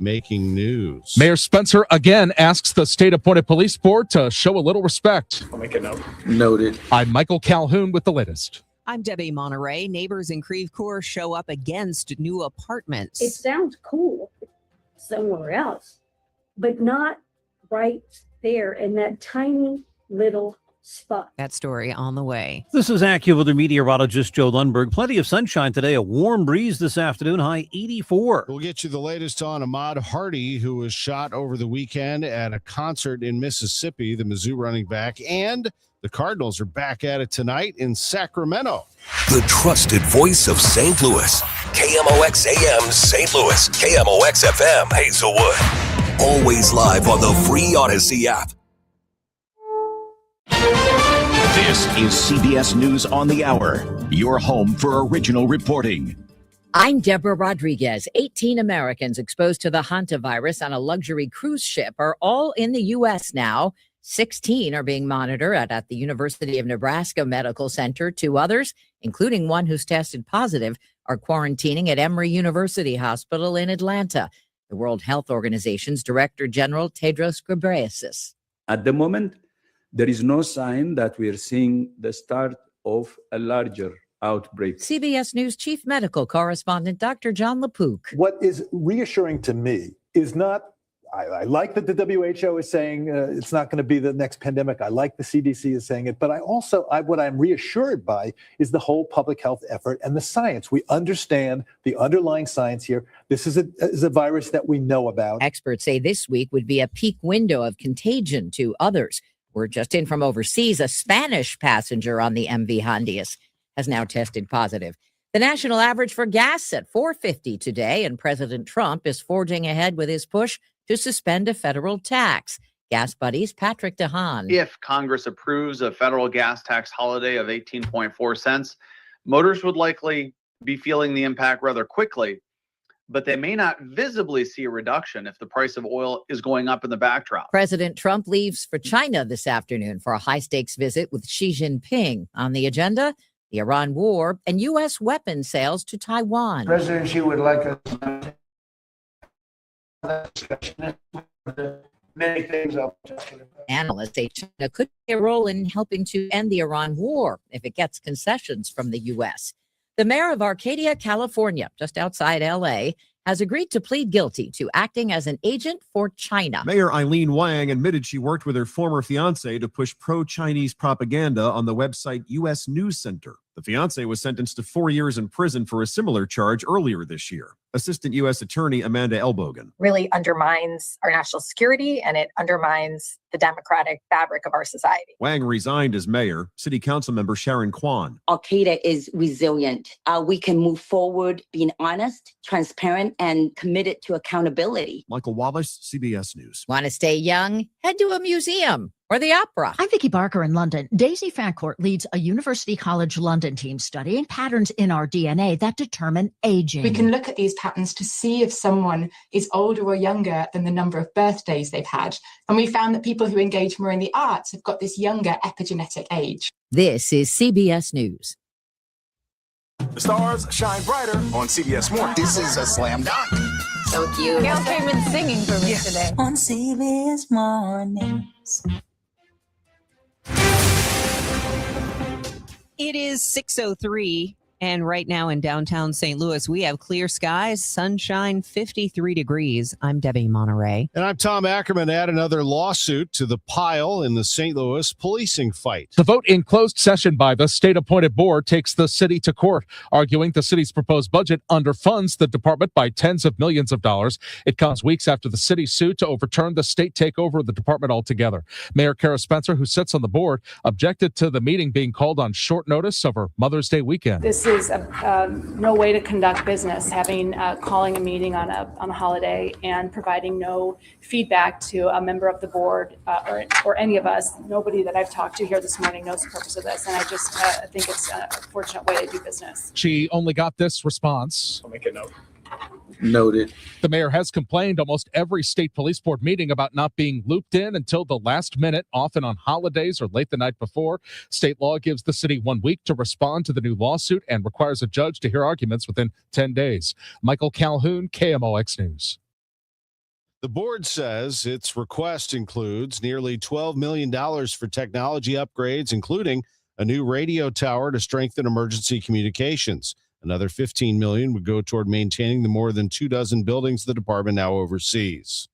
making news. Mayor Spencer again asks the state-appointed police board to show a little respect. I'll make a note. Noted. I'm Michael Calhoun with the latest. I'm Debbie Monterrey. Neighbors in Creve Coeur show up against new apartments. It sounds cool somewhere else, but not right there in that tiny little spot. That story on the way. This is AccuWeather meteorologist Joe Lundberg. Plenty of sunshine today, a warm breeze this afternoon, high 84. We'll get you the latest on Ahmaud Hardy, who was shot over the weekend at a concert in Mississippi, the Mizzou running back, and the Cardinals are back at it tonight in Sacramento. The trusted voice of St. Louis. KMOX AM St. Louis. KMOX FM Hazelwood. Always live on the free Odyssey app. This is CBS News on the Hour, your home for original reporting. I'm Deborah Rodriguez. 18 Americans exposed to the hantavirus on a luxury cruise ship are all in the U.S. now. 16 are being monitored at the University of Nebraska Medical Center. 2 others, including one who's tested positive, are quarantining at Emory University Hospital in Atlanta. The World Health Organization's Director General Tedros Ghebreyesus. At the moment, there is no sign that we are seeing the start of a larger outbreak. CBS News Chief Medical Correspondent Dr. John LaPook. What is reassuring to me is not, I like that the WHO is saying it's not going to be the next pandemic. I like the CDC is saying it, but what I'm reassured by is the whole public health effort and the science. We understand the underlying science here. This is a virus that we know about. Experts say this week would be a peak window of contagion to others. We're just in from overseas. A Spanish passenger on the MV Hondias has now tested positive. The national average for gas at $4.50 today, and President Trump is forging ahead with his push to suspend a federal tax. Gas Buddies' Patrick DeHaan. If Congress approves a federal gas tax holiday of 18.4 cents, motorists would likely be feeling the impact rather quickly, but they may not visibly see a reduction if the price of oil is going up in the backdrop. President Trump leaves for China this afternoon for a high-stakes visit with Xi Jinping. On the agenda, the Iran war and U.S. weapon sales to Taiwan. President Xi would like us to have discussion. Many things I'll talk about. Analysts say China could play a role in helping to end the Iran war if it gets concessions from the U.S. The mayor of Arcadia, California, just outside L.A., has agreed to plead guilty to acting as an agent for China. Mayor Eileen Wang admitted she worked with her former fiance to push pro-Chinese propaganda on the website U.S. News Center. The fiance was sentenced to 4 years in prison for a similar charge earlier this year. Assistant U.S. Attorney Amanda Elbogen. Really undermines our national security, and it undermines the democratic fabric of our society. Wang resigned as mayor. City Council member Sharon Kwan. Al-Qaeda is resilient. We can move forward being honest, transparent, and committed to accountability. Michael Wallace, CBS News. Want to stay young? Head to a museum or the opera. I'm Vicki Barker in London. Daisy Fancourt leads a University College London team studying patterns in our DNA that determine aging. We can look at these patterns to see if someone is older or younger than the number of birthdays they've had. And we found that people who engage more in the arts have got this younger epigenetic age. This is CBS News. The stars shine brighter on CBS Morning. This is a slam dunk. So cute. Gail came in singing for me today. On CBS Mornings. It is 6:03, and right now in downtown St. Louis, we have clear skies, sunshine, 53 degrees. I'm Debbie Monterrey. And I'm Tom Ackerman. Add another lawsuit to the pile in the St. Louis policing fight. The vote in closed session by the state-appointed board takes the city to court, arguing the city's proposed budget underfunds the department by tens of millions of dollars. It comes weeks after the city's suit to overturn the state takeover of the department altogether. Mayor Kara Spencer, who sits on the board, objected to the meeting being called on short notice over Mother's Day weekend. This is no way to conduct business, having calling a meeting on a holiday and providing no feedback to a member of the board or any of us. Nobody that I've talked to here this morning knows the purpose of this, and I just think it's a fortunate way to do business. She only got this response. I'll make a note. Noted. The mayor has complained almost every state police board meeting about not being looped in until the last minute, often on holidays or late the night before. State law gives the city 1 week to respond to the new lawsuit and requires a judge to hear arguments within 10 days. Michael Calhoun, KMOX News. The board says its request includes nearly $12 million for technology upgrades, including a new radio tower to strengthen emergency communications. Another $15 million would go toward maintaining the more than 24 buildings the department now oversees.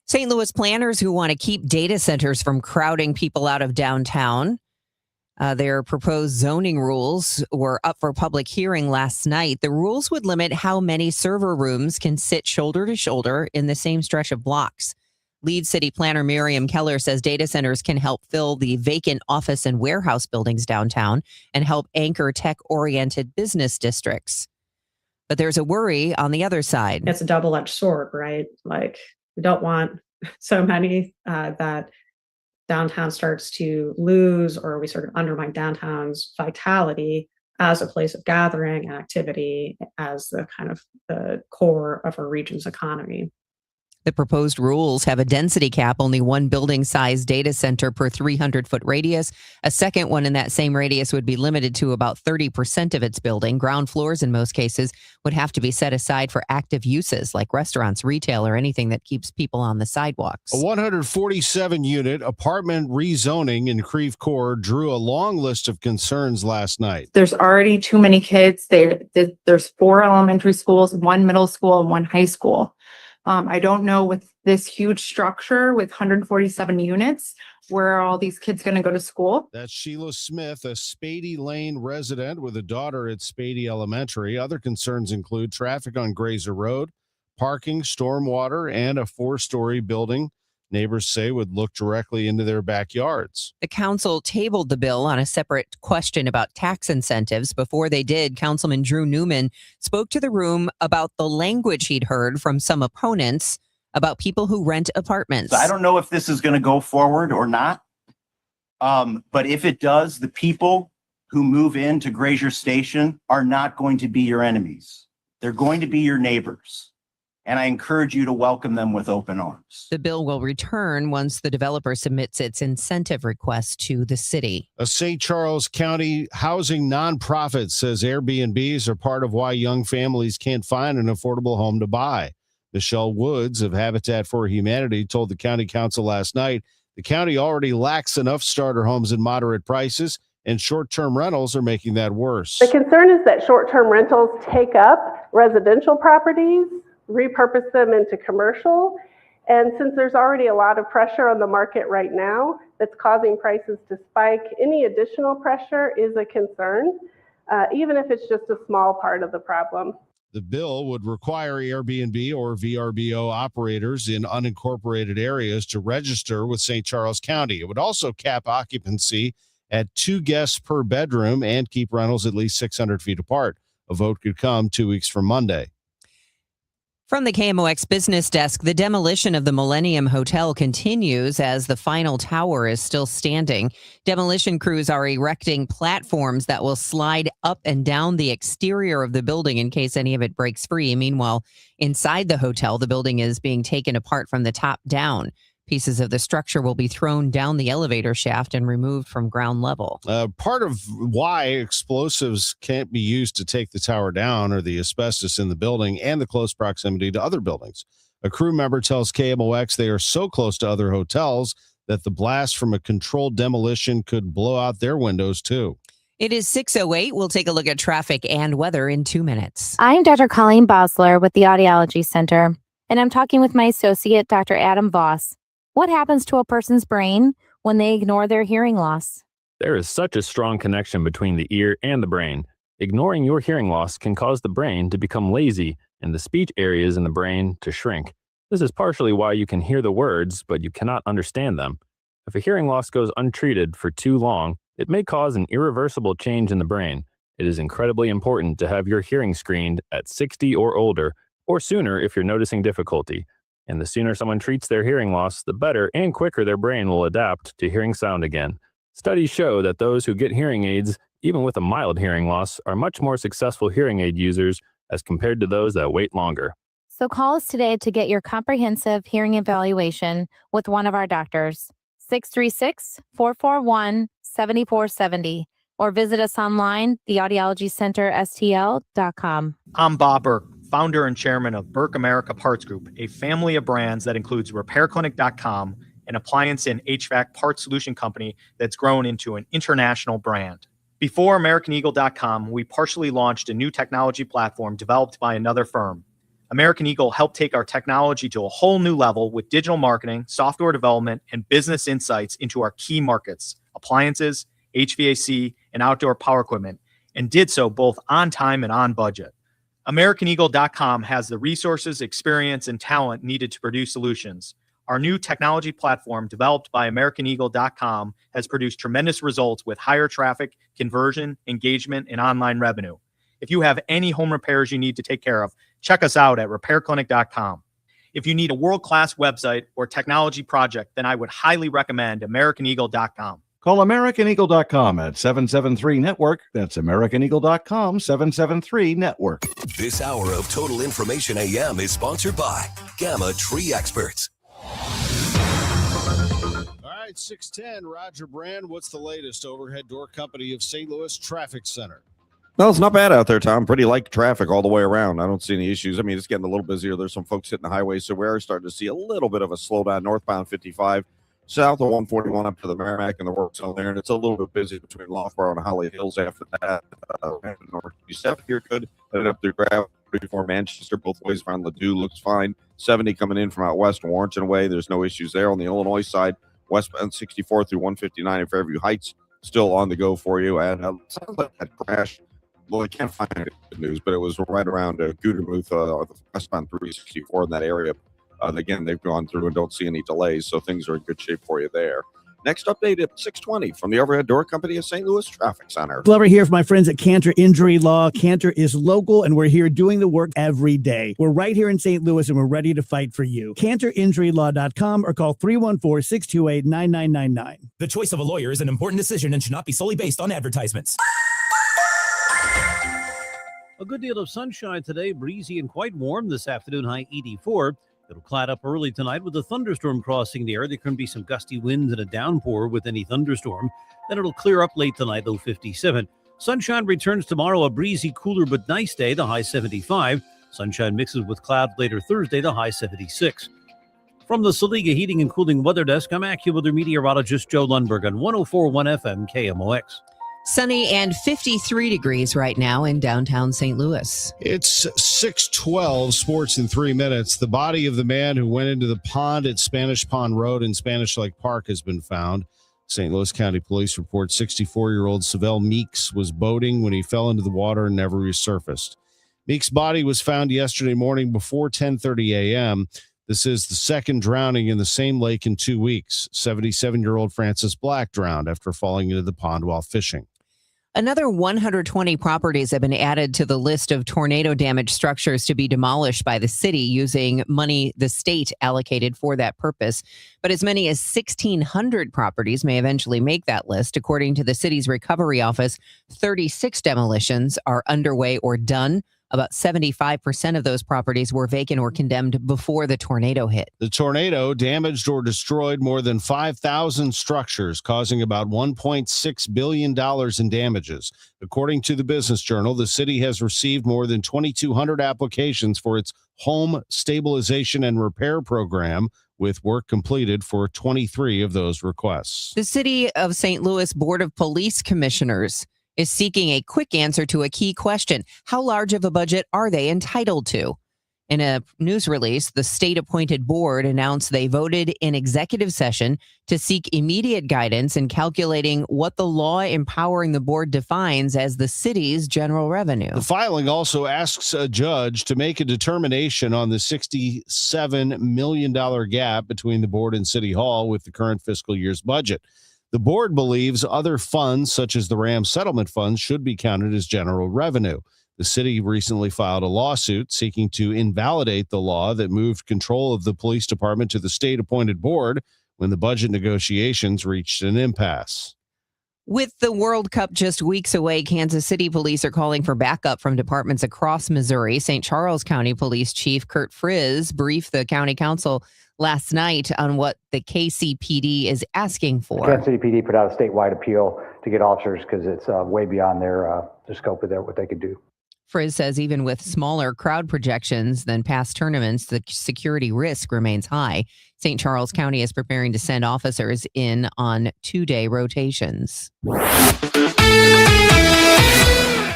St. Louis planners who want to keep data centers from crowding people out of downtown. Their proposed zoning rules were up for public hearing last night. The rules would limit how many server rooms can sit shoulder to shoulder in the same stretch of blocks. Lead city planner Miriam Keller says data centers can help fill the vacant office and warehouse buildings downtown and help anchor tech-oriented business districts. But there's a worry on the other side. It's a double-edged sword, right? Like, we don't want so many that downtown starts to lose, or we sort of undermine downtown's vitality as a place of gathering and activity, as the kind of the core of our region's economy. The proposed rules have a density cap, only one building size data center per 300-foot radius. A second one in that same radius would be limited to about 30% of its building. Ground floors, in most cases, would have to be set aside for active uses like restaurants, retail, or anything that keeps people on the sidewalks. A 147-unit apartment rezoning in Creve Coeur drew a long list of concerns last night. There's already too many kids. There's 4 elementary schools, 1 middle school, and 1 high school. I don't know, with this huge structure with 147 units, where are all these kids going to go to school? That's Sheila Smith, a Spady Lane resident with a daughter at Spady Elementary. Other concerns include traffic on Grazer Road, parking, stormwater, and a 4-story building neighbors say would look directly into their backyards. The council tabled the bill on a separate question about tax incentives. Before they did, Councilman Drew Newman spoke to the room about the language he'd heard from some opponents about people who rent apartments. I don't know if this is going to go forward or not. But if it does, the people who move into Grazer Station are not going to be your enemies. They're going to be your neighbors. And I encourage you to welcome them with open arms. The bill will return once the developer submits its incentive request to the city. A St. Charles County housing nonprofit says Airbnbs are part of why young families can't find an affordable home to buy. Michelle Woods of Habitat for Humanity told the county council last night the county already lacks enough starter homes at moderate prices, and short-term rentals are making that worse. The concern is that short-term rentals take up residential properties, repurpose them into commercial. And since there's already a lot of pressure on the market right now that's causing prices to spike, any additional pressure is a concern, even if it's just a small part of the problem. The bill would require Airbnb or VRBO operators in unincorporated areas to register with St. Charles County. It would also cap occupancy at 2 guests per bedroom and keep rentals at least 600 feet apart. A vote could come 2 weeks from Monday. From the KMOX business desk, the demolition of the Millennium Hotel continues as the final tower is still standing. Demolition crews are erecting platforms that will slide up and down the exterior of the building in case any of it breaks free. Meanwhile, inside the hotel, the building is being taken apart from the top down. Pieces of the structure will be thrown down the elevator shaft and removed from ground level. Part of why explosives can't be used to take the tower down are the asbestos in the building and the close proximity to other buildings. A crew member tells KMOX they are so close to other hotels that the blast from a controlled demolition could blow out their windows too. It is 6:08. We'll take a look at traffic and weather in 2 minutes. I'm Dr. Colleen Bosler with the Audiology Center, and I'm talking with my associate, Dr. Adam Voss. What happens to a person's brain when they ignore their hearing loss? There is such a strong connection between the ear and the brain. Ignoring your hearing loss can cause the brain to become lazy and the speech areas in the brain to shrink. This is partially why you can hear the words, but you cannot understand them. If a hearing loss goes untreated for too long, it may cause an irreversible change in the brain. It is incredibly important to have your hearing screened at 60 or older, or sooner if you're noticing difficulty. And the sooner someone treats their hearing loss, the better and quicker their brain will adapt to hearing sound again. Studies show that those who get hearing aids, even with a mild hearing loss, are much more successful hearing aid users as compared to those that wait longer. So call us today to get your comprehensive hearing evaluation with one of our doctors. 636-441-7470, or visit us online, theaudiologycenterstl.com. I'm Bob Burke, founder and chairman of Burke America Parts Group, a family of brands that includes RepairClinic.com, an appliance and HVAC parts solution company that's grown into an international brand. Before AmericanEagle.com, we partially launched a new technology platform developed by another firm. American Eagle helped take our technology to a whole new level with digital marketing, software development, and business insights into our key markets, appliances, HVAC, and outdoor power equipment, and did so both on time and on budget. AmericanEagle.com has the resources, experience, and talent needed to produce solutions. Our new technology platform, developed by AmericanEagle.com, has produced tremendous results with higher traffic, conversion, engagement, and online revenue. If you have any home repairs you need to take care of, check us out at RepairClinic.com. If you need a world-class website or technology project, then I would highly recommend AmericanEagle.com. Call AmericanEagle.com at 773-NETWORK. That's AmericanEagle.com, 773-NETWORK. This hour of Total Information AM is sponsored by Gamma Tree Experts. All right, 610, Roger Brand. What's the latest? Overhead Door Company of St. Louis Traffic Center. No, it's not bad out there, Tom. Pretty light traffic all the way around. I don't see any issues. I mean, it's getting a little busier. There's some folks hitting the highway, so we are starting to see a little bit of a slowdown northbound 55, south of 141 up to the Merrimack and the work zone there, and it's a little bit busy between Loughborough and Holly Hills after that. Northeast stuff here good. Headed up through Gravel, before Manchester, both ways around Ladue looks fine. 70 coming in from out west, Warrenton way. There's no issues there. On the Illinois side, westbound 64 through 159 in Fairview Heights, still on the go for you. And sounds like that crash. Well, I can't find any good news, but it was right around Gudermuth, westbound 364 in that area. Again, they've gone through and don't see any delays, so things are in good shape for you there. Next update at 6:20 from the Overhead Door Company of St. Louis Traffic Center. Glover here for my friends at Cantor Injury Law. Cantor is local, and we're here doing the work every day. We're right here in St. Louis, and we're ready to fight for you. CantorInjuryLaw.com or call 314-628-9999. The choice of a lawyer is an important decision and should not be solely based on advertisements. A good deal of sunshine today, breezy and quite warm this afternoon, high 84. It'll cloud up early tonight with a thunderstorm crossing the air. There can be some gusty winds and a downpour with any thunderstorm. Then it'll clear up late tonight, low 57. Sunshine returns tomorrow, a breezy, cooler but nice day, the high 75. Sunshine mixes with clouds later Thursday, the high 76. From the Saliga Heating and Cooling Weather Desk, I'm AccuWeather meteorologist Joe Lundberg on 104.1 FM KMOX. Sunny and 53 degrees right now in downtown St. Louis. It's 6:12, sports in 3 minutes. The body of the man who went into the pond at Spanish Pond Road in Spanish Lake Park has been found. St. Louis County Police report 64-year-old Savell Meeks was boating when he fell into the water and never resurfaced. Meeks' body was found yesterday morning before 10:30 a.m. This is the second drowning in the same lake in 2 weeks. 77-year-old Francis Black drowned after falling into the pond while fishing. Another 120 properties have been added to the list of tornado-damaged structures to be demolished by the city using money the state allocated for that purpose. But as many as 1,600 properties may eventually make that list. According to the city's recovery office, 36 demolitions are underway or done. About 75% of those properties were vacant or condemned before the tornado hit. The tornado damaged or destroyed more than 5,000 structures, causing about $1.6 billion in damages. According to the Business Journal, the city has received more than 2,200 applications for its home stabilization and repair program, with work completed for 23 of those requests. The City of St. Louis Board of Police Commissioners is seeking a quick answer to a key question. How large of a budget are they entitled to? In a news release, the state-appointed board announced they voted in executive session to seek immediate guidance in calculating what the law empowering the board defines as the city's general revenue. The filing also asks a judge to make a determination on the $67 million gap between the board and City Hall with the current fiscal year's budget. The board believes other funds, such as the Ram settlement funds, should be counted as general revenue. The city recently filed a lawsuit seeking to invalidate the law that moved control of the police department to the state-appointed board when the budget negotiations reached an impasse. With the World Cup just weeks away, Kansas City police are calling for backup from departments across Missouri. St. Charles County Police Chief Kurt Frizz briefed the county council last night on what the KCPD is asking for. Kansas City PD put out a statewide appeal to get officers because it's way beyond their scope of what they could do. Frizz says even with smaller crowd projections than past tournaments, the security risk remains high. St. Charles County is preparing to send officers in on 2-day rotations.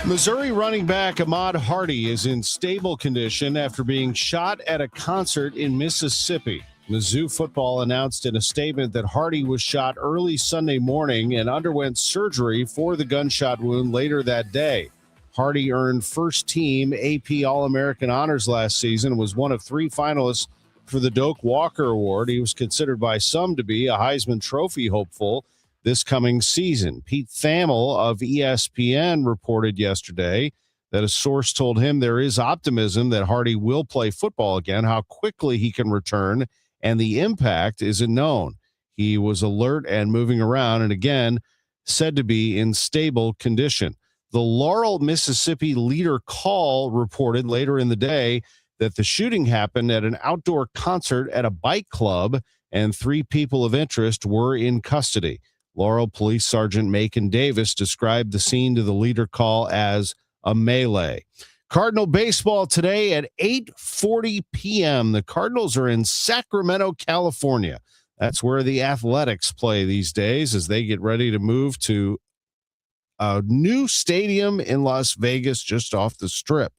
Missouri running back Ahmad Hardy is in stable condition after being shot at a concert in Mississippi. Mizzou football announced in a statement that Hardy was shot early Sunday morning and underwent surgery for the gunshot wound later that day. Hardy earned first team AP All-American honors last season and was one of 3 finalists for the Doak Walker Award. He was considered by some to be a Heisman Trophy hopeful this coming season. Pete Thamel of ESPN reported yesterday that a source told him there is optimism that Hardy will play football again. How quickly he can return and the impact isn't known. He was alert and moving around and again said to be in stable condition. The Laurel, Mississippi Leader Call reported later in the day that the shooting happened at an outdoor concert at a bike club and 3 people of interest were in custody. Laurel Police Sergeant Macon Davis described the scene to the Leader Call as a melee. Cardinal baseball today at 8:40 p.m. The Cardinals are in Sacramento, California. That's where the Athletics play these days as they get ready to move to a new stadium in Las Vegas just off the Strip.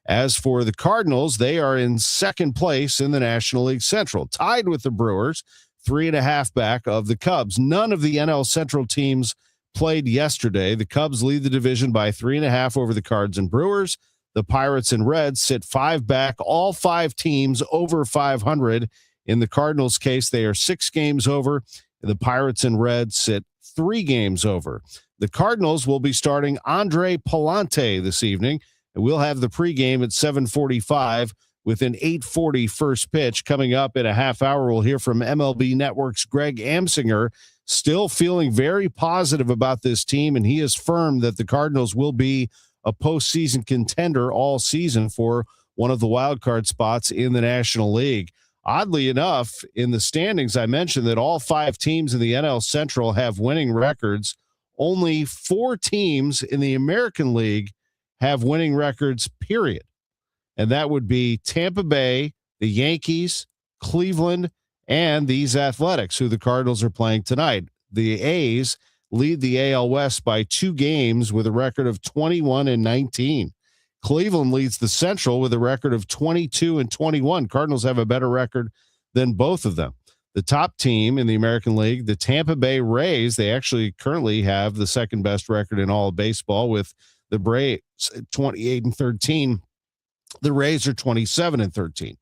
As for the Cardinals, they are in second place in the National League Central, tied with the Brewers, 3.5 back of the Cubs. None of the NL Central teams played yesterday. The Cubs lead the division by 3.5 over the Cards and Brewers. The Pirates and Reds sit 5 back, all 5 teams over 500. In the Cardinals' case, they are 6 games over. The Pirates and Reds sit 3 games over. The Cardinals will be starting Andre Palante this evening, and we'll have the pregame at 7:45 with an 8:40 first pitch. Coming up in a half hour, we'll hear from MLB Network's Greg Amsinger, still feeling very positive about this team, and he is firm that the Cardinals will be a postseason contender all season for one of the wild card spots in the National League. Oddly enough, in the standings, I mentioned that all 5 teams in the NL Central have winning records. Only 4 teams in the American League have winning records, period. And that would be Tampa Bay, the Yankees, Cleveland, and these Athletics, who the Cardinals are playing tonight. The A's lead the AL West by 2 games with a record of 21-19. Cleveland leads the Central with a record of 22-21. Cardinals have a better record than both of them. The top team in the American League, the Tampa Bay Rays, they actually currently have the second best record in all of baseball with the Braves 28-13. The Rays are 27-13.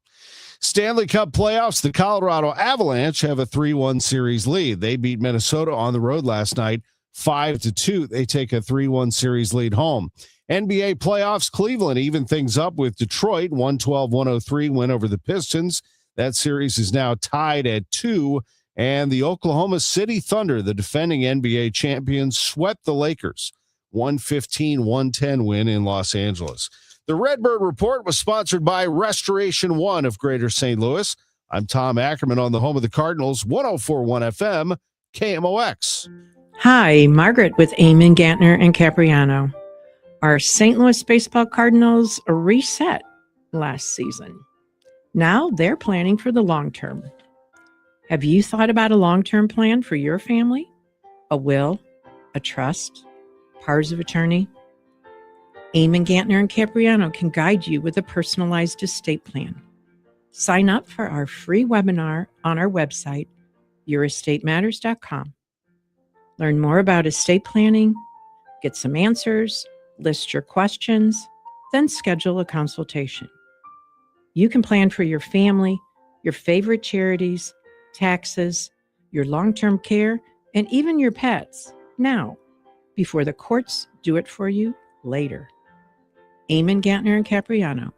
Stanley Cup playoffs, the Colorado Avalanche have a 3-1 series lead. They beat Minnesota on the road last night 5-2. They take a 3-1 series lead home. NBA playoffs, Cleveland even things up with Detroit, 112-103 win over the Pistons. That series is now tied at 2. And the Oklahoma City Thunder, the defending NBA champions, swept the Lakers, 115-110 win in Los Angeles. The Redbird Report was sponsored by Restoration One of Greater St. Louis. I'm Tom Ackerman on the home of the Cardinals, 104.1 FM, KMOX. Hi, Margaret with Eamon, Gantner, and Capriano. Our St. Louis Baseball Cardinals reset last season. Now they're planning for the long term. Have you thought about a long-term plan for your family? A will, a trust, powers of attorney? Eamon, Gantner, and Capriano can guide you with a personalized estate plan. Sign up for our free webinar on our website, yourestateMatters.com. Learn more about estate planning, get some answers, list your questions, then schedule a consultation. You can plan for your family, your favorite charities, taxes, your long-term care, and even your pets now, before the courts do it for you later. Eamon, Gantner, and Capriano,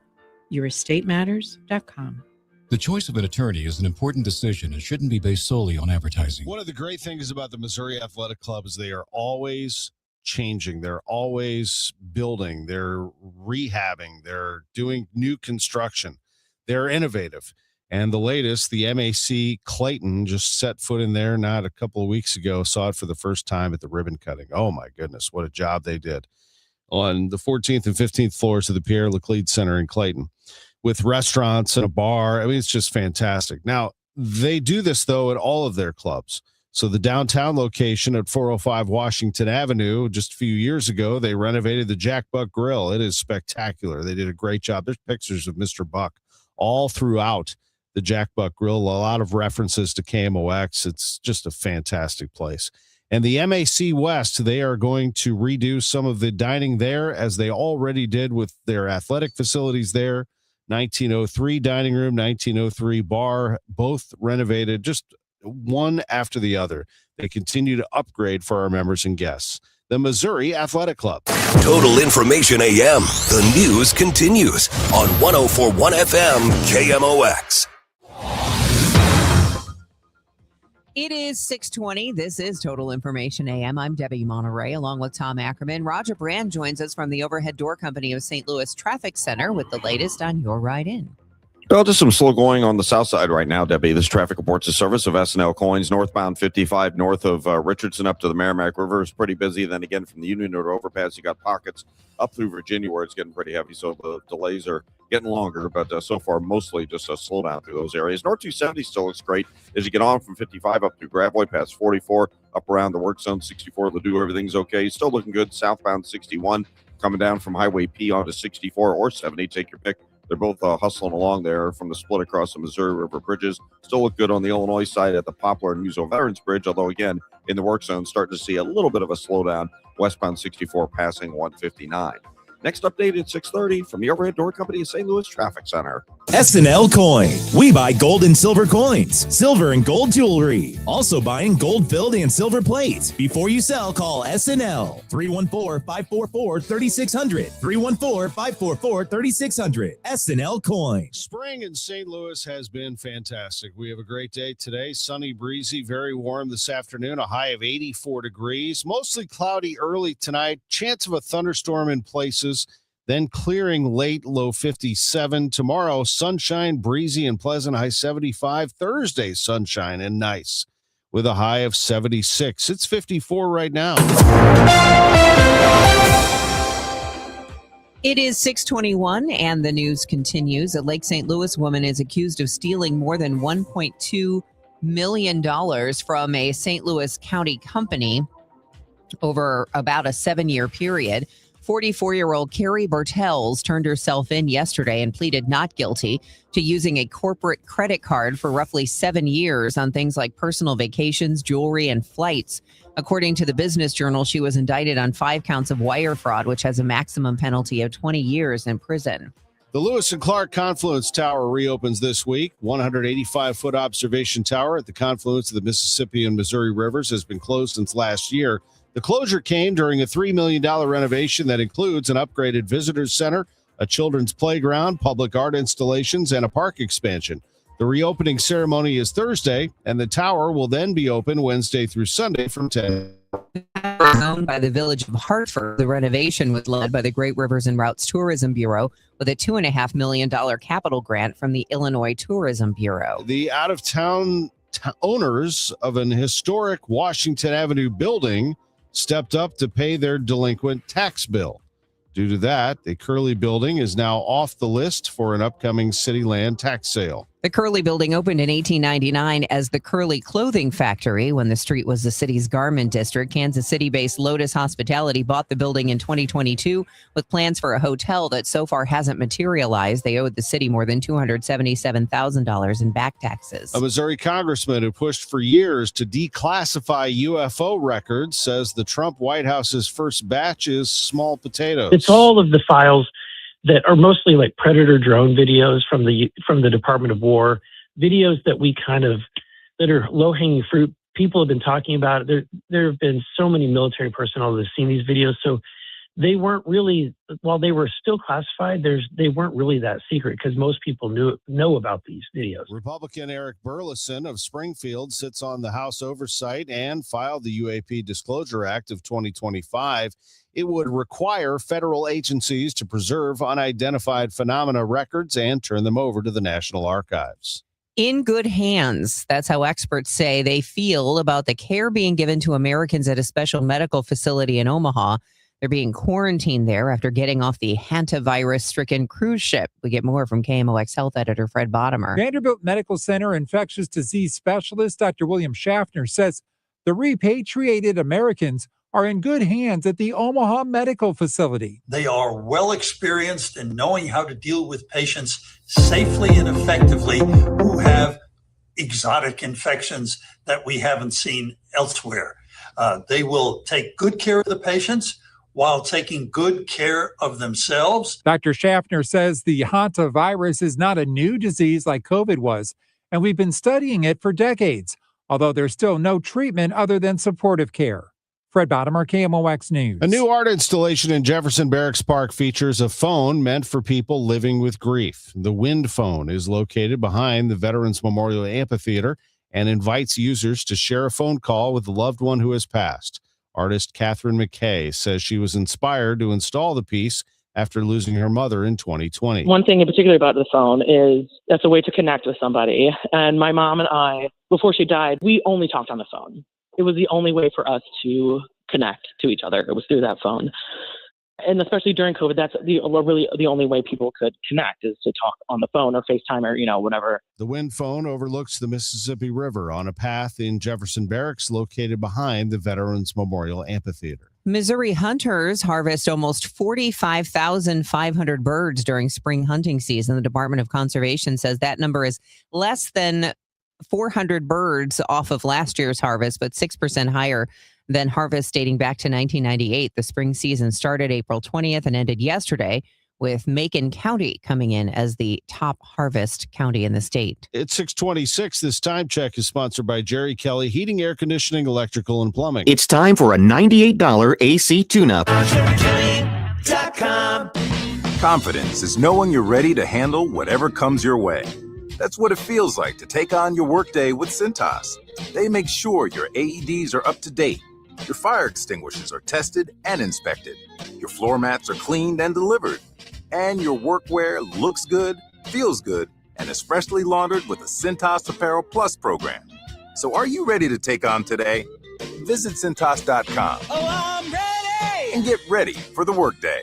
yourestateMatters.com. The choice of an attorney is an important decision and shouldn't be based solely on advertising. One of the great things about the Missouri Athletic Club is they are always changing. They're always building. They're rehabbing. They're doing new construction. They're innovative. And the latest, the MAC Clayton just set foot in there not a couple of weeks ago, saw it for the first time at the ribbon cutting. Oh, my goodness, what a job they did. on the 14th and 15th floors of the Pierre Laclede Center in Clayton, with restaurants and a bar. I mean, it's just fantastic. Now, they do this, though, at all of their clubs. So the downtown location at 405 Washington Avenue, just a few years ago, they renovated the Jack Buck Grill. It is spectacular. They did a great job. There's pictures of Mr. Buck all throughout the Jack Buck Grill, a lot of references to KMOX. It's just a fantastic place. And the MAC West, they are going to redo some of the dining there, as they already did with their athletic facilities there. 1903 dining room, 1903 bar, both renovated, just one after the other. They continue to upgrade for our members and guests. The Missouri Athletic Club. Total Information AM. The news continues on 104.1 FM KMOX. It is 6:20. This is Total Information AM. I'm Debbie Monterrey, along with Tom Ackerman. Roger Brand joins us from the Overhead Door Company of St. Louis Traffic Center with the latest on your ride in. Well, just some slow going on the south side right now, Debbie. This traffic reports a service of S&L Coins, northbound 55 north of Richardson up to the Merrimack River is pretty busy. Then again, from the Union Road overpass, you got pockets up through Virginia where it's getting pretty heavy. So the delays are getting longer, but so far mostly just a slowdown through those areas. North 270 still looks great as you get on from 55 up through Gravois past 44 up around the work zone 64. Ladue, everything's okay. Still looking good. Southbound 61 coming down from Highway P onto 64 or 70. Take your pick. They're both hustling along there from the split across the Missouri River bridges. Still look good on the Illinois side at the Poplar and Muso Veterans Bridge, although, again, in the work zone, starting to see a little bit of a slowdown westbound 64 passing 159. Next update at 6:30 from the Overhead Door Company of St. Louis Traffic Center. S&L Coin. We buy gold and silver coins, silver and gold jewelry. Also buying gold-filled and silver plates. Before you sell, call S&L. 314-544-3600. 314-544-3600. S&L Coin. Spring in St. Louis has been fantastic. We have a great day today. Sunny, breezy, very warm this afternoon. A high of 84 degrees. Mostly cloudy early tonight. Chance of a thunderstorm in places. Then clearing late, low 57. Tomorrow, sunshine, breezy, and pleasant, high 75. Thursday, sunshine and nice with a high of 76. It's 54 right now. It is 6:21, and the news continues. A Lake St. Louis woman is accused of stealing more than $1.2 million from a St. Louis County company over about a 7-year period. 44-year-old Carrie Bertels turned herself in yesterday and pleaded not guilty to using a corporate credit card for roughly 7 years on things like personal vacations, jewelry, and flights. According to the Business Journal, she was indicted on 5 counts of wire fraud, which has a maximum penalty of 20 years in prison. The Lewis and Clark Confluence Tower reopens this week. 185-foot observation tower at the confluence of the Mississippi and Missouri rivers has been closed since last year. The closure came during a $3 million renovation that includes an upgraded visitors center, a children's playground, public art installations, and a park expansion. The reopening ceremony is Thursday, and the tower will then be open Wednesday through Sunday from 10. Owned by the Village of Hartford, the renovation was led by the Great Rivers and Routes Tourism Bureau with a $2.5 million capital grant from the Illinois Tourism Bureau. The out-of-town owners of an historic Washington Avenue building stepped up to pay their delinquent tax bill. Due to that, the Curley building is now off the list for an upcoming city land tax sale. The Curley building opened in 1899 as the Curley Clothing Factory when the street was the city's garment district. Kansas City-based Lotus Hospitality bought the building in 2022 with plans for a hotel that so far hasn't materialized. They owed the city more than $277,000 in back taxes. A Missouri congressman who pushed for years to declassify UFO records says the Trump White House's first batch is small potatoes. It's all of the files that are mostly like predator drone videos from the Department of War, videos that that are low-hanging fruit. People have been talking about it. There have been so many military personnel that have seen these videos. So they weren't really, while they were still classified, they weren't really that secret because most people know about these videos. Republican Eric Burleson of Springfield sits on the House Oversight and filed the UAP Disclosure Act of 2025. It would require federal agencies to preserve unidentified phenomena records and turn them over to the National Archives. In good hands. That's how experts say they feel about the care being given to Americans at a special medical facility in Omaha. They're being quarantined there after getting off the hantavirus-stricken cruise ship. We get more from KMOX Health Editor Fred Bottomer. Vanderbilt Medical Center infectious disease specialist Dr. William Schaffner says the repatriated Americans are in good hands at the Omaha Medical Facility. They are well experienced in knowing how to deal with patients safely and effectively who have exotic infections that we haven't seen elsewhere. They will take good care of the patients while taking good care of themselves. Dr. Schaffner says the hantavirus is not a new disease like COVID was, and we've been studying it for decades, although there's still no treatment other than supportive care. Fred Bottomer, KMOX News. A new art installation in Jefferson Barracks Park features a phone meant for people living with grief. The Wind Phone is located behind the Veterans Memorial Amphitheater and invites users to share a phone call with a loved one who has passed. Artist Catherine McKay says she was inspired to install the piece after losing her mother in 2020. One thing in particular about the phone is that's a way to connect with somebody. And my mom and I, before she died, we only talked on the phone. It was the only way for us to connect to each other. It was through that phone. And especially during COVID, that's really the only way people could connect is to talk on the phone or FaceTime or, whatever. The Wind Phone overlooks the Mississippi River on a path in Jefferson Barracks located behind the Veterans Memorial Amphitheater. Missouri hunters harvest almost 45,500 birds during spring hunting season. The Department of Conservation says that number is less than 400 birds off of last year's harvest, but 6% higher than harvest dating back to 1998. The spring season started April 20th and ended yesterday, with Macon County coming in as the top harvest county in the state. It's 6:26. This time check is sponsored by Jerry Kelly Heating, Air Conditioning, Electrical, and Plumbing. It's time for a $98 AC tune-up. Confidence is knowing you're ready to handle whatever comes your way. That's what it feels like to take on your workday with Cintas. They make sure your AEDs are up to date, your fire extinguishers are tested and inspected, your floor mats are cleaned and delivered, and your workwear looks good, feels good, and is freshly laundered with the Cintas Apparel Plus program. So are you ready to take on today? Visit Cintas.com. Oh, I'm ready! And get ready for the workday.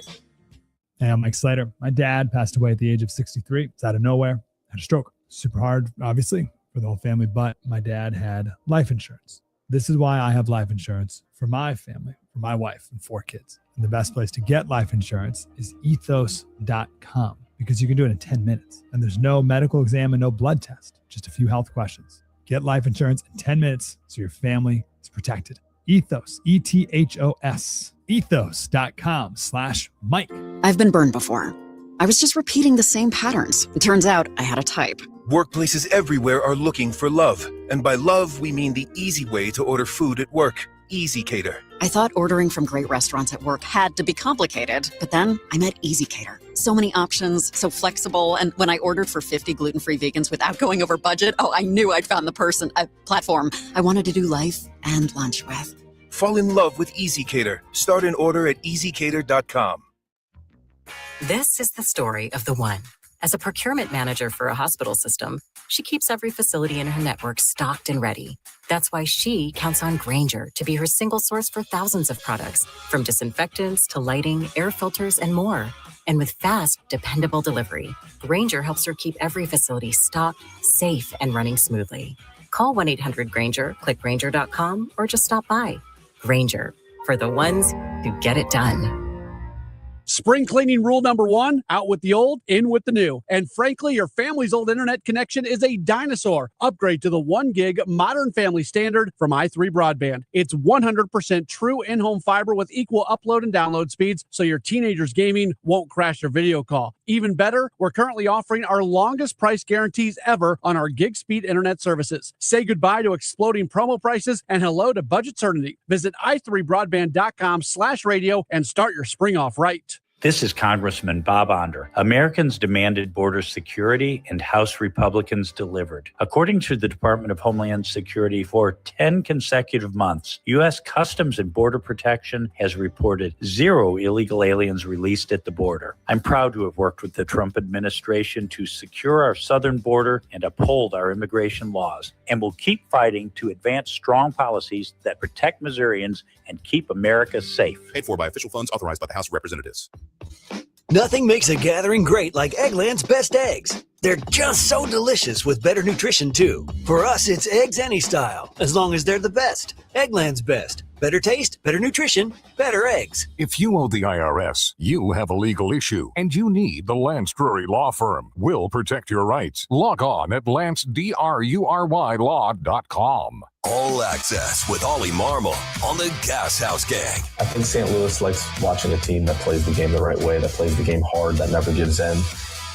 Hey, I'm Mike Slater. My dad passed away at the age of 63. It's out of nowhere. Had a stroke. Super hard, obviously, for the whole family, but my dad had life insurance. This is why I have life insurance for my family, for my wife and 4 kids. And the best place to get life insurance is ethos.com because you can do it in 10 minutes. And there's no medical exam and no blood test, just a few health questions. Get life insurance in 10 minutes so your family is protected. Ethos, ETHOS, ethos.com/Mike. I've been burned before. I was just repeating the same patterns. It turns out I had a type. Workplaces everywhere are looking for love. And by love, we mean the easy way to order food at work. Easy Cater. I thought ordering from great restaurants at work had to be complicated, but then I met Easy Cater. So many options, so flexible, and when I ordered for 50 gluten-free vegans without going over budget, I knew I'd found the platform I wanted to do life and lunch with. Fall in love with Easy Cater. Start an order at easycater.com. This is the story of the one. As a procurement manager for a hospital system, she keeps every facility in her network stocked and ready. That's why she counts on Grainger to be her single source for thousands of products, from disinfectants to lighting, air filters, and more. And with fast, dependable delivery, Grainger helps her keep every facility stocked, safe, and running smoothly. Call 1-800-GRAINGER, click Grainger.com, or just stop by. Grainger, for the ones who get it done. Spring cleaning rule number 1, out with the old, in with the new. And frankly, your family's old internet connection is a dinosaur. Upgrade to the 1 gig modern family standard from i3 Broadband. It's 100% true in-home fiber with equal upload and download speeds, so your teenager's gaming won't crash your video call. Even better, we're currently offering our longest price guarantees ever on our gig speed internet services. Say goodbye to exploding promo prices and hello to budget certainty. Visit i3broadband.com/radio and start your spring off right. This is Congressman Bob Onder. Americans demanded border security, and House Republicans delivered. According to the Department of Homeland Security, for 10 consecutive months, U.S. Customs and Border Protection has reported 0 illegal aliens released at the border. I'm proud to have worked with the Trump administration to secure our southern border and uphold our immigration laws, and will keep fighting to advance strong policies that protect Missourians and keep America safe. Paid for by official funds authorized by the House of Representatives. Nothing makes a gathering great like Eggland's Best Eggs. They're just so delicious with better nutrition, too. For us, it's eggs any style, as long as they're the best. Eggland's Best. Better taste, better nutrition, better eggs. If you owe the IRS, you have a legal issue, and you need the Lance Drury Law Firm. We'll protect your rights. Log on at lancedrurylaw.com. All Access with Ollie Marmol on the Gas House Gang. I think St. Louis likes watching a team that plays the game the right way, that plays the game hard, that never gives in.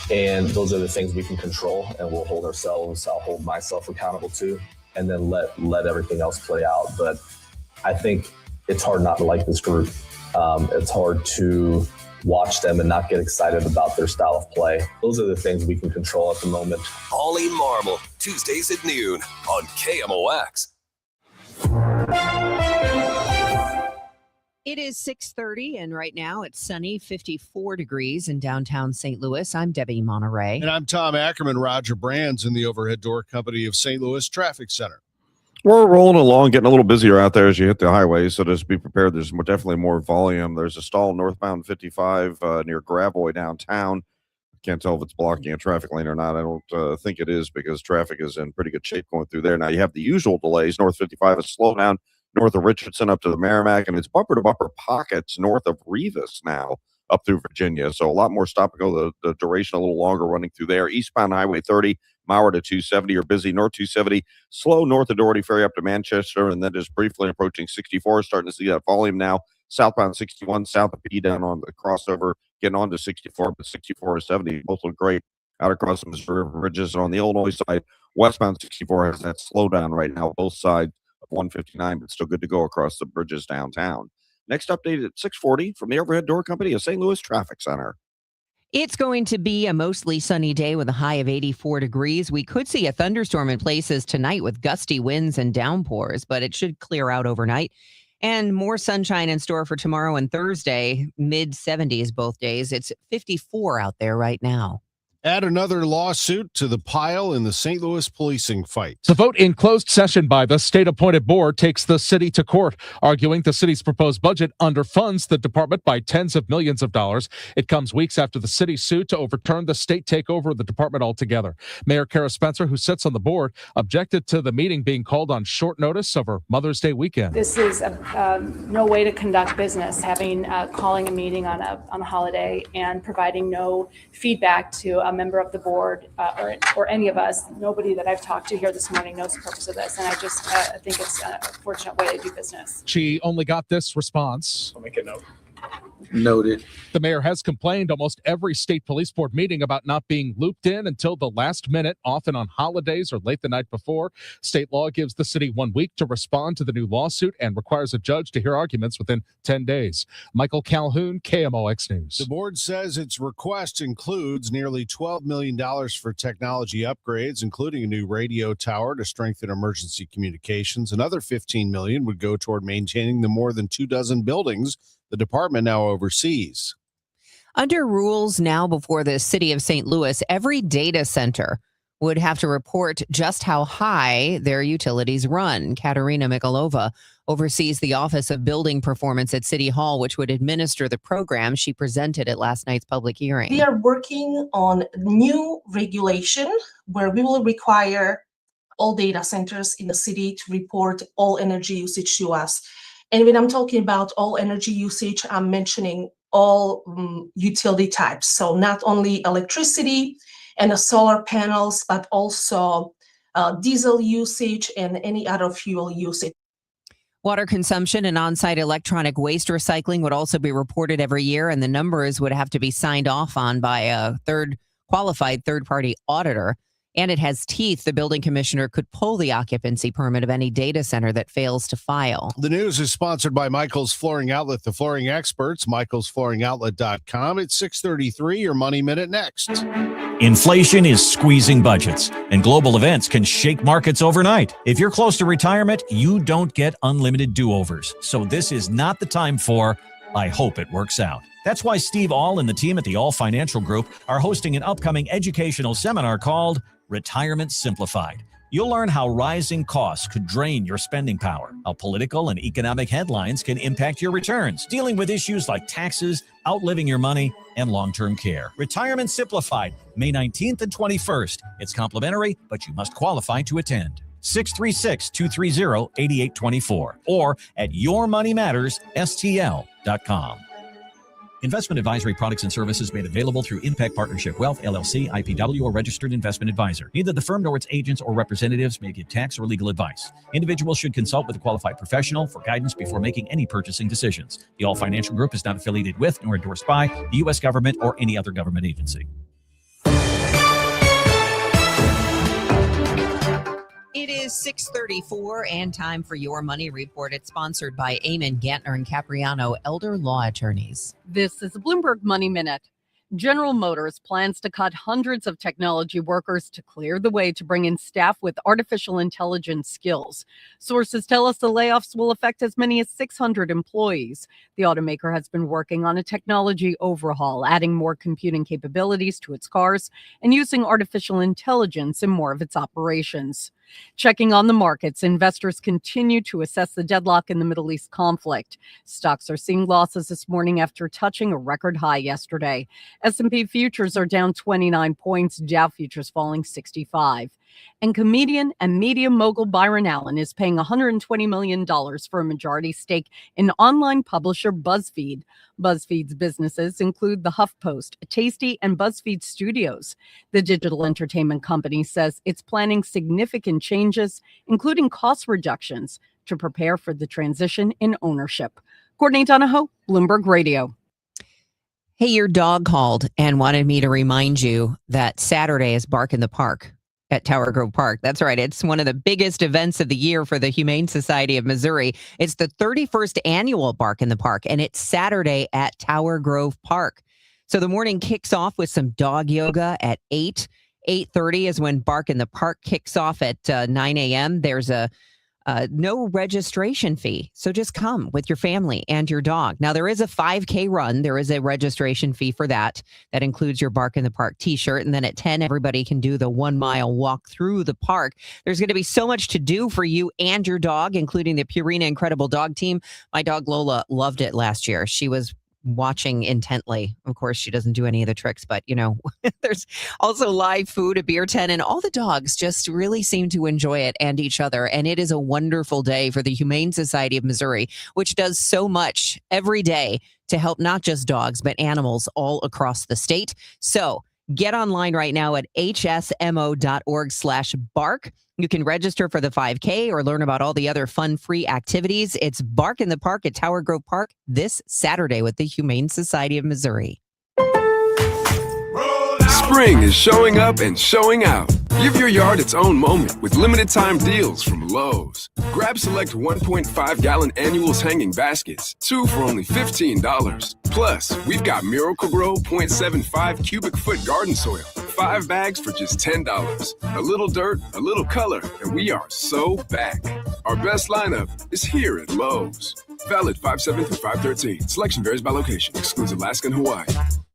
And those are the things we can control, and we'll hold ourselves, I'll hold myself accountable to, and then let everything else play out. But I think it's hard not to like this group. It's hard to watch them and not get excited about their style of play. Those are the things we can control at the moment. Ollie Marmol, Tuesdays at noon on KMOX. It is 6:30, and right now it's sunny, 54 degrees in downtown St. Louis. I'm Debbie Monterrey. And I'm Tom Ackerman. Roger Brands in the Overhead Door Company of St. Louis Traffic Center. We're rolling along, getting a little busier out there as you hit the highway, so just be prepared. There's definitely more volume. There's a stall northbound 55 near Gravois downtown. Can't tell if it's blocking a traffic lane or not. I don't think it is, because traffic is in pretty good shape going through there. Now, you have the usual delays. North 55 is slow down north of Richardson up to the Merrimack, and it's bumper-to-bumper pockets north of Rivas now up through Virginia. So a lot more stop and go. The duration a little longer running through there. Eastbound Highway 30, Mauer to 270 are busy. North 270, slow north of Doherty Ferry up to Manchester, and then just briefly approaching 64. Starting to see that volume now. Southbound 61, south of P down on the crossover, getting on to 64, but 64 and 70 both look great out across the Missouri River bridges. And on the Illinois side, westbound 64 has that slowdown right now, both sides of 159, but still good to go across the bridges downtown. Next update at 6:40 from the Overhead Door Company of St. Louis Traffic Center. It's going to be a mostly sunny day with a high of 84 degrees. We could see a thunderstorm in places tonight with gusty winds and downpours, but it should clear out overnight. And more sunshine in store for tomorrow and Thursday, mid-70s both days. It's 54 out there right now. Add another lawsuit to the pile in the St. Louis policing fight. The vote in closed session by the state-appointed board takes the city to court, arguing the city's proposed budget underfunds the department by tens of millions of dollars. It comes weeks after the city's suit to overturn the state takeover of the department altogether. Mayor Kara Spencer, who sits on the board, objected to the meeting being called on short notice over Mother's Day weekend. This is no way to conduct business, calling a meeting on a holiday and providing no feedback to a member of the board or any of us. Nobody that I've talked to here this morning knows the purpose of this, and I just think it's a fortunate way to do business. She only got this response. I'll make a note. Noted. The mayor has complained almost every state police board meeting about not being looped in until the last minute, often on holidays or late the night before. State law gives the city 1 week to respond to the new lawsuit and requires a judge to hear arguments within 10 days. Michael Calhoun, KMOX News. The board says its request includes nearly $12 million for technology upgrades, including a new radio tower to strengthen emergency communications. Another $15 million would go toward maintaining the more than 24 buildings the department now oversees. Under rules now before the city of St. Louis, every data center would have to report just how high their utilities run. Katerina Mikalova oversees the Office of Building Performance at City Hall, which would administer the program. She presented at last night's public hearing. We are working on new regulation where we will require all data centers in the city to report all energy usage to us. And when I'm talking about all energy usage, I'm mentioning all utility types. So not only electricity and the solar panels, but also diesel usage and any other fuel usage. Water consumption and on-site electronic waste recycling would also be reported every year, and the numbers would have to be signed off on by a qualified third-party auditor. and it has teeth. The building commissioner could pull the occupancy permit of any data center that fails to file. The news is sponsored by Michael's Flooring Outlet, the flooring experts, michaelsflooringoutlet.com. It's 6:33, your Money Minute next. Inflation is squeezing budgets, and global events can shake markets overnight. If you're close to retirement, you don't get unlimited do-overs. So this is not the time for, I hope it works out. That's why Steve All and the team at the All Financial Group are hosting an upcoming educational seminar called Retirement Simplified. You'll learn how rising costs could drain your spending power, how political and economic headlines can impact your returns, dealing with issues like taxes, outliving your money, and long-term care. Retirement Simplified, May 19th and 21st. It's complimentary, but you must qualify to attend. 636-230-8824 or at yourmoneymattersstl.com. Investment advisory products and services made available through Impact Partnership Wealth, LLC, IPW, or registered investment advisor. Neither the firm nor its agents or representatives may give tax or legal advice. Individuals should consult with a qualified professional for guidance before making any purchasing decisions. The All Financial Group is not affiliated with nor endorsed by the U.S. government or any other government agency. It is 6:34 and time for Your Money Report. It's sponsored by Eamon, Gantner, and Capriano, elder law attorneys. This is the Bloomberg Money Minute. General Motors plans to cut hundreds of technology workers to clear the way to bring in staff with artificial intelligence skills. Sources tell us the layoffs will affect as many as 600 employees. The automaker has been working on a technology overhaul, adding more computing capabilities to its cars and using artificial intelligence in more of its operations. Checking on the markets, investors continue to assess the deadlock in the Middle East conflict. Stocks are seeing losses this morning after touching a record high yesterday. S&P futures are down 29 points, Dow futures falling 65. And comedian and media mogul Byron Allen is paying $120 million for a majority stake in online publisher BuzzFeed. BuzzFeed's businesses include the HuffPost, Tasty, and BuzzFeed Studios. The digital entertainment company says it's planning significant changes, including cost reductions, to prepare for the transition in ownership. Courtney Donahoe, Bloomberg Radio. Hey, your dog called and wanted me to remind you that Saturday is Bark in the Park at Tower Grove Park. That's right. It's one of the biggest events of the year for the Humane Society of Missouri. It's the 31st annual Bark in the Park, and it's Saturday at Tower Grove Park. So the morning kicks off with some dog yoga at 8. 8:30 is when Bark in the Park kicks off at 9 a.m. There's a no registration fee. So just come with your family and your dog. Now, there is a 5K run. There is a registration fee for that. That includes your Bark in the Park t-shirt. And then at 10, everybody can do the 1 mile walk through the park. There's going to be so much to do for you and your dog, including the Purina Incredible Dog Team. My dog Lola loved it last year. She was watching intently. Of course, she doesn't do any of the tricks, but there's also live food, a beer tent, and all the dogs just really seem to enjoy it and each other. And it is a wonderful day for the Humane Society of Missouri, which does so much every day to help not just dogs, but animals all across the state. So get online right now at hsmo.org/bark. You can register for the 5K or learn about all the other fun free activities. It's Bark in the Park at Tower Grove Park this Saturday with the Humane Society of Missouri. Spring is showing up and showing out. Give your yard its own moment with limited time deals from Lowe's. Grab select 1.5-gallon annuals hanging baskets, 2 for only $15. Plus, we've got Miracle-Gro 0.75 cubic foot garden soil, 5 bags for just $10. A little dirt, a little color, and we are so back. Our best lineup is here at Lowe's. Valid 5/7 through 5/13. Selection varies by location. Excludes Alaska and Hawaii.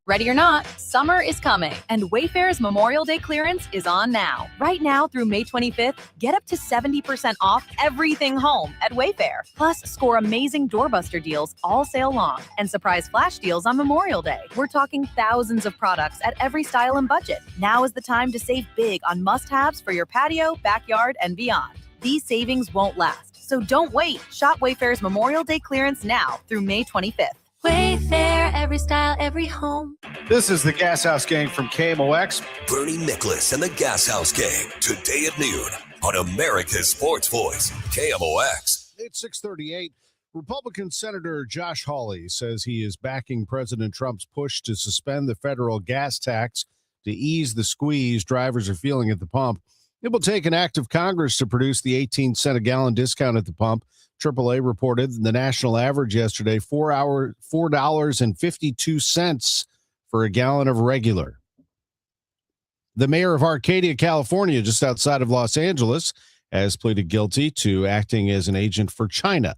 Ready or not, summer is coming, and Wayfair's Memorial Day clearance is on now. Right now through May 25th, get up to 70% off everything home at Wayfair. Plus, score amazing doorbuster deals all sale long and surprise flash deals on Memorial Day. We're talking thousands of products at every style and budget. Now is the time to save big on must-haves for your patio, backyard, and beyond. These savings won't last, so don't wait. Shop Wayfair's Memorial Day clearance now through May 25th. Wayfair, every style, every home. This is the Gas House Gang from KMOX. Bernie Nicholas and the Gas House Gang, today at noon on America's Sports Voice, KMOX. It's 6:38. Republican Senator Josh Hawley says he is backing President Trump's push to suspend the federal gas tax to ease the squeeze drivers are feeling at the pump. It will take an act of Congress to produce the 18-cent a gallon discount at the pump. AAA reported the national average yesterday, $4.52 for a gallon of regular. The mayor of Arcadia, California, just outside of Los Angeles, has pleaded guilty to acting as an agent for China.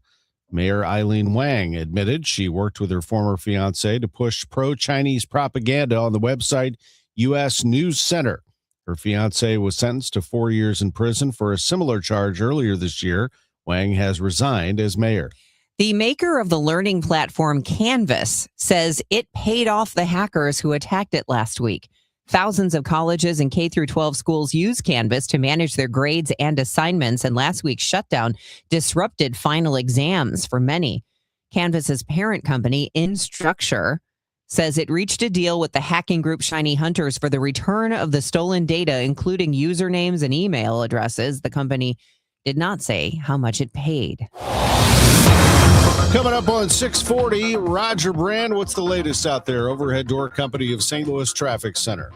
Mayor Eileen Wang admitted she worked with her former fiancé to push pro-Chinese propaganda on the website U.S. News Center. Her fiancé was sentenced to 4 years in prison for a similar charge earlier this year. Wang has resigned as mayor. The maker of the learning platform Canvas says it paid off the hackers who attacked it last week. Thousands of colleges and K-12 schools use Canvas to manage their grades and assignments, and last week's shutdown disrupted final exams for many. Canvas's parent company, Instructure, says it reached a deal with the hacking group Shiny Hunters for the return of the stolen data, including usernames and email addresses. The company did not say how much it paid. Coming up on 640, Roger Brand, what's the latest out there? Overhead Door Company of St. Louis Traffic Center.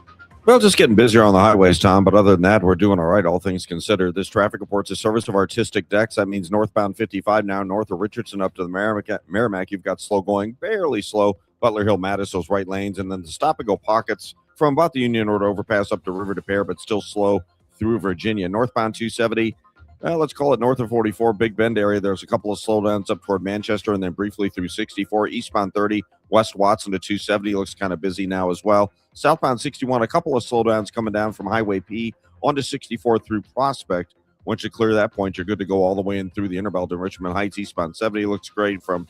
Well, just getting busier on the highways, Tom, but other than that, we're doing all right, all things considered. This traffic report's a service of Artistic Decks. That means northbound 55 now, north of Richardson up to the Merrimack. You've got slow going, barely slow. Butler Hill, Mattis, those right lanes, and then the stop-and-go pockets from about the Union Road overpass up to River de Pere, but still slow through Virginia. Northbound 270, let's call it north of 44, Big Bend area. There's a couple of slowdowns up toward Manchester and then briefly through 64. Eastbound 30, West Watson to 270 looks kind of busy now as well. Southbound 61, a couple of slowdowns coming down from Highway P onto 64 through Prospect. Once you clear that point, you're good to go all the way in through the Interbelt in Richmond Heights. Eastbound 70 looks great from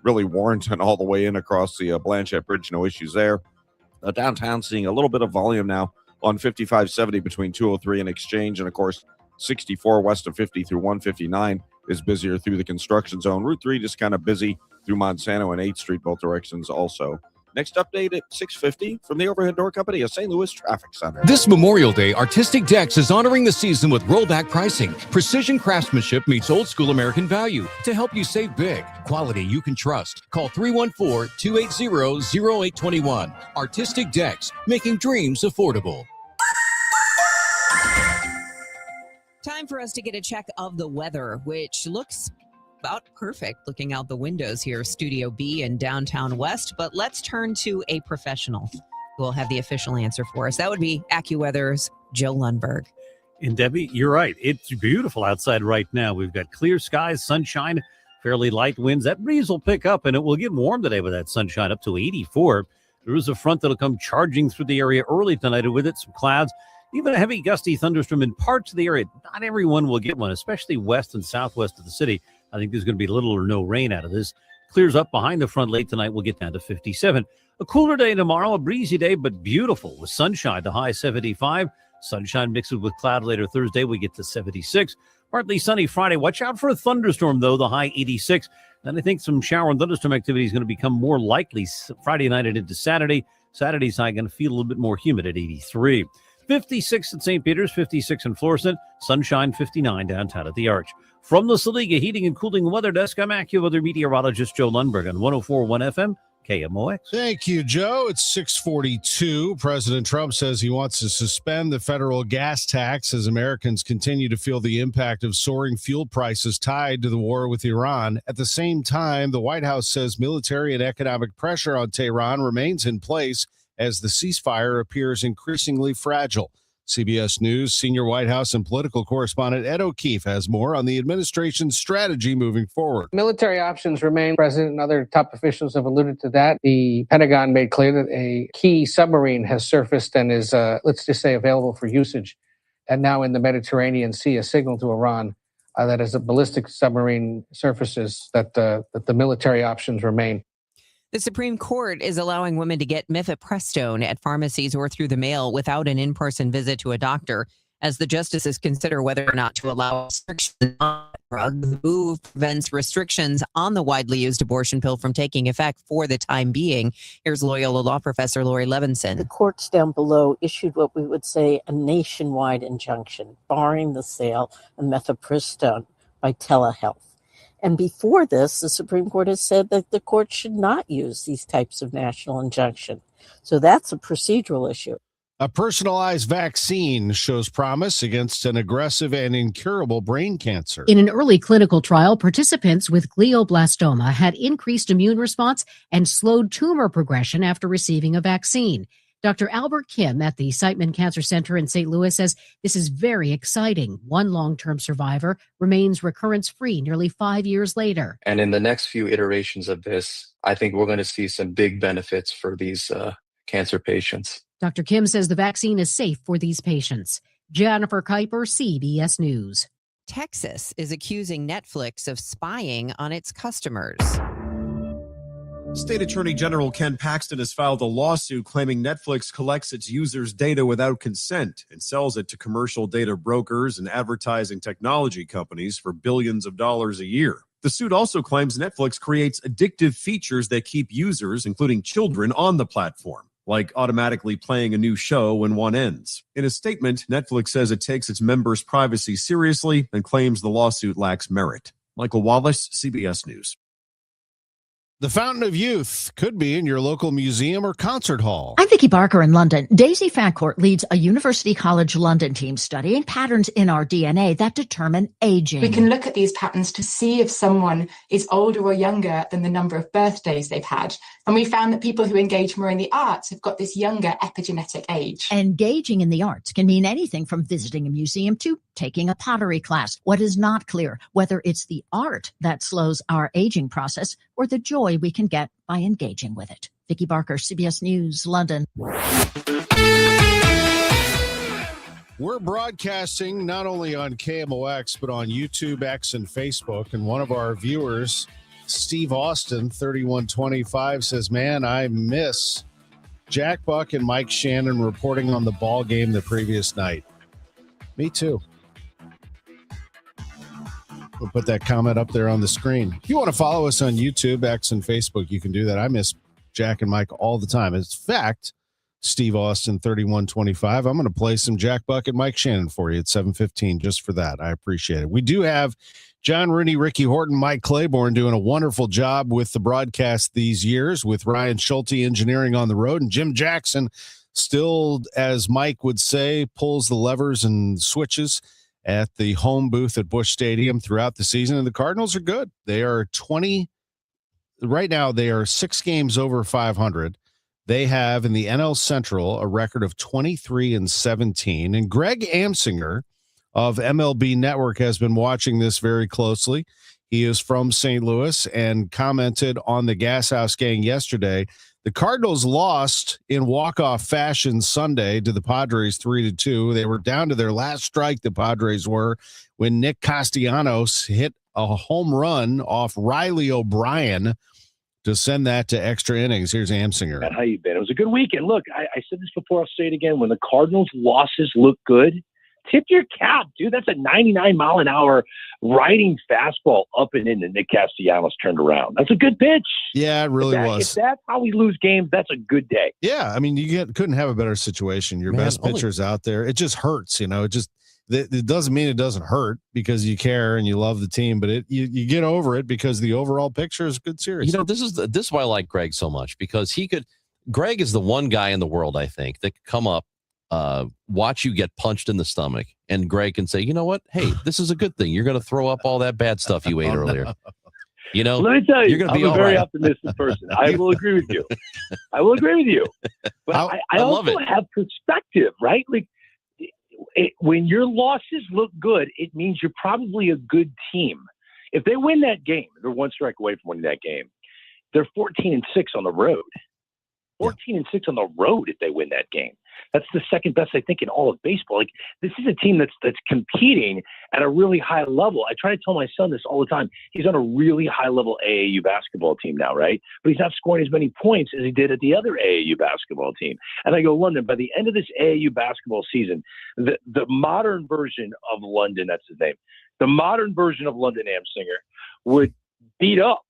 really Warrenton all the way in across the Blanchette Bridge. No issues there. Downtown seeing a little bit of volume now on 5570 between 203 and Exchange. And, of course, 64 west of 50 through 159 is busier through the construction zone. Route 3 just kind of busy through Monsanto and 8th Street, both directions also. Next update at 6:50 from the Overhead Door Company of St. Louis Traffic Center. This Memorial Day, Artistic Decks is honoring the season with rollback pricing. Precision craftsmanship meets old school American value to help you save big. Quality you can trust. Call 314-280-0821. Artistic Decks, making dreams affordable. Time for us to get a check of the weather, which looks about perfect looking out the windows here, Studio B in downtown West. But let's turn to a professional who will have the official answer for us. That would be AccuWeather's Joe Lundberg. And Debbie, you're right. It's beautiful outside right now. We've got clear skies, sunshine, fairly light winds. That breeze will pick up and it will get warm today with that sunshine up to 84. There is a front that'll come charging through the area early tonight, and with it some clouds. Even a heavy gusty thunderstorm in parts of the area. Not everyone will get one, especially west and southwest of the city. I think there's going to be little or no rain out of this. Clears up behind the front late tonight. We'll get down to 57. A cooler day tomorrow, a breezy day, but beautiful with sunshine. The high 75. Sunshine mixed with cloud later Thursday. We get to 76. Partly sunny Friday. Watch out for a thunderstorm, though, the high 86. Then I think some shower and thunderstorm activity is going to become more likely Friday night and into Saturday. Saturday's high going to feel a little bit more humid at 83. 56 at St. Peter's, 56 in Florissant, sunshine 59 downtown at the Arch. From the Saliga Heating and Cooling Weather Desk, I'm AccuWeather meteorologist Joe Lundberg on 104.1 FM, KMOX. Thank you, Joe. It's 6:42. President Trump says he wants to suspend the federal gas tax as Americans continue to feel the impact of soaring fuel prices tied to the war with Iran. At the same time, the White House says military and economic pressure on Tehran remains in place as the ceasefire appears increasingly fragile. CBS News senior White House and political correspondent Ed O'Keefe has more on the administration's strategy moving forward. Military options remain. President and other top officials have alluded to that. The Pentagon made clear that a key submarine has surfaced and is, let's just say, available for usage. And now in the Mediterranean Sea, a signal to Iran that as a ballistic submarine surfaces, that the military options remain. The Supreme Court is allowing women to get mifepristone at pharmacies or through the mail without an in-person visit to a doctor, as the justices consider whether or not to allow restrictions on the drug. The move prevents restrictions on the widely used abortion pill from taking effect for the time being. Here's Loyola Law Professor Lori Levinson. The courts down below issued what we would say a nationwide injunction, barring the sale of mifepristone by telehealth. And before this, the Supreme Court has said that the court should not use these types of national injunction. So that's a procedural issue. A personalized vaccine shows promise against an aggressive and incurable brain cancer. In an early clinical trial, participants with glioblastoma had increased immune response and slowed tumor progression after receiving a vaccine. Dr. Albert Kim at the Siteman Cancer Center in St. Louis says this is very exciting. One long-term survivor remains recurrence-free nearly 5 years later. And in the next few iterations of this, I think we're going to see some big benefits for these cancer patients. Dr. Kim says the vaccine is safe for these patients. Jennifer Kuiper, CBS News. Texas is accusing Netflix of spying on its customers. State Attorney General Ken Paxton has filed a lawsuit claiming Netflix collects its users' data without consent and sells it to commercial data brokers and advertising technology companies for billions of dollars a year. The suit also claims Netflix creates addictive features that keep users, including children, on the platform, like automatically playing a new show when one ends. In a statement, Netflix says it takes its members' privacy seriously and claims the lawsuit lacks merit. Michael Wallace, CBS News. The Fountain of Youth could be in your local museum or concert hall. I'm Vicki Barker in London. Daisy Fancourt leads a University College London team studying patterns in our DNA that determine aging. We can look at these patterns to see if someone is older or younger than the number of birthdays they've had. And we found that people who engage more in the arts have got this younger epigenetic age. Engaging in the arts can mean anything from visiting a museum to taking a pottery class. What is not clear, whether it's the art that slows our aging process or the joy we can get by engaging with it. Vicki Barker, CBS News, London. We're broadcasting not only on KMOX, but on YouTube, X, and Facebook. And one of our viewers, Steve Austin, 3125, says, man, I miss Jack Buck and Mike Shannon reporting on the ball game the previous night. Me too. We'll put that comment up there on the screen. If you want to follow us on YouTube, X, and Facebook, you can do that. I miss Jack and Mike all the time. In fact, Steve Austin, 3125, I'm going to play some Jack Buck and Mike Shannon for you at 7:15 just for that. I appreciate it. We do have John Rooney, Ricky Horton, Mike Claiborne doing a wonderful job with the broadcast these years, with Ryan Schulte engineering on the road, and Jim Jackson still, as Mike would say, pulls the levers and switches at the home booth at Busch Stadium throughout the season. And the Cardinals are good. They are 20 right now. They are 6 games over 500. They have in the NL Central a record of 23-17. And Greg Amsinger of MLB Network has been watching this very closely. He is from St. Louis and commented on the Gas House Gang yesterday. The Cardinals lost in walk-off fashion Sunday to the Padres 3-2. They were down to their last strike, the Padres were, when Nick Castellanos hit a home run off Riley O'Brien to send that to extra innings. Here's Amsinger. How you been? It was a good weekend. Look, I said this before, I'll say it again. When the Cardinals' losses look good, tip your cap, dude. That's a 99-mile-an-hour riding fastball up and in that Nick Castellanos turned around. That's a good pitch. Yeah, it really was. If that's how we lose games, that's a good day. Yeah, I mean, couldn't have a better situation. Your best pitcher's out there. It just hurts, It doesn't mean it doesn't hurt because you care and you love the team, but you get over it because the overall picture is a good series. This is why I like Greg so much, because Greg is the one guy in the world, I think, that could come up, watch you get punched in the stomach, and Greg can say, you know what? Hey, this is a good thing. You're going to throw up all that bad stuff you ate earlier. Let me tell you, you're going to be I'm a very right. optimistic person. I will agree with you. But I also have perspective, right? Like, when your losses look good, it means you're probably a good team. If they win that game, they're one strike away from winning that game. They're 14-6 on the road. 14-6 on the road if they win that game. That's the second best, I think, in all of baseball. Like, this is a team that's competing at a really high level. I try to tell my son this all the time. He's on a really high-level AAU basketball team now, right? But he's not scoring as many points as he did at the other AAU basketball team. And I go, London, by the end of this AAU basketball season, the modern version of London, that's his name, the modern version of London Amsinger would beat up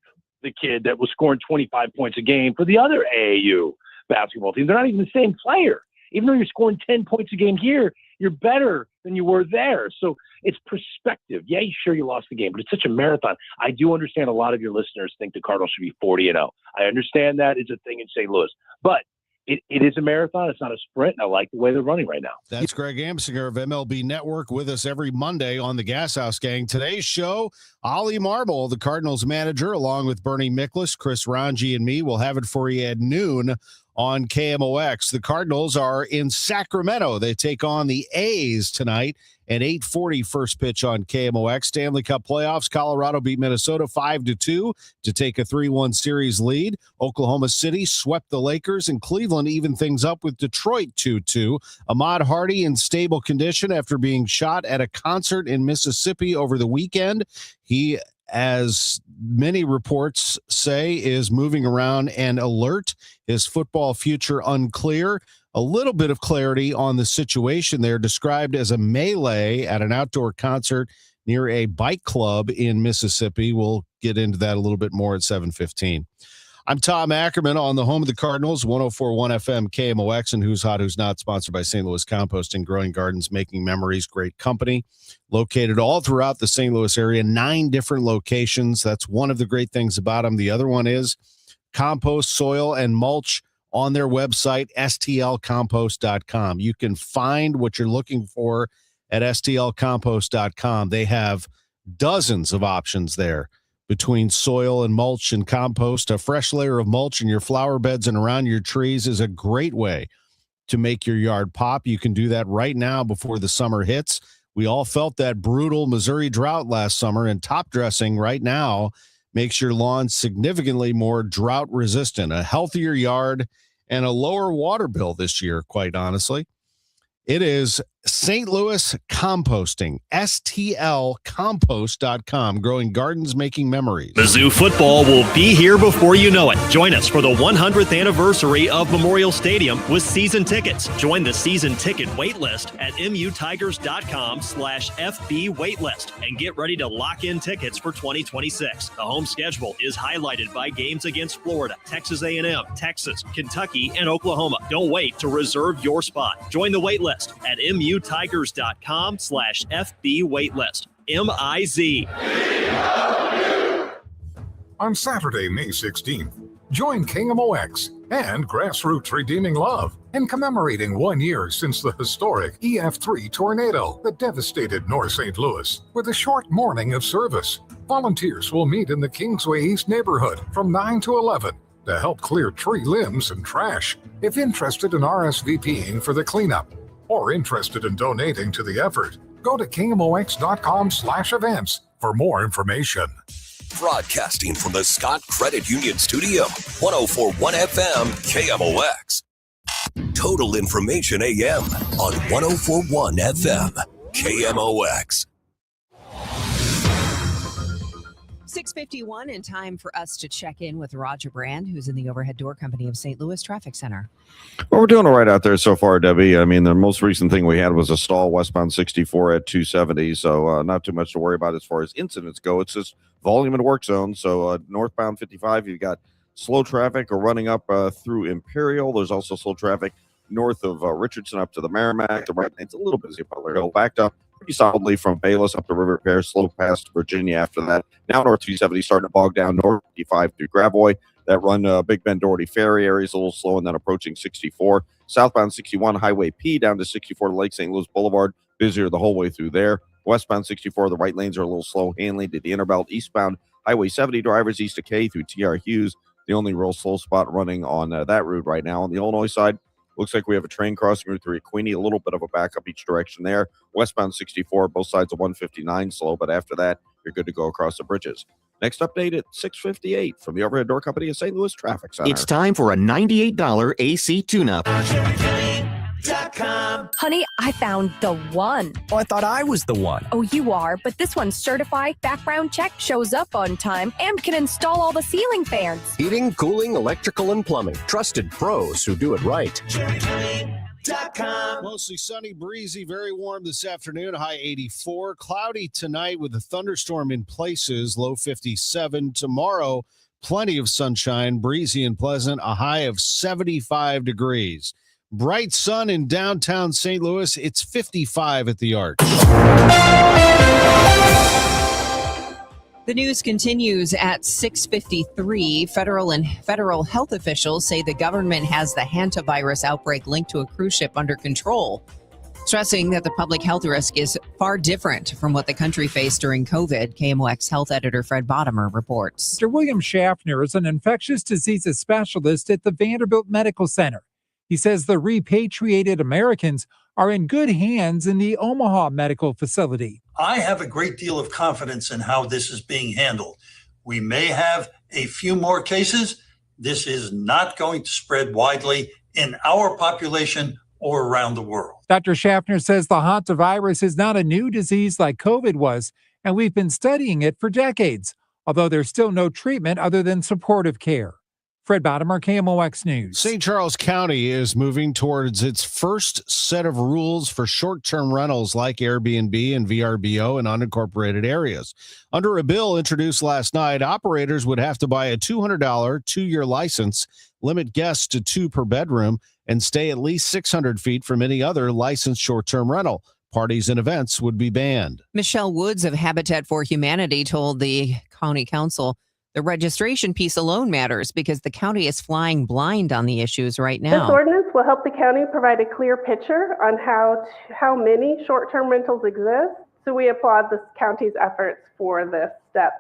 the kid that was scoring 25 points a game for the other AAU basketball team. They're not even the same player. Even though you're scoring 10 points a game here, you're better than you were there. So it's perspective. Yeah, sure, you lost the game, but it's such a marathon. I do understand a lot of your listeners think the Cardinals should be 40-0. I understand that is a thing in St. Louis. But it is a marathon. It's not a sprint. And I like the way they're running right now. That's Greg Amsinger of MLB Network with us every Monday on the Gas House Gang. Today's show, Ollie Marble, the Cardinals manager, along with Bernie Miklasz, Chris Ranji, and me, will have it for you at noon on KMOX. The Cardinals are in Sacramento. They take on the A's tonight at 8:40 first pitch on KMOX. Stanley Cup playoffs. Colorado beat Minnesota 5-2 to take a 3-1 series lead. Oklahoma City swept the Lakers, and Cleveland evened things up with Detroit 2-2. Ahmad Hardy in stable condition after being shot at a concert in Mississippi over the weekend. He, as many reports say, is moving around and alert. His football future unclear. A little bit of clarity on the situation there, described as a melee at an outdoor concert near a bike club in Mississippi. We'll get into that a little bit more at 7:15. I'm Tom Ackerman on the home of the Cardinals, 104.1 FM KMOX, and Who's Hot, Who's Not, sponsored by St. Louis Composting, Growing Gardens, Making Memories, great company, located all throughout the St. Louis area, 9 different locations. That's one of the great things about them. The other one is compost, soil, and mulch on their website, stlcompost.com. You can find what you're looking for at stlcompost.com. They have dozens of options there between soil and mulch and compost. A fresh layer of mulch in your flower beds and around your trees is a great way to make your yard pop. You can do that right now before the summer hits. We all felt that brutal Missouri drought last summer, and top dressing right now makes your lawn significantly more drought resistant, a healthier yard, and a lower water bill this year, quite honestly. It is St. Louis Composting, stlcompost.com, growing gardens, making memories. Mizzou football will be here before you know it. Join us for the 100th anniversary of Memorial Stadium with season tickets. Join the season ticket waitlist at mutigers.com/FB waitlist and get ready to lock in tickets for 2026. The home schedule is highlighted by games against Florida, Texas A&M, Texas, Kentucky, and Oklahoma. Don't wait to reserve your spot. Join the waitlist at mutigers.com/FB waitlist. MIZ. On Saturday, May 16th, join KMOX and Grassroots Redeeming Love in commemorating 1 year since the historic EF3 tornado that devastated North St. Louis with a short morning of service. Volunteers will meet in the Kingsway East neighborhood from 9 to 11 to help clear tree limbs and trash. If interested in RSVPing for the cleanup or interested in donating to the effort, go to KMOX.com/events for more information. Broadcasting from the Scott Credit Union Studio, 104.1 FM KMOX. Total Information AM on 104.1 FM KMOX. 6:51 and time for us to check in with Roger Brand, who's in the Overhead Door Company of St. Louis Traffic Center. Well, we're doing all right out there so far, Debbie. I mean, the most recent thing we had was a stall westbound 64 at 270, so not too much to worry about as far as incidents go. It's just volume and work zone. So northbound 55, you've got slow traffic running up through Imperial. There's also slow traffic north of Richardson up to the Merrimack. The right lane's a little busy, Butler Hill backed up pretty solidly from Bayless up to River Pair, slow past Virginia after that. Now north 270 starting to bog down north 55 through Gravois. That run Big Bend Doherty Ferry area is a little slow, and then approaching 64. Southbound 61 Highway P down to 64 to Lake St. Louis Boulevard, busier the whole way through there. Westbound 64, the right lanes are a little slow handling to the Interbelt. Eastbound Highway 70 drivers east of K through TR Hughes, the only real slow spot running on that route right now. On the Illinois side, looks like we have a train crossing Route 3 at Queenie, a little bit of a backup each direction there. Westbound 64, both sides of 159 slow, but after that, you're good to go across the bridges. Next update at 6:58 from the Overhead Door Company of St. Louis Traffic Center. It's time for a $98 AC tune-up. Honey, I found the one. Oh, I thought I was the one. Oh, you are, but this one's certified, background check, shows up on time, and can install all the ceiling fans. Heating, cooling, electrical, and plumbing. Trusted pros who do it right. Mostly sunny, breezy, very warm this afternoon, high 84. Cloudy tonight with a thunderstorm in places, low 57. Tomorrow, plenty of sunshine, breezy and pleasant, a high of 75 degrees. Bright sun in downtown St. Louis. It's 55 at the Arch. The news continues at 6:53. Federal health officials say the government has the hantavirus outbreak linked to a cruise ship under control, stressing that the public health risk is far different from what the country faced during COVID. KMOX health editor Fred Bottomer reports. Dr. William Schaffner is an infectious diseases specialist at the Vanderbilt Medical Center. He says the repatriated Americans are in good hands in the Omaha Medical Facility. I have a great deal of confidence in how this is being handled. We may have a few more cases. This is not going to spread widely in our population or around the world. Dr. Schaffner says the hantavirus is not a new disease like COVID was, and we've been studying it for decades, although there's still no treatment other than supportive care. Fred Bottomer, KMOX News. St. Charles County is moving towards its first set of rules for short-term rentals like Airbnb and VRBO in unincorporated areas. Under a bill introduced last night, operators would have to buy a $200 two-year license, limit guests to 2 per bedroom, and stay at least 600 feet from any other licensed short-term rental. Parties and events would be banned. Michelle Woods of Habitat for Humanity told the county council the registration piece alone matters because the county is flying blind on the issues right now. This ordinance will help the county provide a clear picture on how many short-term rentals exist. So we applaud the county's efforts for this step.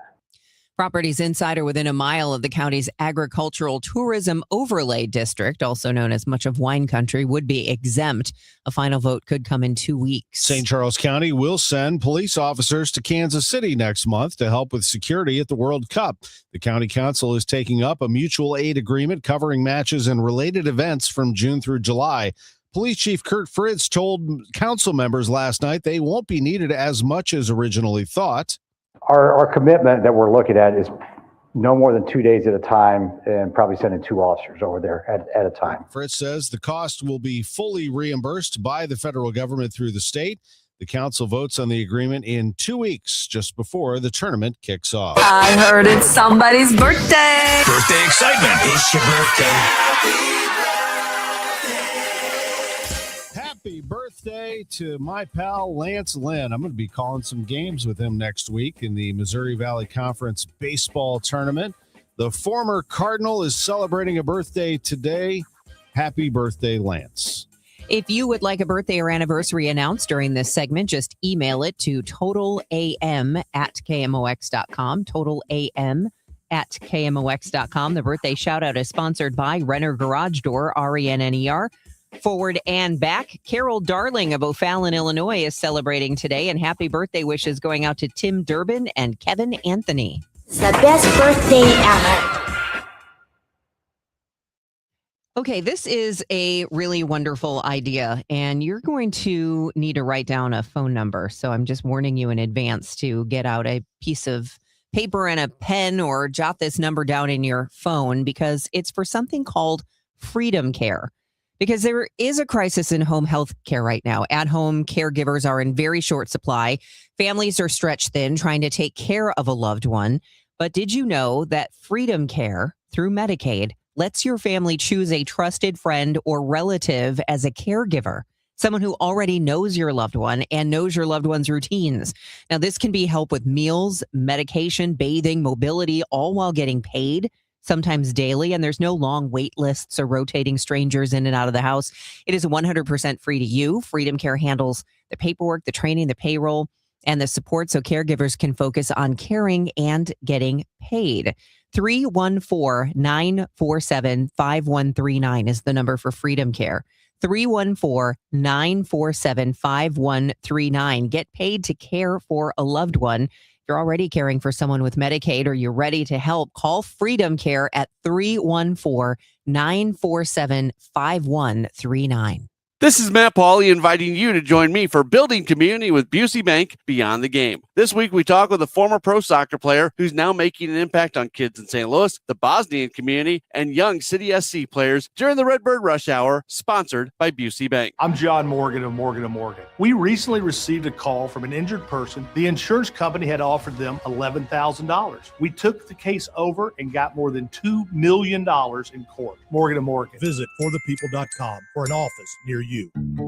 Properties inside or within a mile of the county's agricultural tourism overlay district, also known as much of wine country, would be exempt. A final vote could come in 2 weeks. St. Charles County will send police officers to Kansas City next month to help with security at the World Cup. The county council is taking up a mutual aid agreement covering matches and related events from June through July. Police Chief Kurt Fritz told council members last night they won't be needed as much as originally thought. Our commitment that we're looking at is no more than 2 days at a time and probably sending 2 officers over there at a time. Fritz says the cost will be fully reimbursed by the federal government through the state. The council votes on the agreement in 2 weeks, just before the tournament kicks off. I heard it's somebody's birthday. Birthday excitement. It's your birthday. Happy birthday to my pal Lance Lynn. I'm going to be calling some games with him next week in the Missouri Valley Conference baseball tournament. The former Cardinal is celebrating a birthday today. Happy birthday, Lance. If you would like a birthday or anniversary announced during this segment, just email it to totalam@kmox.com, totalam@kmox.com. The birthday shout out is sponsored by Renner Garage Door, RENNER. Forward and back. Carol Darling of O'Fallon, Illinois is celebrating today, and happy birthday wishes going out to Tim Durbin and Kevin Anthony. It's the best birthday ever. Okay, this is a really wonderful idea, and you're going to need to write down a phone number. So I'm just warning you in advance to get out a piece of paper and a pen or jot this number down in your phone because it's for something called Freedom Care. Because there is a crisis in home health care right now. At-home caregivers are in very short supply. Families are stretched thin trying to take care of a loved one. But did you know that Freedom Care through Medicaid lets your family choose a trusted friend or relative as a caregiver? Someone who already knows your loved one and knows your loved one's routines. Now, this can be help with meals, medication, bathing, mobility, all while getting paid. Sometimes daily, and there's no long wait lists or rotating strangers in and out of the house. It is 100% free to you. Freedom Care handles the paperwork, the training, the payroll, and the support so caregivers can focus on caring and getting paid. 314-947-5139 is the number for Freedom Care. 314-947-5139. Get paid to care for a loved one. You're already caring for someone with Medicaid or you're ready to help, call Freedom Care at 314-947-5139. This is Matt Pauley inviting you to join me for Building Community with Busey Bank Beyond the Game. This week we talk with a former pro soccer player who's now making an impact on kids in St. Louis, the Bosnian community, and young City SC players during the Redbird Rush Hour, sponsored by Busey Bank. I'm John Morgan of Morgan & Morgan. We recently received a call from an injured person. The insurance company had offered them $11,000. We took the case over and got more than $2 million in court. Morgan & Morgan. Visit forthepeople.com for an office near you.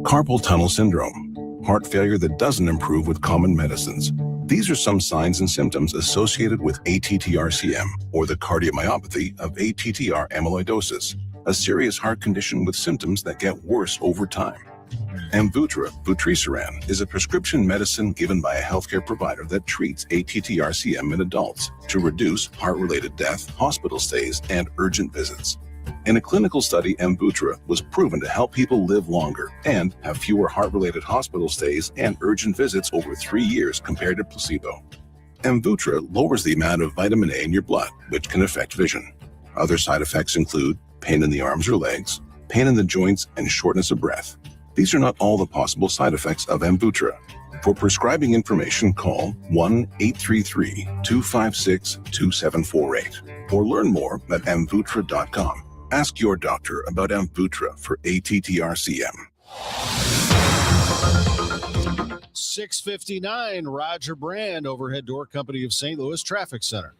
Carpal tunnel syndrome, heart failure that doesn't improve with common medicines. These are some signs and symptoms associated with ATTR-CM, or the cardiomyopathy of ATTR amyloidosis, a serious heart condition with symptoms that get worse over time. Amvuttra, vutrisiran, is a prescription medicine given by a healthcare provider that treats ATTR-CM in adults to reduce heart-related death, hospital stays, and urgent visits. In a clinical study, Amvuttra was proven to help people live longer and have fewer heart-related hospital stays and urgent visits over 3 years compared to placebo. Amvuttra lowers the amount of vitamin A in your blood, which can affect vision. Other side effects include pain in the arms or legs, pain in the joints, and shortness of breath. These are not all the possible side effects of Amvuttra. For prescribing information, call 1-833-256-2748 or learn more at amvuttra.com. Ask your doctor about Amvuttra for ATTR-CM. 6:59, Roger Brand, Overhead Door Company of St. Louis Traffic Center.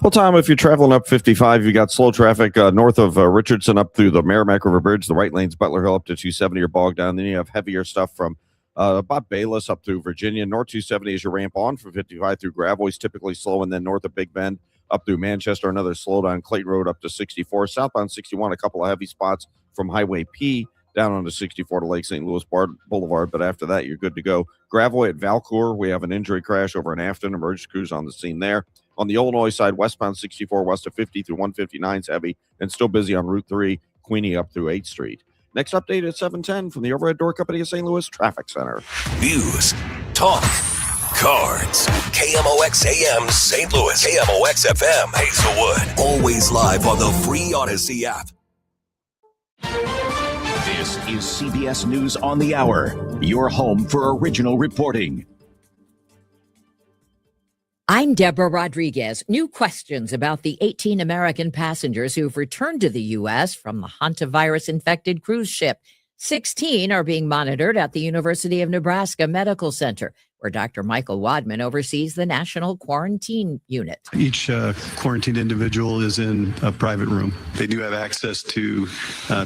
Well, Tom, if you're traveling up 55, you got slow traffic north of Richardson up through the Merrimack River Bridge, the right lane's Butler Hill up to 270 or bogged down. Then you have heavier stuff from about Bayless up through Virginia. North 270 is your ramp on from 55 through Gravois, typically slow, and then north of Big Bend up through Manchester, another slowdown. Clayton Road up to 64. Southbound 61, a couple of heavy spots from Highway P down onto 64 to Lake St. Louis Boulevard, but after that, you're good to go. Gravois at Valcourt, we have an injury crash over in Afton. Emergency crews on the scene there. On the Illinois side, westbound 64 west of 50 through 159 is heavy and still busy on Route 3, Queenie up through 8th Street. Next update at 7:10 from the Overhead Door Company of St. Louis Traffic Center. News, talk, cards. KMOX AM St. Louis. KMOX FM Hazelwood. Always live on the free Odyssey app. This is CBS News on the Hour, your home for original reporting. I'm Deborah Rodriguez. New questions about the 18 American passengers who've returned to the U.S. from the hantavirus-infected cruise ship. 16 are being monitored at the University of Nebraska Medical Center, where Dr. Michael Wadman oversees the National Quarantine Unit. Each quarantined individual is in a private room. They do have access to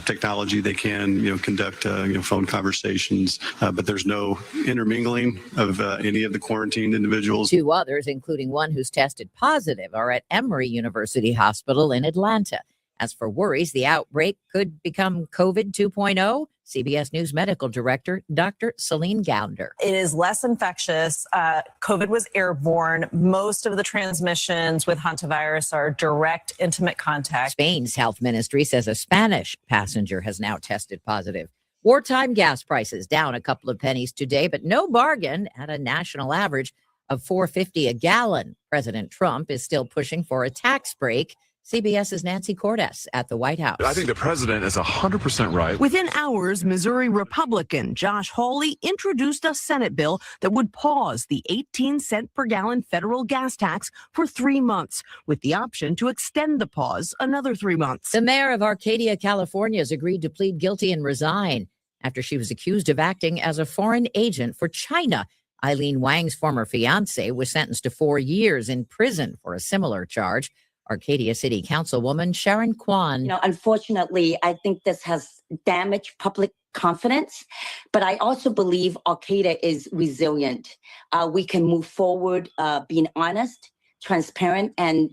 technology. They can, conduct, phone conversations, but there's no intermingling of any of the quarantined individuals. 2 others, including one who's tested positive, are at Emory University Hospital in Atlanta. As for worries the outbreak could become COVID 2.0, CBS News Medical Director Dr. Celine Gounder. It is less infectious. COVID was airborne. Most of the transmissions with hantavirus are direct, intimate contact. Spain's health ministry says a Spanish passenger has now tested positive. Wartime gas prices down a couple of pennies today, but no bargain at a national average of $4.50 a gallon. President Trump is still pushing for a tax break. CBS's Nancy Cordes at the White House. I think the president is 100% right. Within hours, Missouri Republican Josh Hawley introduced a Senate bill that would pause the 18-cent per gallon federal gas tax for 3 months, with the option to extend the pause another 3 months. The mayor of Arcadia, California, has agreed to plead guilty and resign after she was accused of acting as a foreign agent for China. Eileen Wang's former fiance was sentenced to 4 years in prison for a similar charge. Arcadia City Councilwoman Sharon Kwan. Unfortunately, I think this has damaged public confidence, but I also believe Arcadia is resilient. We can move forward being honest, transparent, and,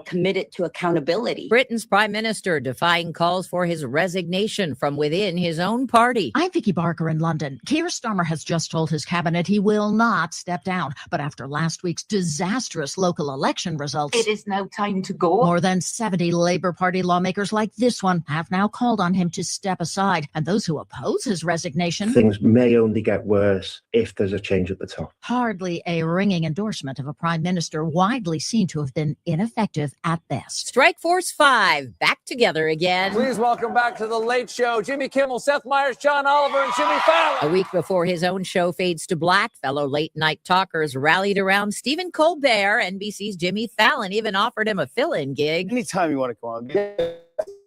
committed to accountability. Britain's prime minister defying calls for his resignation from within his own party. I'm Vicky Barker in London. Keir Starmer has just told his cabinet he will not step down. But after last week's disastrous local election results, it is now time to go. More than 70 Labour Party lawmakers like this one have now called on him to step aside. And those who oppose his resignation, things may only get worse if there's a change at the top. Hardly a ringing endorsement of a prime minister widely seen to have been ineffective at best. Strike Force 5 back together again. Please welcome back to the Late Show, Jimmy Kimmel, Seth Meyers, John Oliver, and Jimmy Fallon. A week before his own show fades to black, fellow late night talkers rallied around Stephen Colbert. NBC's Jimmy Fallon even offered him a fill-in gig. Anytime you want to come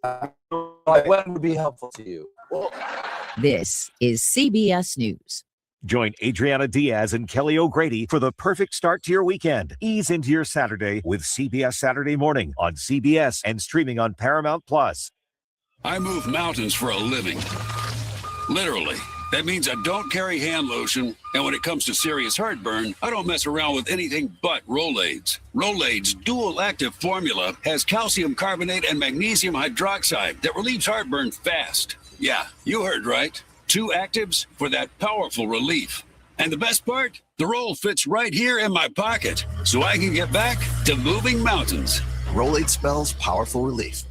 on, when would be helpful to you? This is CBS News. Join Adriana Diaz and Kelly O'Grady for the perfect start to your weekend. Ease into your Saturday with CBS Saturday Morning on CBS and streaming on Paramount+. I move mountains for a living. Literally. That means I don't carry hand lotion, and when it comes to serious heartburn, I don't mess around with anything but Rolaids. Rolaids' dual-active formula has calcium carbonate and magnesium hydroxide that relieves heartburn fast. Yeah, you heard right. 2 actives for that powerful relief. And the best part? The roll fits right here in my pocket, so I can get back to moving mountains. Rolade spells powerful relief.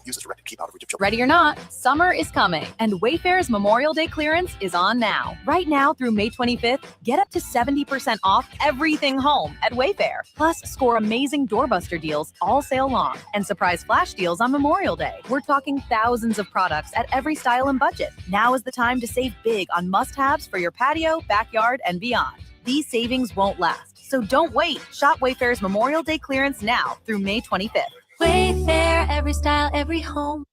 Use as directed. Keep out of reach of children. Ready or not, summer is coming, and Wayfair's Memorial Day clearance is on now. Right now through May 25th, get up to 70% off everything home at Wayfair. Plus, score amazing doorbuster deals all sale long and surprise flash deals on Memorial Day. We're talking thousands of products at every style and budget. Now is the time to save big on must-haves for your patio, backyard, and beyond. These savings won't last, so don't wait. Shop Wayfair's Memorial Day clearance now through May 25th. Wayfair, every style, every home.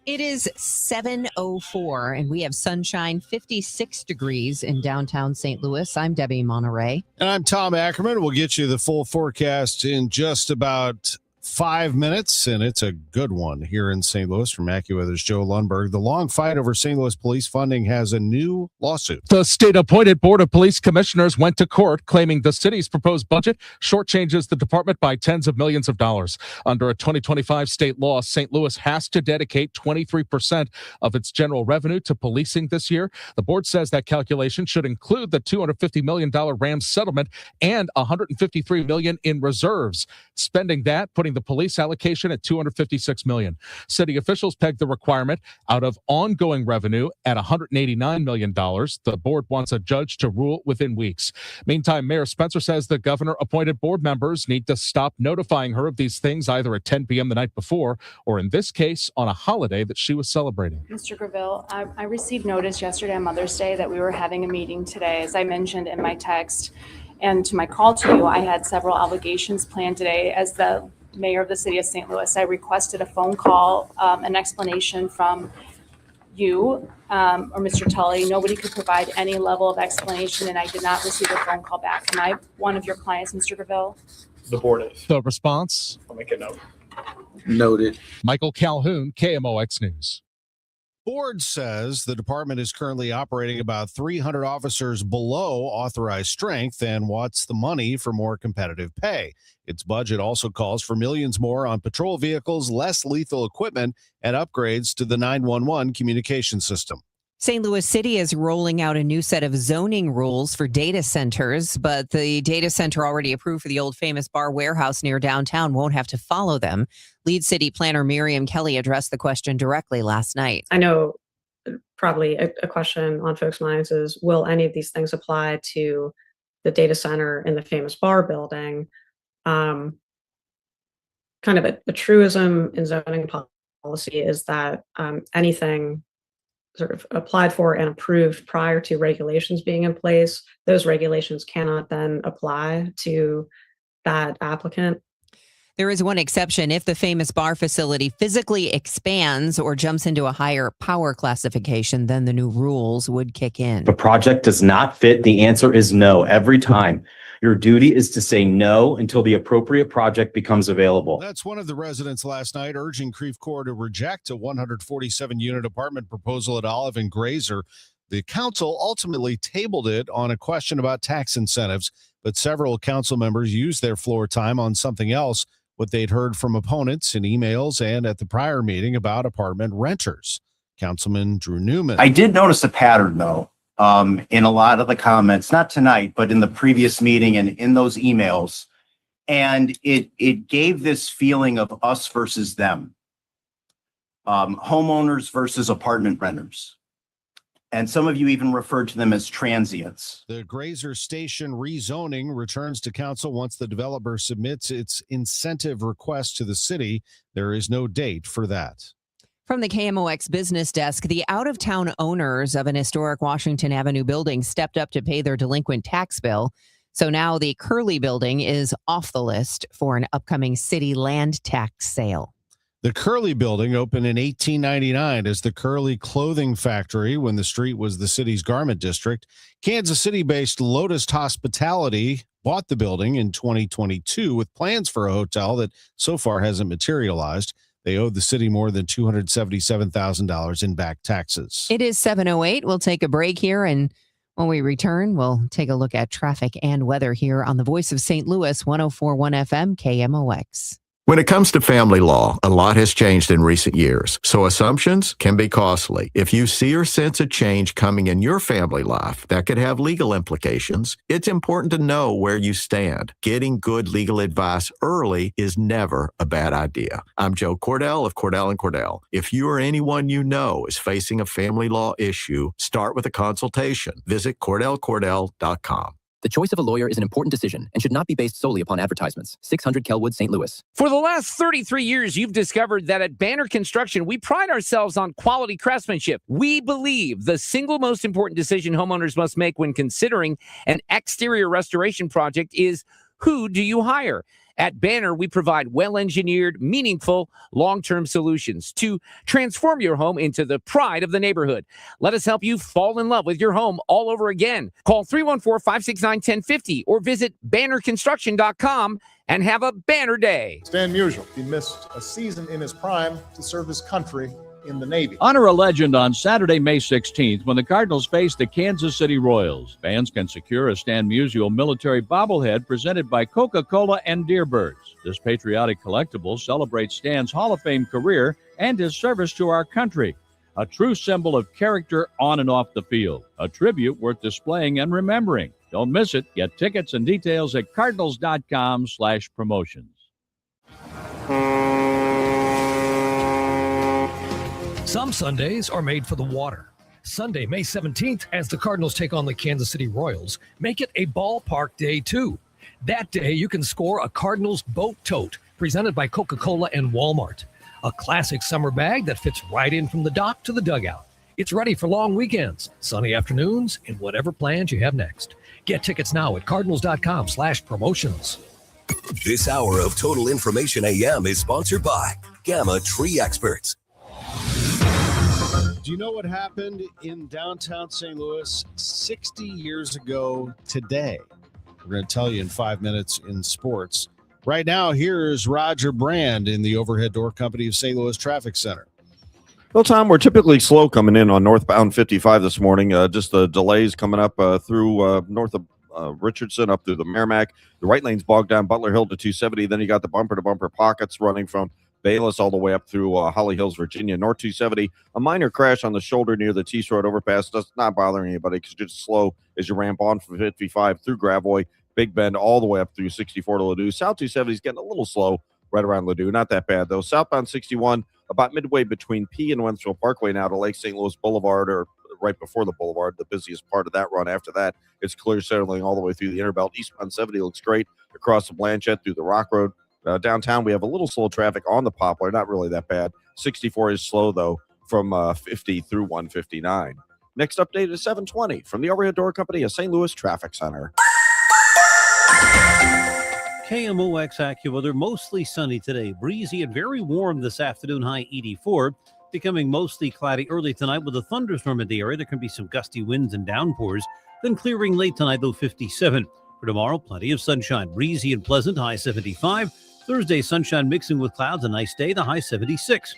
It is 7:04, and we have sunshine, 56 degrees in downtown St. Louis. I'm Debbie Monterrey. And I'm Tom Ackerman. We'll get you the full forecast in just about 5 minutes, and it's a good one here in St. Louis. From AccuWeather's Joe Lundberg. The long fight over St. Louis police funding has a new lawsuit. The state-appointed Board of Police Commissioners went to court claiming the city's proposed budget shortchanges the department by tens of millions of dollars. Under a 2025 state law, St. Louis has to dedicate 23% of its general revenue to policing this year. The board says that calculation should include the $250 million Rams settlement and $153 million in reserves. Spending that, putting the police allocation at $256 million. City officials pegged the requirement out of ongoing revenue at $189 million. The board wants a judge to rule within weeks. Meantime, Mayor Spencer says the governor-appointed board members need to stop notifying her of these things either at 10 p.m. the night before or, in this case, on a holiday that she was celebrating. Mr. Graville, I received notice yesterday on Mother's Day that we were having a meeting today. As I mentioned in my text and to my call to you, I had several obligations planned today. As the mayor of the city of St. Louis, I requested a phone call, an explanation from you or Mr. Tully. Nobody could provide any level of explanation, and I did not receive a phone call back. Am I one of your clients, Mr. Graville? The board is. The response? I'll make a note. Noted. Michael Calhoun, KMOX News. Board says the department is currently operating about 300 officers below authorized strength and wants the money for more competitive pay. Its budget also calls for millions more on patrol vehicles, less lethal equipment, and upgrades to the 911 communication system. St. Louis City is rolling out a new set of zoning rules for data centers, but the data center already approved for the old famous bar warehouse near downtown won't have to follow them. Lead city planner Miriam Kelly addressed the question directly last night. I know probably a question on folks' minds is, will any of these things apply to the data center in the famous bar building? Kind of a truism in zoning policy is that anything sort of applied for and approved prior to regulations being in place, those regulations cannot then apply to that applicant. There is one exception. If the famous bar facility physically expands or jumps into a higher power classification, then the new rules would kick in. If a project does not fit, the answer is no every time. Your duty is to say no until the appropriate project becomes available. That's one of the residents last night urging Creve Coeur to reject a 147-unit apartment proposal at Olive and Grazer. The council ultimately tabled it on a question about tax incentives, but several council members used their floor time on something else, what they'd heard from opponents in emails and at the prior meeting about apartment renters. Councilman Drew Newman. I did notice a pattern, though, in a lot of the comments, not tonight, but in the previous meeting and in those emails. And it gave this feeling of us versus them, homeowners versus apartment renters. And some of you even referred to them as transients. The Grazer Station rezoning returns to council once the developer submits its incentive request to the city. There is no date for that. From the KMOX business desk, the out-of-town owners of an historic Washington Avenue building stepped up to pay their delinquent tax bill. So now the Curley building is off the list for an upcoming city land tax sale. The Curley building opened in 1899 as the Curley Clothing Factory when the street was the city's garment district. Kansas City-based Lotus Hospitality bought the building in 2022 with plans for a hotel that so far hasn't materialized. They owed the city more than $277,000 in back taxes. It is 7:08. We'll take a break here, and when we return, we'll take a look at traffic and weather here on the Voice of St. Louis, 104.1 FM, KMOX. When it comes to family law, a lot has changed in recent years, so assumptions can be costly. If you see or sense a change coming in your family life that could have legal implications, it's important to know where you stand. Getting good legal advice early is never a bad idea. I'm Joe Cordell of Cordell & Cordell. If you or anyone you know is facing a family law issue, start with a consultation. Visit CordellCordell.com. The choice of a lawyer is an important decision and should not be based solely upon advertisements. 600 Kelwood, St. Louis. For the last 33 years, you've discovered that at Banner Construction, we pride ourselves on quality craftsmanship. We believe the single most important decision homeowners must make when considering an exterior restoration project is, who do you hire? At Banner, we provide well-engineered, meaningful, long-term solutions to transform your home into the pride of the neighborhood. Let us help you fall in love with your home all over again. Call 314-569-1050 or visit bannerconstruction.com and have a banner day. Stan Musial, he missed a season in his prime to serve his country in the Navy. Honor a legend on Saturday, May 16th, when the Cardinals face the Kansas City Royals. Fans can secure a Stan Musial military bobblehead presented by Coca-Cola and Deerbirds. This patriotic collectible celebrates Stan's Hall of Fame career and his service to our country. A true symbol of character on and off the field. A tribute worth displaying and remembering. Don't miss it. Get tickets and details at cardinals.com/promotions. Some Sundays are made for the water. Sunday, May 17th, as the Cardinals take on the Kansas City Royals, make it a ballpark day too. That day, you can score a Cardinals boat tote presented by Coca-Cola and Walmart. A classic summer bag that fits right in from the dock to the dugout. It's ready for long weekends, sunny afternoons, and whatever plans you have next. Get tickets now at cardinals.com/promotions. This hour of Total Information AM is sponsored by Gamma Tree Experts. Do you know what happened in downtown St. Louis 60 years ago today? We're going to tell you in 5 minutes in sports. Right now, here's Roger Brand in the Overhead Door Company of St. Louis Traffic Center. Well, Tom, we're typically slow coming in on northbound 55 this morning. Just the delays coming up through north of Richardson up through the Merrimack. The right lane's bogged down Butler Hill to 270. Then you got the bumper-to-bumper pockets running from Bayless all the way up through Holly Hills, Virginia. North 270, a minor crash on the shoulder near the Tees Road overpass. Does not bother anybody because it's just slow as you ramp on from 55 through Gravois, Big Bend, all the way up through 64 to Ladue. South 270 is getting a little slow right around Ladue. Not that bad, though. Southbound 61, about midway between P and Wentzville Parkway now to Lake St. Louis Boulevard, or right before the Boulevard, the busiest part of that run. After that, it's clear settling all the way through the Interbelt. Eastbound 70 looks great across the Blanchette through the Rock Road. Downtown, we have a little slow traffic on the Poplar, not really that bad. 64 is slow, though, from 50 through 159. Next update is 720 from the Overhead Door Company of St. Louis Traffic Center. KMOX AccuWeather, mostly sunny today. Breezy and very warm this afternoon, high 84. Becoming mostly cloudy early tonight with a thunderstorm in the area. There can be some gusty winds and downpours. Then clearing late tonight, though, 57. For tomorrow, plenty of sunshine. Breezy and pleasant, high 75. Thursday, sunshine mixing with clouds, a nice day, the high 76.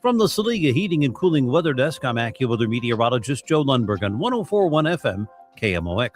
From the Saliga Heating and Cooling Weather Desk, I'm AccuWeather meteorologist Joe Lundberg on 104.1 FM, KMOX.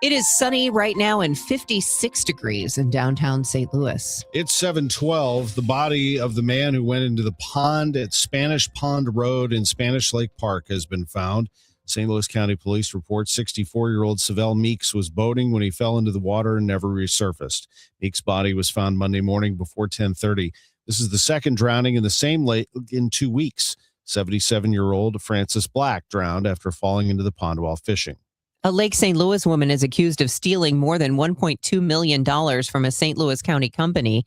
It is sunny right now and 56 degrees in downtown St. Louis. It's 7:12. The body of the man who went into the pond at Spanish Pond Road in Spanish Lake Park has been found. St. Louis County Police report 64-year-old Savell Meeks was boating when he fell into the water and never resurfaced. Meeks' body was found Monday morning before 10:30. This is the second drowning in the same lake in 2 weeks. 77-year-old Francis Black drowned after falling into the pond while fishing. A Lake St. Louis woman is accused of stealing more than $1.2 million from a St. Louis County company.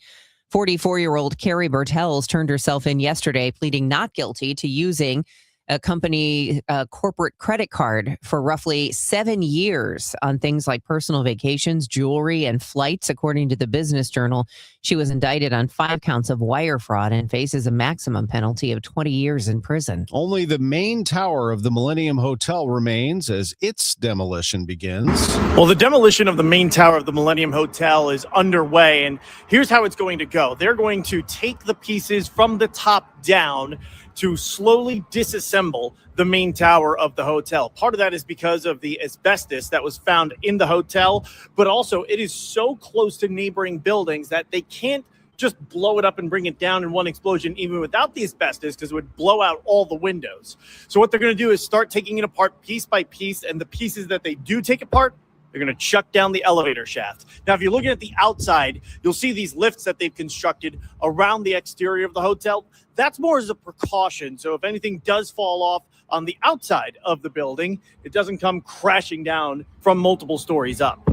44-year-old Carrie Bertels turned herself in yesterday, pleading not guilty to using a company corporate credit card for roughly 7 years on things like personal vacations, jewelry, and flights. According to the Business Journal, she was indicted on 5 counts of wire fraud and faces a maximum penalty of 20 years in prison. Only the main tower of the Millennium Hotel remains as its demolition begins. Well, the demolition of the main tower of the Millennium Hotel is underway, and here's how it's going to go. They're going to take the pieces from the top down to slowly disassemble the main tower of the hotel. Part of that is because of the asbestos that was found in the hotel, but also it is so close to neighboring buildings that they can't just blow it up and bring it down in one explosion, even without the asbestos, because it would blow out all the windows. So what they're going to do is start taking it apart piece by piece, and the pieces that they do take apart, they're going to chuck down the elevator shaft. Now, if you're looking at the outside, you'll see these lifts that they've constructed around the exterior of the hotel. That's more as a precaution. So if anything does fall off on the outside of the building, it doesn't come crashing down from multiple stories up.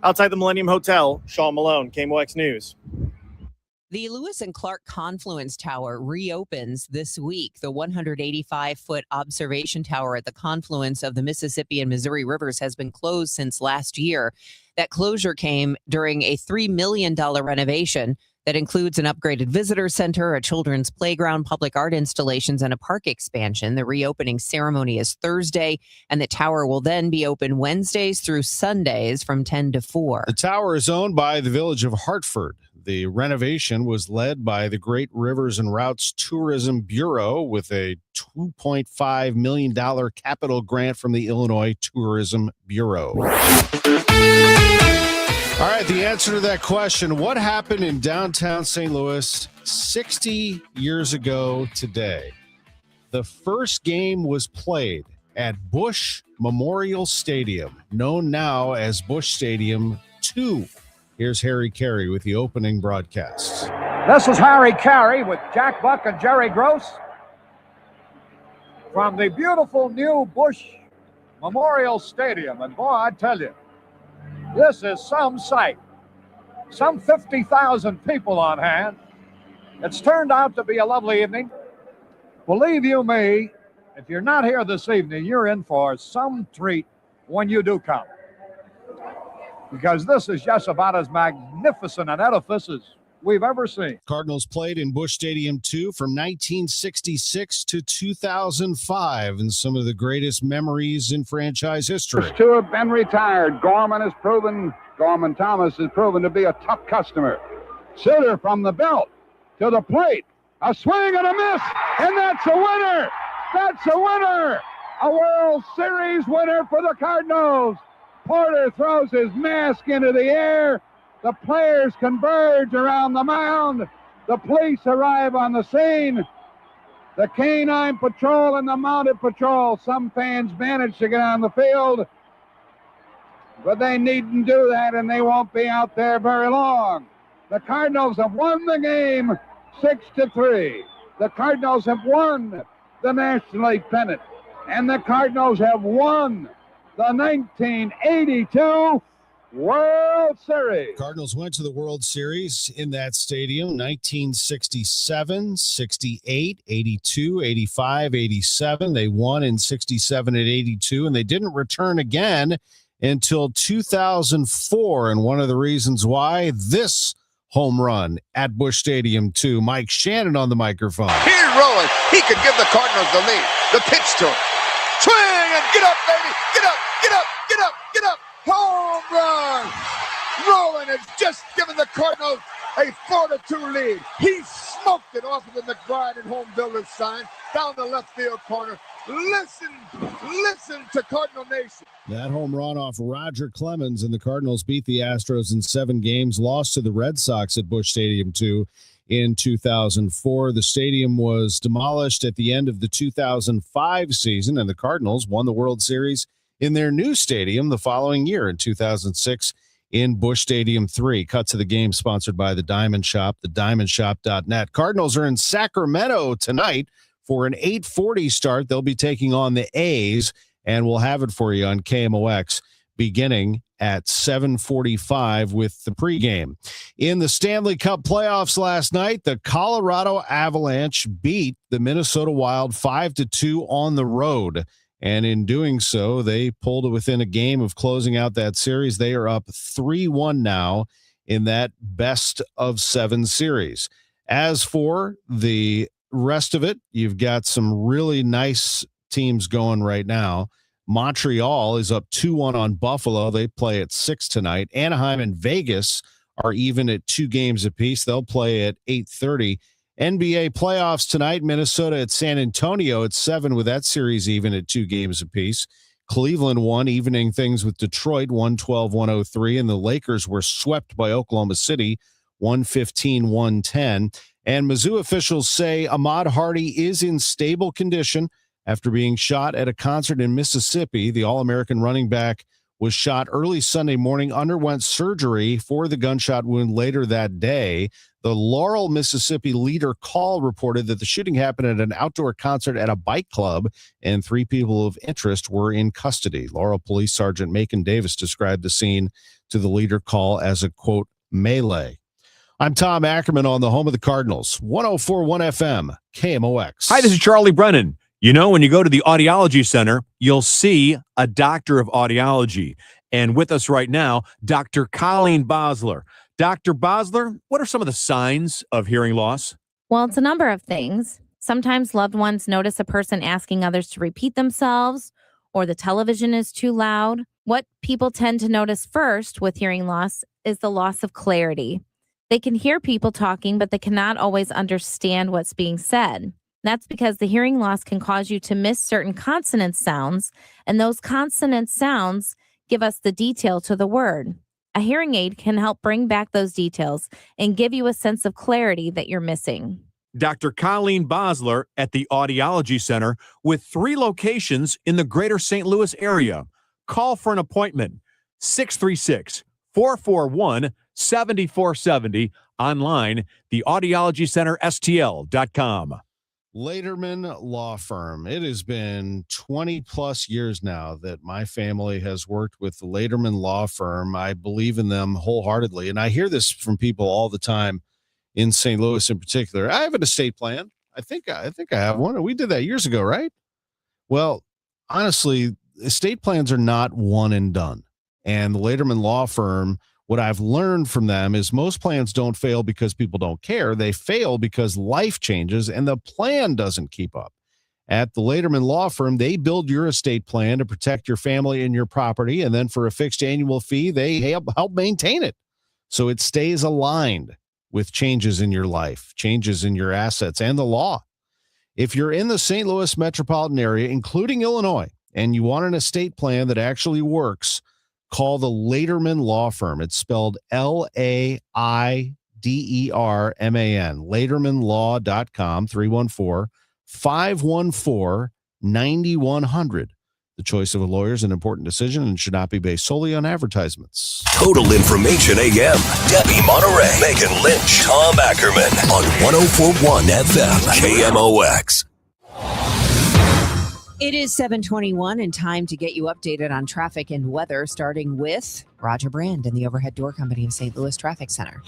Outside the Millennium Hotel, Sean Malone, KMOX News. The Lewis and Clark Confluence Tower reopens this week. The 185-foot observation tower at the confluence of the Mississippi and Missouri rivers has been closed since last year. That closure came during a $3 million renovation that includes an upgraded visitor center, a children's playground, public art installations, and a park expansion. The reopening ceremony is Thursday, and the tower will then be open Wednesdays through Sundays from 10 to 4. The tower is owned by the Village of Hartford. The renovation was led by the Great Rivers and Routes Tourism Bureau with a $2.5 million capital grant from the Illinois Tourism Bureau. All right, the answer to that question, what happened in downtown St. Louis 60 years ago today? The first game was played at Busch Memorial Stadium, known now as Busch Stadium 2. Here's Harry Carey with the opening broadcast. This is Harry Carey with Jack Buck and Jerry Gross from the beautiful new Busch Memorial Stadium. And boy, I tell you, this is some sight. Some 50,000 people on hand. It's turned out to be a lovely evening. Believe you me, if you're not here this evening, you're in for some treat when you do come. Because this is just about as magnificent an edifice as we've ever seen. Cardinals played in Busch Stadium 2 from 1966 to 2005, and some of the greatest memories in franchise history. Those two have been retired. Gorman Thomas has proven to be a tough customer. Sitter from the belt to the plate. A swing and a miss, and that's a winner. That's a winner. A World Series winner for the Cardinals. Porter throws his mask into the air. The players converge around the mound. The police arrive on the scene. The canine patrol and the mounted patrol. Some fans manage to get on the field, but they needn't do that, and they won't be out there very long. The Cardinals have won the game 6-3. The Cardinals have won the National League pennant, and the Cardinals have won the 1982 World Series. Cardinals went to the World Series in that stadium 1967, 68, 82, 85, 87. They won in 67 and 82, and they didn't return again until 2004. And one of the reasons why, this home run at Busch Stadium 2. Mike Shannon on the microphone. Here's Rowan. He could give the Cardinals the lead. The pitch to him. Swing and get up, baby. Get up, get up, get up, get up. Home run. Rowan has just given the Cardinals a 4-2 lead. He smoked it off of the McBride and Home Builders sign down the left field corner. Listen to Cardinal Nation. That home run off Roger Clemens, and the Cardinals beat the Astros in 7 games, lost to the Red Sox at Busch Stadium 2 in 2004. The stadium was demolished at the end of the 2005 season, and the Cardinals won the World Series in their new stadium the following year in 2006 in Busch Stadium 3. Cut to the game sponsored by the Diamond Shop, thediamondshop.net. Cardinals are in Sacramento tonight for an 8:40 start. They'll be taking on the A's, and we'll have it for you on KMOX beginning at 7:45 with the pregame. In the Stanley Cup playoffs last night, the Colorado Avalanche beat the Minnesota Wild 5-2 on the road. And in doing so, they pulled it within a game of closing out that series. They are up 3-1 now in that best of 7 series. As for the rest of it, you've got some really nice teams going right now. Montreal is up 2-1 on Buffalo. They play at 6 tonight. Anaheim and Vegas are even at 2 games apiece. They'll play at 8:30. NBA playoffs tonight. Minnesota at San Antonio at 7 with that series even at 2 games apiece. Cleveland won, evening things with Detroit 112-103, and the Lakers were swept by Oklahoma City 115-110. And Mizzou officials say Ahmad Hardy is in stable condition after being shot at a concert in Mississippi. The All-American running back was shot early Sunday morning, underwent surgery for the gunshot wound later that day. The Laurel, Mississippi Leader Call reported that the shooting happened at an outdoor concert at a bike club, and 3 people of interest were in custody. Laurel Police Sergeant Macon Davis described the scene to the Leader Call as a, quote, melee. I'm Tom Ackerman on the home of the Cardinals, 104.1 FM, KMOX. Hi, this is Charlie Brennan. You know, when you go to the Audiology Center, you'll see a doctor of audiology. And with us right now, Dr. Colleen Bosler. Dr. Bosler, what are some of the signs of hearing loss? Well, it's a number of things. Sometimes loved ones notice a person asking others to repeat themselves, or the television is too loud. What people tend to notice first with hearing loss is the loss of clarity. They can hear people talking, but they cannot always understand what's being said. That's because the hearing loss can cause you to miss certain consonant sounds, and those consonant sounds give us the detail to the word. A hearing aid can help bring back those details and give you a sense of clarity that you're missing. Dr. Colleen Bosler at the Audiology Center with 3 locations in the greater St. Louis area. Call for an appointment, 636-441-7470. Online, theaudiologycenterstl.com. Laterman Law Firm. It has been 20 plus years now that my family has worked with the Laterman Law Firm. I believe in them wholeheartedly. And I hear this from people all the time in St. Louis in particular. I have an estate plan. I think I have one. We did that years ago, right? Well, honestly, estate plans are not one and done. And the Laterman Law Firm, what I've learned from them is most plans don't fail because people don't care. They fail because life changes and the plan doesn't keep up. At the Laterman Law Firm, they build your estate plan to protect your family and your property. And then for a fixed annual fee, they help maintain it so it stays aligned with changes in your life, changes in your assets, and the law. If you're in the St. Louis metropolitan area, including Illinois, and you want an estate plan that actually works, call the Laterman Law Firm. It's spelled Laiderman, latermanlaw.com, 314-514-9100. The choice of a lawyer is an important decision and should not be based solely on advertisements. Total Information AM. Debbie Monterrey, Megan Lynch, Tom Ackerman on 104.1 FM, KMOX. It is 7:21 and time to get you updated on traffic and weather, starting with Roger Brand and the Overhead Door Company of St. Louis Traffic Center.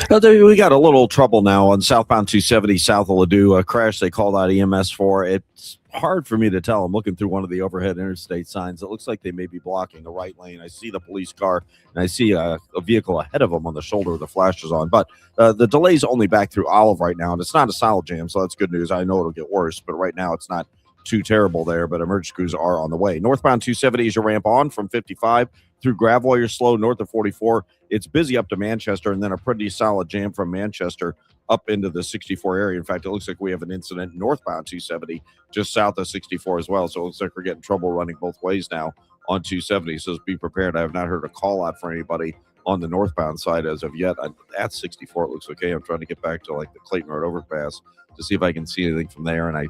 We got a little trouble now on southbound 270 south of Ladue. A crash they called out EMS for. It's hard for me to tell. I'm looking through one of the overhead interstate signs. It looks like they may be blocking the right lane. I see the police car, and I see a vehicle ahead of them on the shoulder with the flashers on. But the delay's only back through Olive right now, and it's not a solid jam, so that's good news. I know it'll get worse, but right now it's not too terrible there, but emergency crews are on the way. Northbound 270 is your ramp on from 55 through Gravois. You're slow north of 44. It's busy up to Manchester, and then a pretty solid jam from Manchester up into the 64 area. In fact, it looks like we have an incident northbound 270 just south of 64 as well. So it looks like we're getting trouble running both ways now on 270. So be prepared. I have not heard a call out for anybody on the northbound side as of yet. At 64, it looks okay. I'm trying to get back to like the Clayton Road overpass to see if I can see anything from there, and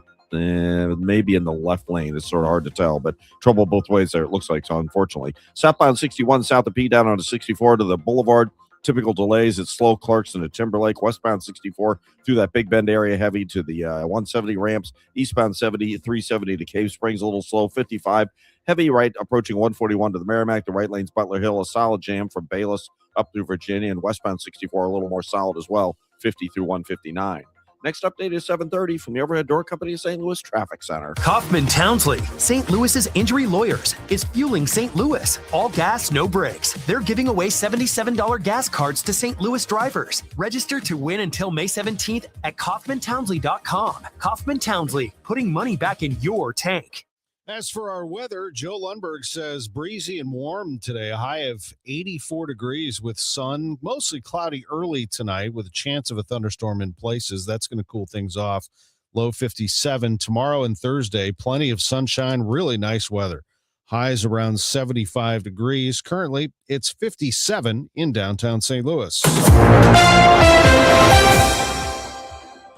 maybe in the left lane. It's sort of hard to tell, but trouble both ways there, it looks like. So unfortunately, southbound 61 south of P down onto 64 to the Boulevard. Typical delays. It's slow Clarkson to Timberlake. Westbound 64 through that Big Bend area, heavy to the 170 ramps. Eastbound 70, 370 to Cave Springs, a little slow. 55 Heavy right approaching 141 to the Merrimack. The right lane's Butler Hill, a solid jam from Bayless up through Virginia, and westbound 64 a little more solid as well, 50 through 159. Next update is 7:30 from the Overhead Door Company of St. Louis Traffic Center. Kaufman Townsley, St. Louis's injury lawyers, is fueling St. Louis. All gas, no brakes. They're giving away $77 gas cards to St. Louis drivers. Register to win until May 17th at KaufmanTownsley.com. Kaufman Townsley, putting money back in your tank. As for our weather, Joe Lundberg says breezy and warm today, a high of 84 degrees with sun, mostly cloudy early tonight with a chance of a thunderstorm in places. That's going to cool things off. Low 57 tomorrow and Thursday, plenty of sunshine, really nice weather. Highs around 75 degrees. Currently, it's 57 in downtown St. Louis.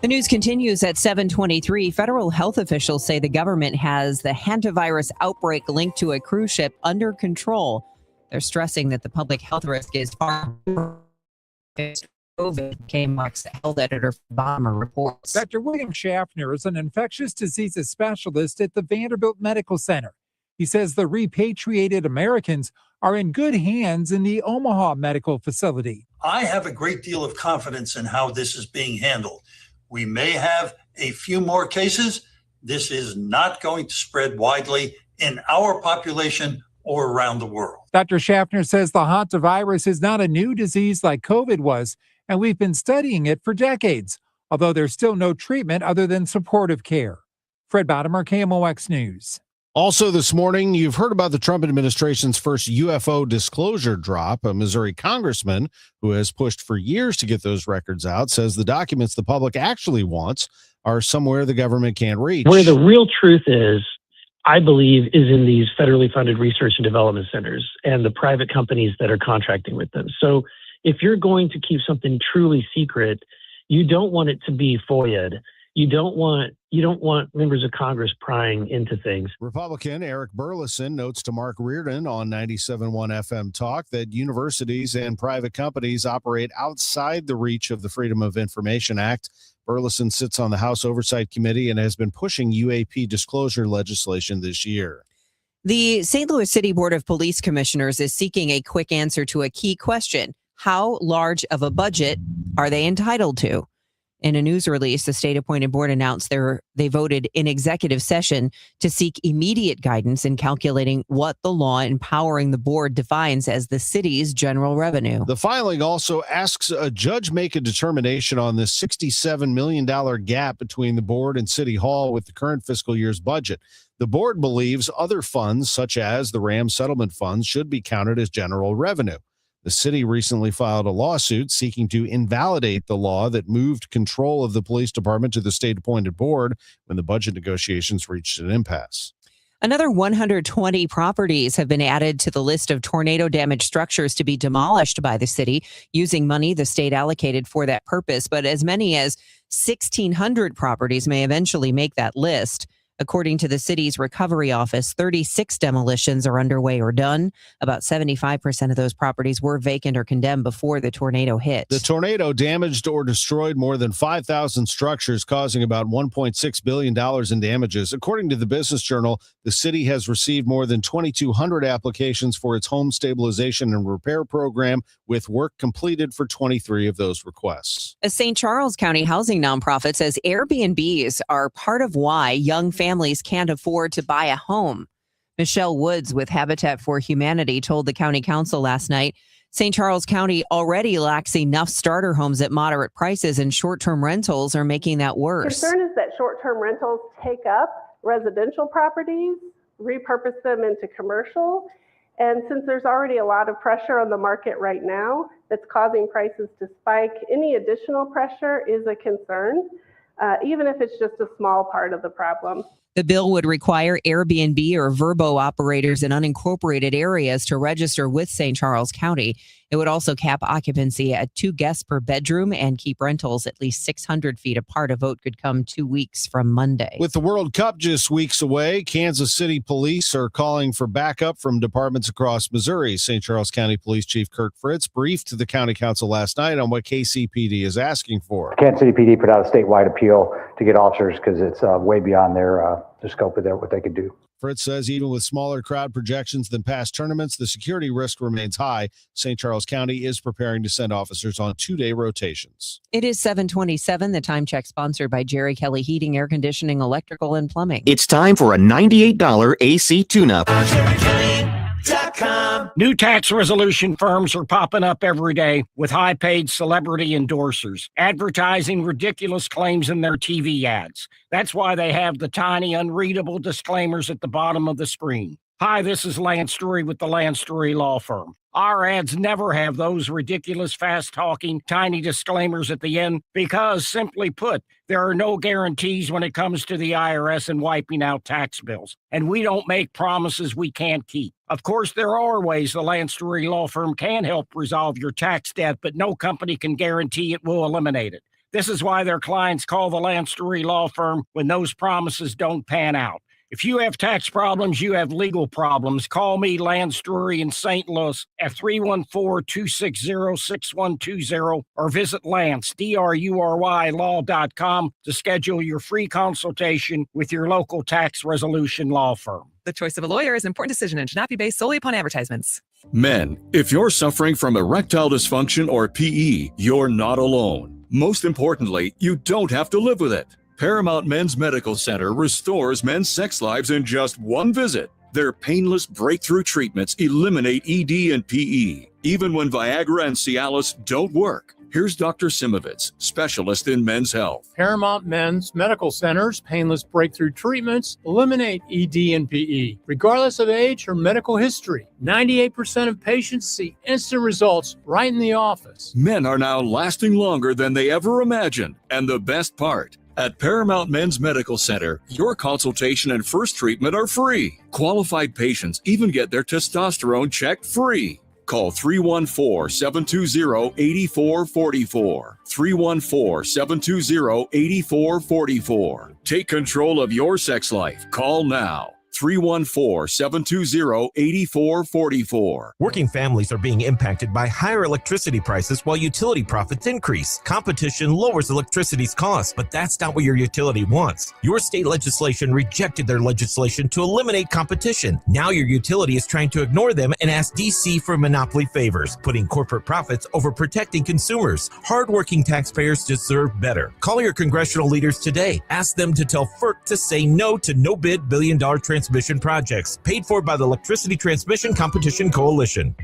The news continues at 7:23. Federal health officials say the government has the hantavirus outbreak linked to a cruise ship under control. They're stressing that the public health risk is far more than COVID. KMOX's health editor Bomber reports. Dr. William Schaffner is an infectious diseases specialist at the Vanderbilt Medical Center. He says the repatriated Americans are in good hands in the Omaha Medical Facility. I have a great deal of confidence in how this is being handled. We may have a few more cases. This is not going to spread widely in our population or around the world. Dr. Schaffner says the hantavirus is not a new disease like COVID was, and we've been studying it for decades, although there's still no treatment other than supportive care. Fred Bottomer, KMOX News. Also this morning, you've heard about the Trump administration's first UFO disclosure drop. A Missouri congressman who has pushed for years to get those records out says the documents the public actually wants are somewhere the government can't reach. Where the real truth is, I believe, is in these federally funded research and development centers and the private companies that are contracting with them. So if you're going to keep something truly secret, you don't want it to be FOIA'd. You don't want members of Congress prying into things. Republican Eric Burleson notes to Mark Reardon on 97.1 FM Talk that universities and private companies operate outside the reach of the Freedom of Information Act. Burleson sits on the House Oversight Committee and has been pushing UAP disclosure legislation this year. The St. Louis City Board of Police Commissioners is seeking a quick answer to a key question. How large of a budget are they entitled to? In a news release, the state-appointed board announced they voted in executive session to seek immediate guidance in calculating what the law empowering the board defines as the city's general revenue. The filing also asks a judge make a determination on the $67 million gap between the board and City Hall with the current fiscal year's budget. The board believes other funds, such as the RAM settlement funds, should be counted as general revenue. The city recently filed a lawsuit seeking to invalidate the law that moved control of the police department to the state-appointed board when the budget negotiations reached an impasse. Another 120 properties have been added to the list of tornado-damaged structures to be demolished by the city using money the state allocated for that purpose. But as many as 1,600 properties may eventually make that list. According to the city's recovery office, 36 demolitions are underway or done. About 75% of those properties were vacant or condemned before the tornado hit. The tornado damaged or destroyed more than 5,000 structures, causing about $1.6 billion in damages. According to the Business Journal, the city has received more than 2,200 applications for its home stabilization and repair program, with work completed for 23 of those requests. A St. Charles County housing nonprofit says Airbnbs are part of why young families can't afford to buy a home. Michelle Woods with Habitat for Humanity told the county council last night St. Charles County already lacks enough starter homes at moderate prices, and short-term rentals are making that worse. The concern is that short-term rentals take up residential properties, repurpose them into commercial, and since there's already a lot of pressure on the market right now that's causing prices to spike, any additional pressure is a concern, even if it's just a small part of the problem. The bill would require Airbnb or Vrbo operators in unincorporated areas to register with St. Charles County. It would also cap occupancy at 2 guests per bedroom and keep rentals at least 600 feet apart. A vote could come 2 weeks from Monday. With the World Cup just weeks away, Kansas City police are calling for backup from departments across Missouri. St. Charles County Police Chief Kurt Fritz briefed the county council last night on what KCPD is asking for. Kansas City PD put out a statewide appeal to get officers because it's way beyond their the scope of what they could do. Fritz says even with smaller crowd projections than past tournaments, the security risk remains high. St. Charles County is preparing to send officers on 2-day rotations. It is 7:27. The time check sponsored by Jerry Kelly Heating, Air Conditioning, Electrical, and Plumbing. It's time for a $98 AC tune-up. New tax resolution firms are popping up every day with high-paid celebrity endorsers, advertising ridiculous claims in their TV ads. That's why they have the tiny, unreadable disclaimers at the bottom of the screen. Hi, this is Lance Story with the Lance Story Law Firm. Our ads never have those ridiculous, fast-talking, tiny disclaimers at the end because, simply put, there are no guarantees when it comes to the IRS and wiping out tax bills. And we don't make promises we can't keep. Of course, there are ways the Lance Story Law Firm can help resolve your tax debt, but no company can guarantee it will eliminate it. This is why their clients call the Lance Story Law Firm when those promises don't pan out. If you have tax problems, you have legal problems, call me, Lance Drury in St. Louis at 314-260-6120 or visit Lance, D-R-U-R-Y, law.com to schedule your free consultation with your local tax resolution law firm. The choice of a lawyer is an important decision and should not be based solely upon advertisements. Men, if you're suffering from erectile dysfunction or PE, you're not alone. Most importantly, you don't have to live with it. Paramount Men's Medical Center restores men's sex lives in just one visit. Their painless breakthrough treatments eliminate ED and PE, even when Viagra and Cialis don't work. Here's Dr. Simovitz, specialist in men's health. Paramount Men's Medical Center's painless breakthrough treatments eliminate ED and PE, regardless of age or medical history. 98% of patients see instant results right in the office. Men are now lasting longer than they ever imagined. And the best part, at Paramount Men's Medical Center, your consultation and first treatment are free. Qualified patients even get their testosterone checked free. Call 314-720-8444. 314-720-8444. Take control of your sex life. Call now. 314-720-8444. Working families are being impacted by higher electricity prices while utility profits increase. Competition lowers electricity's cost, but that's not what your utility wants. Your state legislation rejected their legislation to eliminate competition. Now your utility is trying to ignore them and ask DC for monopoly favors, putting corporate profits over protecting consumers. Hardworking taxpayers deserve better. Call your congressional leaders today. Ask them to tell FERC to say no to no-bid billion-dollar transmission projects paid for by the Electricity Transmission Competition Coalition.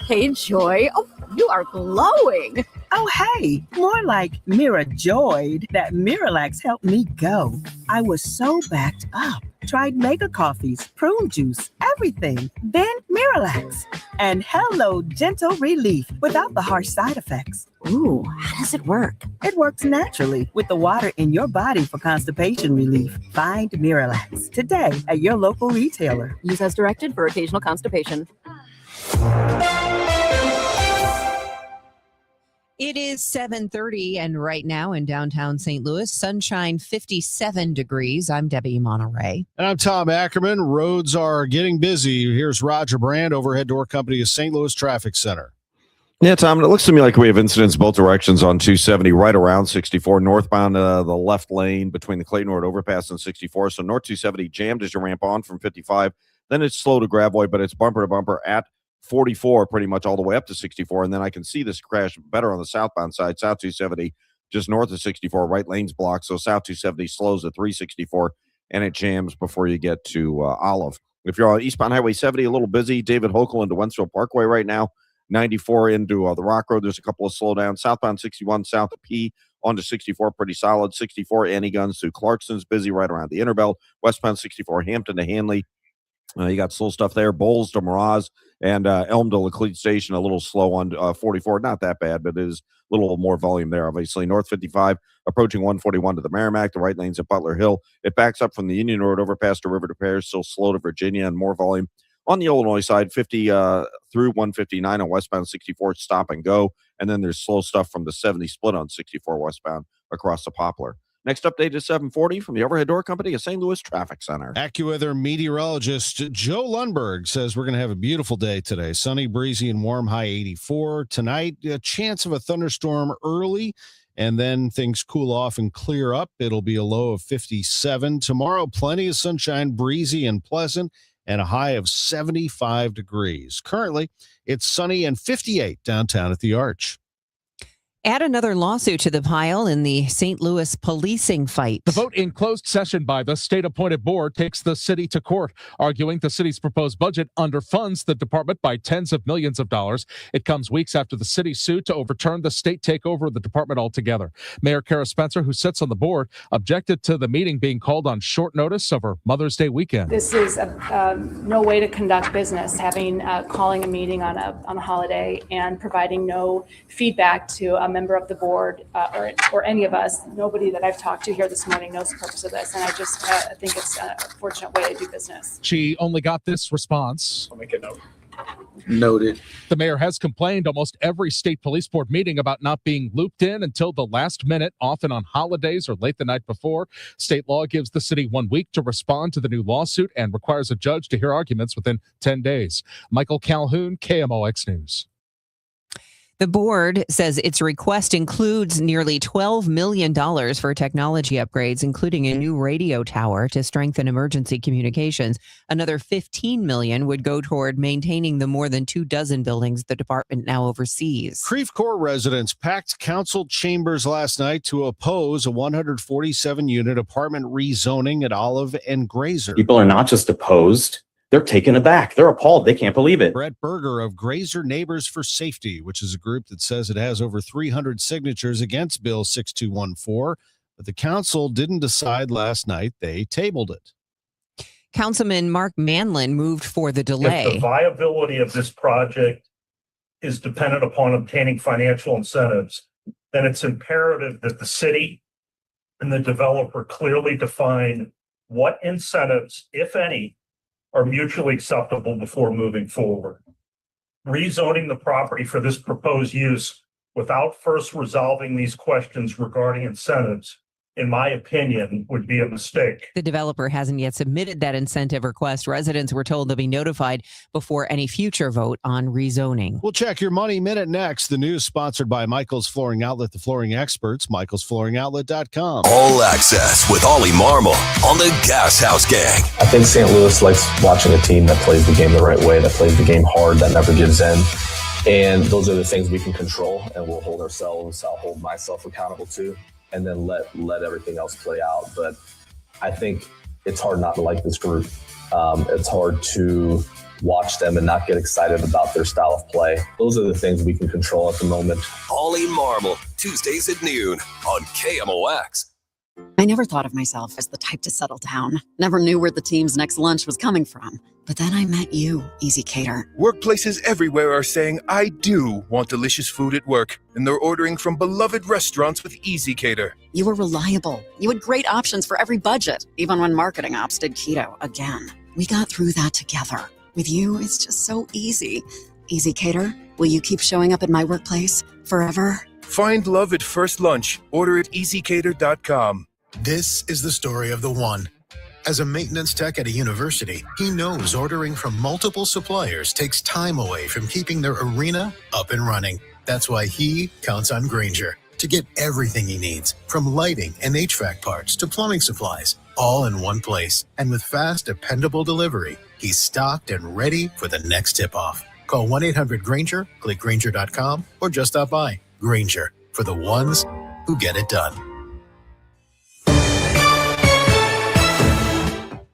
Hey, Joy. Oh, you are glowing. Oh, hey, more like Mira joyed that Miralax helped me go. I was so backed up. Tried mega coffees, prune juice, everything. Then Miralax. And hello, gentle relief without the harsh side effects. Ooh, how does it work? It works naturally with the water in your body for constipation relief. Find Miralax today at your local retailer. Use as directed for occasional constipation. It is 7:30, and right now in downtown St. Louis, sunshine 57 degrees. I'm Debbie Monterrey. And I'm Tom Ackerman. Roads are getting busy. Here's Roger Brand, overhead door company of St. Louis Traffic Center. Yeah, Tom, it looks to me like we have incidents both directions on 270, right around 64, northbound the left lane between the Clayton Road overpass and 64. So north 270 jammed as you ramp on from 55. Then it's slow to Gravois, but it's bumper to bumper at 44 pretty much all the way up to 64, and then I can see this crash better on the southbound side. South 270 just north of 64, right lane's blocked, so South 270 slows at 364 and it jams before you get to Olive. If you're on eastbound Highway 70, a little busy. David Hochul into Wentzville Parkway right now. 94 into the Rock Road, there's a couple of slowdowns. Southbound 61 south of P onto 64, pretty solid. 64 Annie Guns through Clarkson's busy right around the Interbelt. Westbound 64 Hampton to Hanley. You got slow stuff there. Bowles to Miraz and Elm to Laclede Station, a little slow on 44. Not that bad, but it is a little more volume there, obviously. North 55 approaching 141 to the Merrimack. The right lane's at Butler Hill. It backs up from the Union Road overpass to River to Paris, still slow to Virginia and more volume. On the Illinois side, 50 through 159 on westbound 64, stop and go. And then there's slow stuff from the 70 split on 64 westbound across the Poplar. Next update is 740 from the Overhead Door Company of St. Louis Traffic Center. AccuWeather meteorologist Joe Lundberg says we're going to have a beautiful day today. Sunny, breezy, and warm, high 84. Tonight, a chance of a thunderstorm early And then things cool off and clear up. It'll be a low of 57. Tomorrow, plenty of sunshine, breezy and pleasant, and a high of 75 degrees. Currently, it's sunny and 58 downtown at the Arch. Add another lawsuit to the pile in the St. Louis policing fight. The vote in closed session by the state-appointed board takes the city to court, arguing the city's proposed budget underfunds the department by tens of millions of dollars. It comes weeks after the city sued to overturn the state takeover of the department altogether. Mayor Kara Spencer, who sits on the board, objected to the meeting being called on short notice over Mother's Day weekend. This is no way to conduct business, calling a meeting on a holiday and providing no feedback to a member of the board or any of us. Nobody that I've talked to here this morning knows the purpose of this, and I just think it's a fortunate way to do business. She only got this response. I'll make a note. Noted. The mayor has complained almost every state police board meeting about not being looped in until the last minute, often on holidays or late the night before. State law gives the city 1 week to respond to the new lawsuit and requires a judge to hear arguments within 10 days. Michael Calhoun, KMOX News. The board says its request includes nearly $12 million for technology upgrades, including a new radio tower to strengthen emergency communications. Another $15 million would go toward maintaining the more than 24 buildings the department now oversees. Creve Coeur residents packed council chambers last night to oppose a 147-unit apartment rezoning at Olive and Grazer. People are not just opposed. They're taken aback. They're appalled. They can't believe it. Brett Berger of Grazer Neighbors for Safety, which is a group that says it has over 300 signatures against Bill 6214, but the council didn't decide last night. They tabled it. Councilman Mark Manlin moved for the delay. If the viability of this project is dependent upon obtaining financial incentives, then it's imperative that the city and the developer clearly define what incentives, if any, are mutually acceptable before moving forward. Rezoning the property for this proposed use without first resolving these questions regarding incentives, in my opinion, would be a mistake. The developer hasn't yet submitted that incentive request. Residents were told they'll be notified before any future vote on rezoning. We'll check your Money Minute next. The news sponsored by Michael's Flooring Outlet, the flooring experts, michaelsflooringoutlet.com. All access with Ollie Marmol on the Gas House Gang. I think St. Louis likes watching a team that plays the game the right way, that plays the game hard, that never gives in. And those are the things we can control, and we'll hold ourselves, I'll hold myself accountable to, and then let everything else play out. But I think it's hard not to like this group. It's hard to watch them and not get excited about their style of play. Those are the things we can control at the moment. Ollie Marmol, Tuesdays at noon on KMOX. I never thought of myself as the type to settle down. Never knew where the team's next lunch was coming from. But then I met you, Easy Cater. Workplaces everywhere are saying, I do want delicious food at work. And they're ordering from beloved restaurants with Easy Cater. You were reliable. You had great options for every budget, even when marketing ops did keto again. We got through that together. With you, it's just so easy. Easy Cater, will you keep showing up at my workplace forever? Find love at first lunch. Order at easycater.com. This is the story of the one. As a maintenance tech at a university, he knows ordering from multiple suppliers takes time away from keeping their arena up and running. That's why he counts on Grainger to get everything he needs, from lighting and HVAC parts to plumbing supplies, all in one place. And with fast, dependable delivery, he's stocked and ready for the next tip-off. Call 1-800-GRAINGER, click Grainger.com, or just stop by. Grainger, for the ones who get it done.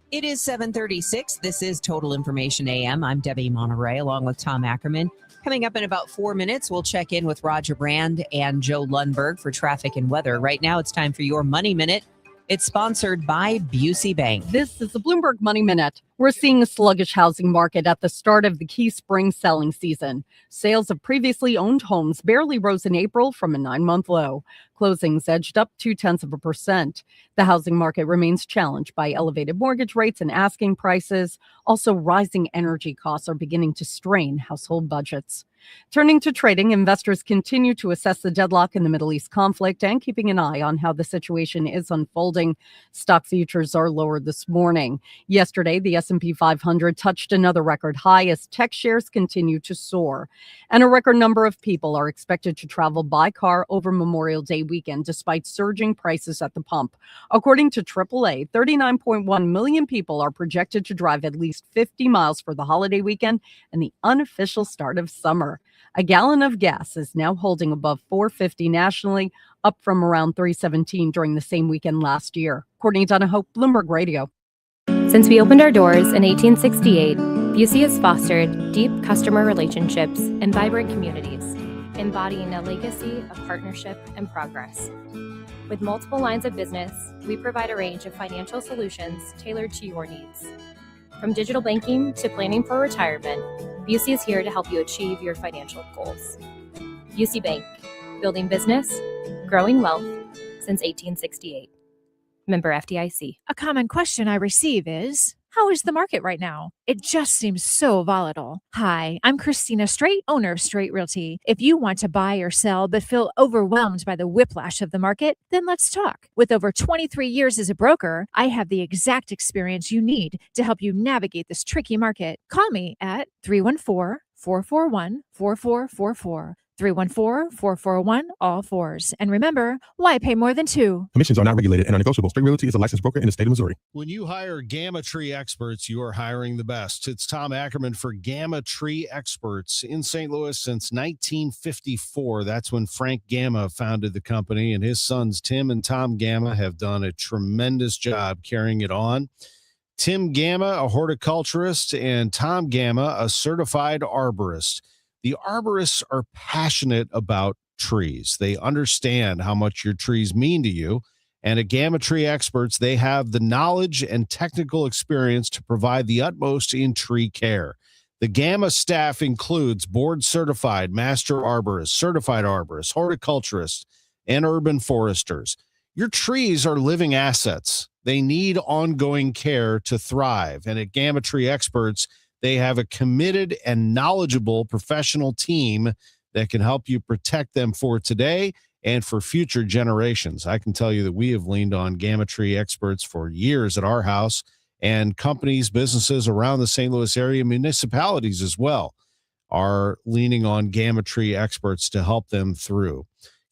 It is 7:36. This is Total Information AM. I'm Debbie Monterrey, along with Tom Ackerman. Coming up in about 4 minutes, we'll check in with Roger Brand and Joe Lundberg for traffic and weather. Right now, it's time for your Money Minute. It's sponsored by Busey Bank. This is the Bloomberg Money Minute. We're seeing a sluggish housing market at the start of the key spring selling season. Sales of previously owned homes barely rose in April from a 9-month low. Closings edged up 0.2%. The housing market remains challenged by elevated mortgage rates and asking prices. Also, rising energy costs are beginning to strain household budgets. Turning to trading, investors continue to assess the deadlock in the Middle East conflict and keeping an eye on how the situation is unfolding. Stock futures are lower this morning. Yesterday, the S&P S&P 500 touched another record high as tech shares continue to soar. And a record number of people are expected to travel by car over Memorial Day weekend despite surging prices at the pump. According to AAA, 39.1 million people are projected to drive at least 50 miles for the holiday weekend and the unofficial start of summer. A gallon of gas is now holding above $4.50 nationally, up from around $3.17 during the same weekend last year, according to Donna Hope, Bloomberg Radio. Since we opened our doors in 1868, Busey has fostered deep customer relationships and vibrant communities, embodying a legacy of partnership and progress. With multiple lines of business, we provide a range of financial solutions tailored to your needs. From digital banking to planning for retirement, Busey is here to help you achieve your financial goals. Busey Bank, building business, growing wealth since 1868. Member FDIC. A common question I receive is, how is the market right now? It just seems so volatile. Hi, I'm Christina Straight, owner of Straight Realty. If you want to buy or sell but feel overwhelmed by the whiplash of the market, then let's talk. With over 23 years as a broker, I have the exact experience you need to help you navigate this tricky market. Call me at 314-441-4444. 314-441-all-4s. And remember, why pay more than two? Commissions are not regulated and are negotiable. Straight Realty is a licensed broker in the state of Missouri. When you hire Gamma Tree Experts, you are hiring the best. It's Tom Ackerman for Gamma Tree Experts in St. Louis since 1954. That's when Frank Gamma founded the company, and his sons Tim and Tom Gamma have done a tremendous job carrying it on. Tim Gamma, a horticulturist, and Tom Gamma, a certified arborist. The arborists are passionate about trees. They understand how much your trees mean to you. And at Gamma Tree Experts, they have the knowledge and technical experience to provide the utmost in tree care. The Gamma staff includes board-certified master arborists, certified arborists, horticulturists, and urban foresters. Your trees are living assets. They need ongoing care to thrive. And at Gamma Tree Experts, they have a committed and knowledgeable professional team that can help you protect them for today and for future generations. I can tell you that we have leaned on Gamma Tree Experts for years at our house, and companies, businesses around the St. Louis area, municipalities as well, are leaning on Gamma Tree Experts to help them through.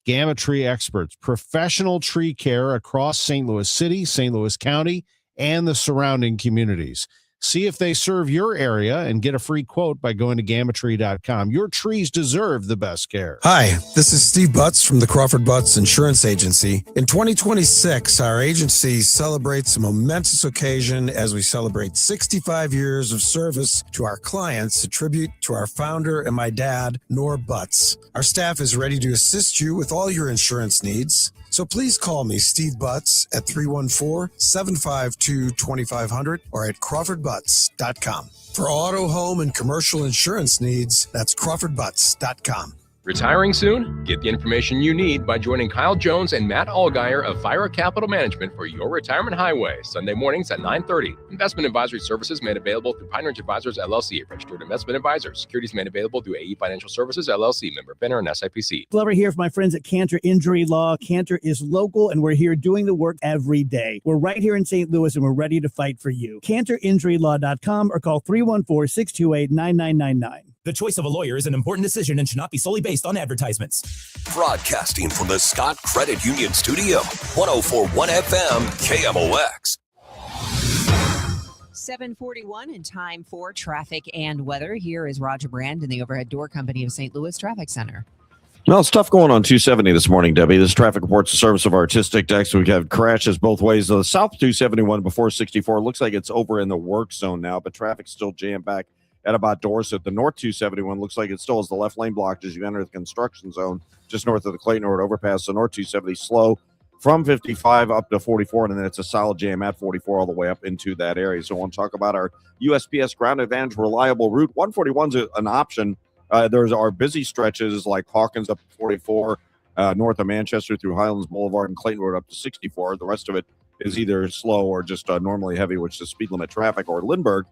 Gamma Tree Experts, professional tree care across St. Louis City, St. Louis County, and the surrounding communities. See if they serve your area and get a free quote by going to gammatree.com. Your trees deserve the best care. Hi, this is Steve Butts from the Crawford Butts Insurance Agency. In 2026, our agency celebrates a momentous occasion as we celebrate 65 years of service to our clients, a tribute to our founder and my dad, Nor Butts. Our staff is ready to assist you with all your insurance needs. So please call me, Steve Butts, at 314-752-2500 or at crawfordbutts.com. For auto, home, and commercial insurance needs, that's crawfordbutts.com. Retiring soon? Get the information you need by joining Kyle Jones and Matt Allgeier of Fire Capital Management for your retirement highway, Sunday mornings at 9:30. Investment advisory services made available through Pine Ridge Advisors, LLC, registered investment advisors. Securities made available through AE Financial Services, LLC, member FINRA and SIPC. Glover here for my friends at Cantor Injury Law. Cantor is local, and we're here doing the work every day. We're right here in St. Louis, and we're ready to fight for you. CantorInjuryLaw.com or call 314-628-9999. The choice of a lawyer is an important decision and should not be solely based on advertisements. Broadcasting from the Scott Credit Union Studio, 104.1 FM, KMOX. 7:41 and time for traffic and weather. Here is Roger Brand in the Overhead Door Company of St. Louis Traffic Center. Well, it's tough going on 270 this morning, Debbie. This traffic report's the service of Artistic Dex. We have crashes both ways. The south 271 before 64 looks like it's over in the work zone now, but traffic's still jammed back at about Dorset. The north 271 looks like it still has the left lane blocked as you enter the construction zone just north of the Clayton Road overpass. The north 270 slow from 55 up to 44, and then it's a solid jam at 44 all the way up into that area. So I want to talk about our USPS Ground Advantage reliable route. 141 is an option. There's our busy stretches like Hawkins up to 44, north of Manchester through Highlands Boulevard and Clayton Road up to 64. The rest of it is either slow or just normally heavy, which is speed limit traffic, or Lindbergh,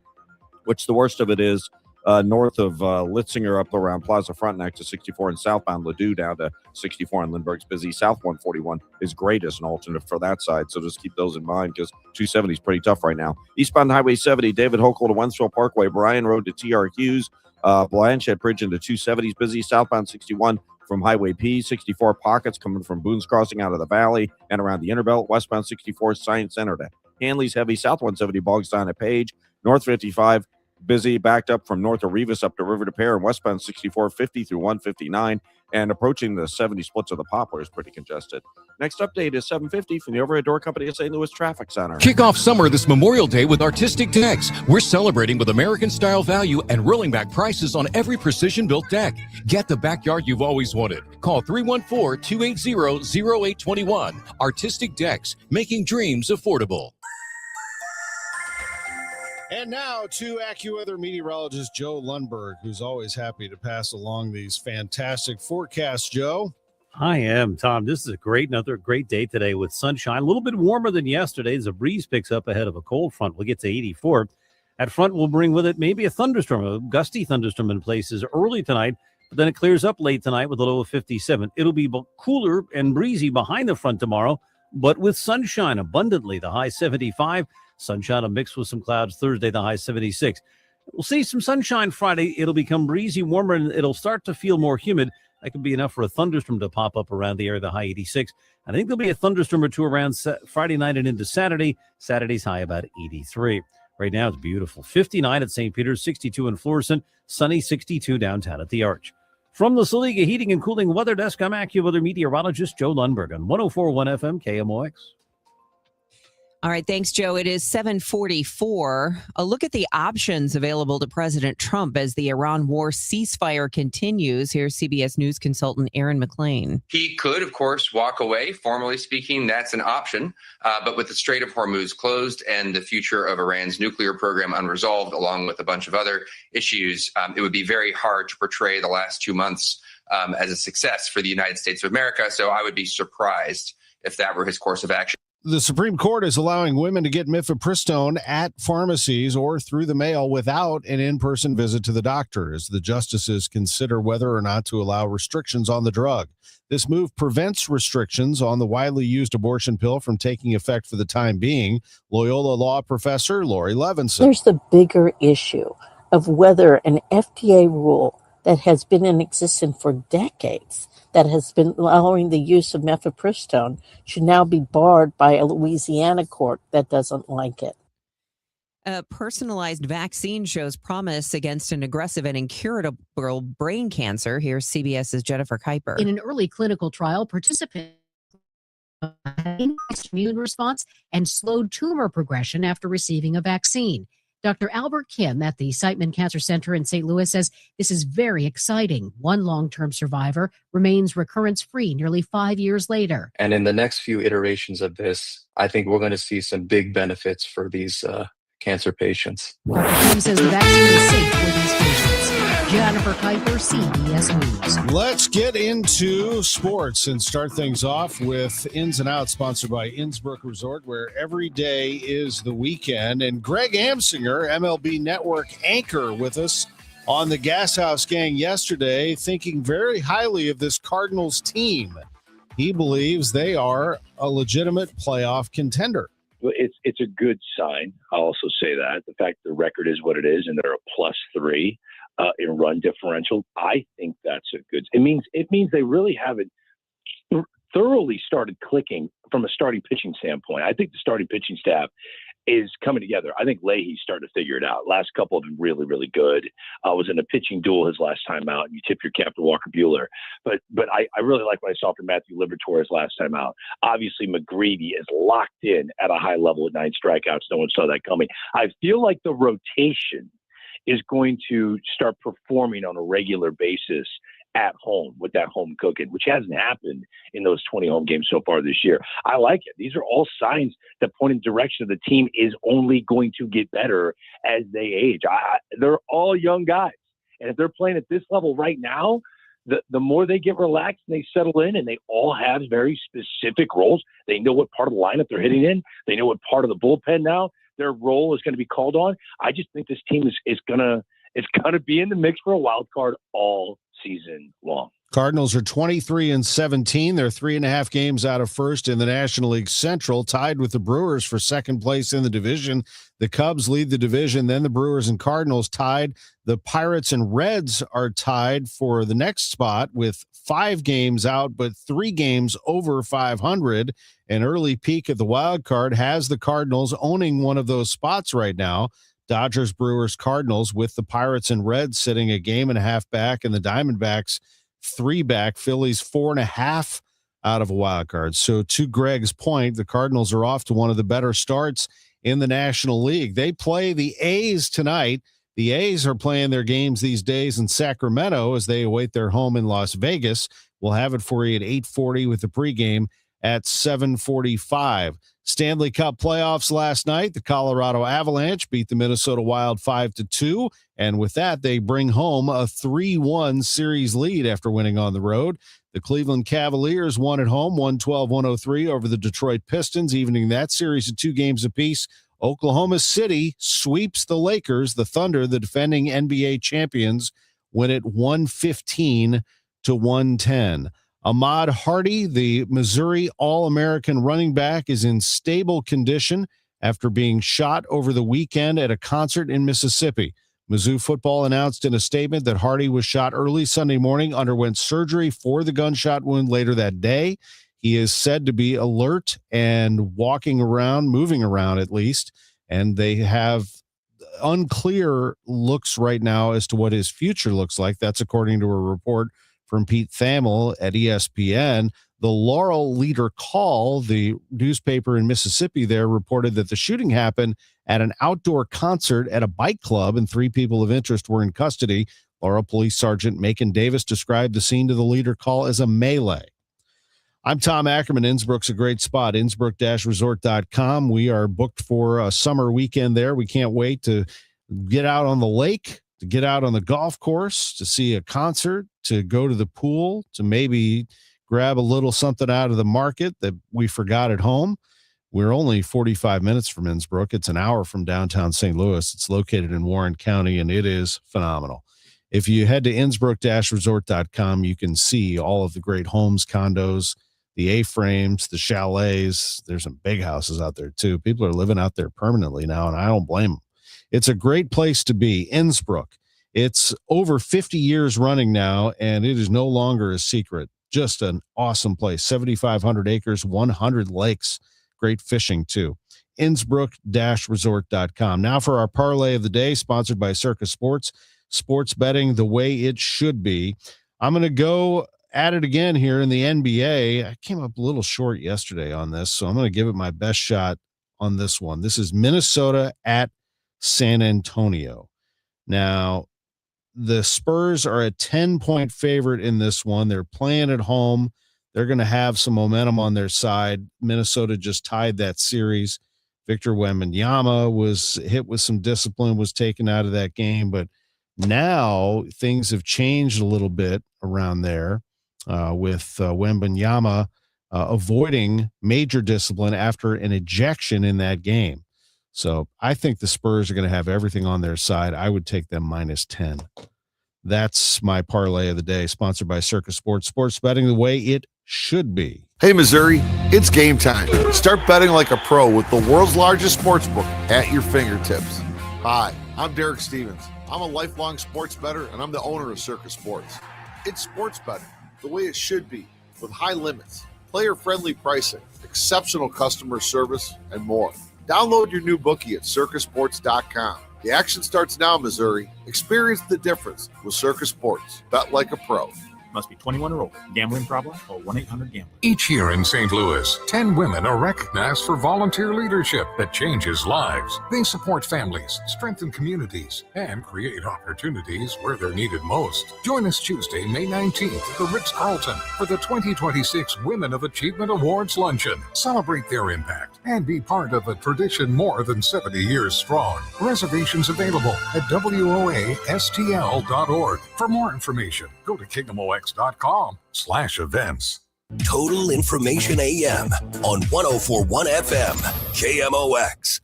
which the worst of it is north of Litzinger up around Plaza Frontenac to 64, and southbound Ladue down to 64, and Lindbergh's busy. South 141 is great as an alternate for that side, so just keep those in mind because 270 is pretty tough right now. Eastbound Highway 70, David Hochul to Wentzville Parkway, Bryan Road to TR Hughes, Blanchette Bridge into 270 is busy. Southbound 61 from Highway P, 64 pockets coming from Boone's Crossing out of the valley and around the Interbelt. Westbound 64 Science Center to Hanley's heavy. South 170 bogs down at Page. North 55 busy, backed up from north of Rivas up to River to Pear, and westbound 64, 50 through 159, and approaching the 70 splits of the Poplar is pretty congested. Next update is 7:50 from the Overhead Door Company of St. Louis Traffic Center. Kick off summer this Memorial Day with Artistic Decks. We're celebrating with American-style value and rolling back prices on every precision-built deck. Get the backyard you've always wanted. Call 314-280-0821. Artistic Decks, making dreams affordable. And now to AccuWeather meteorologist Joe Lundberg, who's always happy to pass along these fantastic forecasts. Joe? I am, Tom. This is another great day today with sunshine. A little bit warmer than yesterday as a breeze picks up ahead of a cold front. We'll get to 84. That front will bring with it maybe a thunderstorm, a gusty thunderstorm in places early tonight, but then it clears up late tonight with a low of 57. It'll be cooler and breezy behind the front tomorrow, but with sunshine abundantly, the high 75. Sunshine will mix with some clouds Thursday, the high 76. We'll see some sunshine Friday. It'll become breezy, warmer, and it'll start to feel more humid. That could be enough for a thunderstorm to pop up around the area, the high 86. I think there'll be a thunderstorm or two around Friday night and into Saturday. Saturday's high about 83. Right now it's beautiful. 59 at St. Peter's, 62 in Florissant, sunny 62 downtown at the Arch. From the Saliga Heating and Cooling Weather Desk, I'm AccuWeather meteorologist Joe Lundberg on 104.1 FM KMOX. All right, thanks, Joe. It is 7:44. A look at the options available to President Trump as the Iran war ceasefire continues. Here's CBS News consultant Aaron McLean. He could, of course, walk away. Formally speaking, that's an option. But with the Strait of Hormuz closed and the future of Iran's nuclear program unresolved, along with a bunch of other issues, it would be very hard to portray the last 2 months as a success for the United States of America. So I would be surprised if that were his course of action. The Supreme Court is allowing women to get mifepristone at pharmacies or through the mail without an in-person visit to the doctor, as the justices consider whether or not to allow restrictions on the drug. This move prevents restrictions on the widely used abortion pill from taking effect for the time being. Loyola law professor Lori Levinson. There's the bigger issue of whether an FDA rule that has been in existence for decades, that has been allowing the use of mifepristone, should now be barred by a Louisiana court that doesn't like it. A personalized vaccine shows promise against an aggressive and incurable brain cancer. Here's CBS's Jennifer Kuiper. In an early clinical trial, participants had increased immune response and slowed tumor progression after receiving a vaccine. Dr. Albert Kim at the Siteman Cancer Center in St. Louis says this is very exciting. One long-term survivor remains recurrence-free nearly 5 years later. And in the next few iterations of this, I think we're going to see some big benefits for these cancer patients. Dr. Kim says the vaccine is safe for these patients. Jennifer Kuiper, CBS News. Let's get into sports and start things off with Ins and Outs, sponsored by Innsbrook Resort, where every day is the weekend. And Greg Amsinger, MLB Network anchor, with us on the Gas House Gang yesterday, thinking very highly of this Cardinals team. He believes they are a legitimate playoff contender. It's a good sign. I'll also say that. The fact the record is what it is, and they're a +3 in run differential, I think that's a good. It means they really haven't thoroughly started clicking from a starting pitching standpoint. I think the starting pitching staff is coming together. I think Leahy's starting to figure it out. Last couple have been really, really good. Was in a pitching duel his last time out, and you tip your cap to Walker Buehler. But I really like what I saw from Matthew Liberatore last time out. Obviously, McGreevy is locked in at a high level at 9 strikeouts. No one saw that coming. I feel like the rotation is going to start performing on a regular basis at home with that home cooking, which hasn't happened in those 20 home games so far this year. I like it. These are all signs that point in the direction of the team is only going to get better as they age. They're all young guys. And if they're playing at this level right now, the more they get relaxed and they settle in, and they all have very specific roles. They know what part of the lineup they're hitting in. They know what part of the bullpen now their role is going to be called on. I just think this team is going to is going to be in the mix for a wild card all season long. Cardinals are 23-17. They're 3.5 games out of first in the National League Central, tied with the Brewers for second place in the division. The Cubs lead the division, then the Brewers and Cardinals tied. The Pirates and Reds are tied for the next spot with 5 games out, but 3 games over 500. An early peek at the wild card has the Cardinals owning one of those spots right now. Dodgers, Brewers, Cardinals, with the Pirates and Reds sitting a game and a half back, and the Diamondbacks 3 back. Phillies 4.5 out of a wild card. So to Greg's point, the Cardinals are off to one of the better starts in the National League. They play the A's tonight. The A's are playing their games these days in Sacramento as they await their home in Las Vegas. We'll have it for you at 8:40 with the pregame at 7:45. Stanley Cup playoffs last night. The Colorado Avalanche beat the Minnesota Wild 5-2. And with that, they bring home a 3-1 series lead after winning on the road. The Cleveland Cavaliers won at home, 112-103 over the Detroit Pistons, evening that series to 2 games apiece. Oklahoma City sweeps the Lakers. The Thunder, the defending NBA champions, win it 115-110. Ahmad Hardy, the Missouri All-American running back, is in stable condition after being shot over the weekend at a concert in Mississippi. Mizzou football announced in a statement that Hardy was shot early Sunday morning, underwent surgery for the gunshot wound later that day. He is said to be alert and walking around, moving around at least, and they have unclear looks right now as to what his future looks like. That's according to a report from Pete Thamel at ESPN. The Laurel Leader Call, the newspaper in Mississippi there, reported that the shooting happened at an outdoor concert at a bike club, and 3 people of interest were in custody. Laurel Police Sergeant Macon Davis described the scene to the Leader Call as a melee. I'm Tom Ackerman. Innsbruck's a great spot, innsbruck-resort.com. We are booked for a summer weekend there. We can't wait to get out on the lake, to get out on the golf course, to see a concert, to go to the pool, to maybe grab a little something out of the market that we forgot at home. We're only 45 minutes from Innsbruck. It's an hour from downtown St. Louis. It's located in Warren County, and it is phenomenal. If you head to innsbruck-resort.com, you can see all of the great homes, condos, the A-frames, the chalets. There's some big houses out there, too. People are living out there permanently now, and I don't blame them. It's a great place to be, Innsbruck. It's over 50 years running now, and it is no longer a secret. Just an awesome place. 7,500 acres, 100 lakes. Great fishing, too. Innsbruck-resort.com. Now for our parlay of the day, sponsored by Circus Sports. Sports betting the way it should be. I'm going to go at it again here in the NBA. I came up a little short yesterday on this, so I'm going to give it my best shot on this one. This is Minnesota at San Antonio. Now, the Spurs are a 10-point favorite in this one. They're playing at home. They're going to have some momentum on their side. Minnesota just tied that series. Victor Wembanyama was hit with some discipline, was taken out of that game. But now things have changed a little bit around there with Wembanyama avoiding major discipline after an ejection in that game. So I think the Spurs are going to have everything on their side. I would take them -10. That's my parlay of the day, sponsored by Circus Sports. Sports betting the way it should be. Hey, Missouri, it's game time. Start betting like a pro with the world's largest sports book at your fingertips. Hi, I'm Derek Stevens. I'm a lifelong sports bettor, and I'm the owner of Circus Sports. It's sports betting the way it should be, with high limits, player-friendly pricing, exceptional customer service, and more. Download your new bookie at circusports.com. The action starts now, Missouri. Experience the difference with Circus Sports. Bet like a pro. Must be 21 or older. Gambling problem? Call 1-800-GAMBLER. Each year in St. Louis, 10 women are recognized for volunteer leadership that changes lives. They support families, strengthen communities, and create opportunities where they're needed most. Join us Tuesday, May 19th at the Ritz-Carlton for the 2026 Women of Achievement Awards Luncheon. Celebrate their impact and be part of a tradition more than 70 years strong. Reservations available at WOASTL.org. For more information, go to KingdomOX.com/events. Total Information AM on 104.1 FM, KMOX.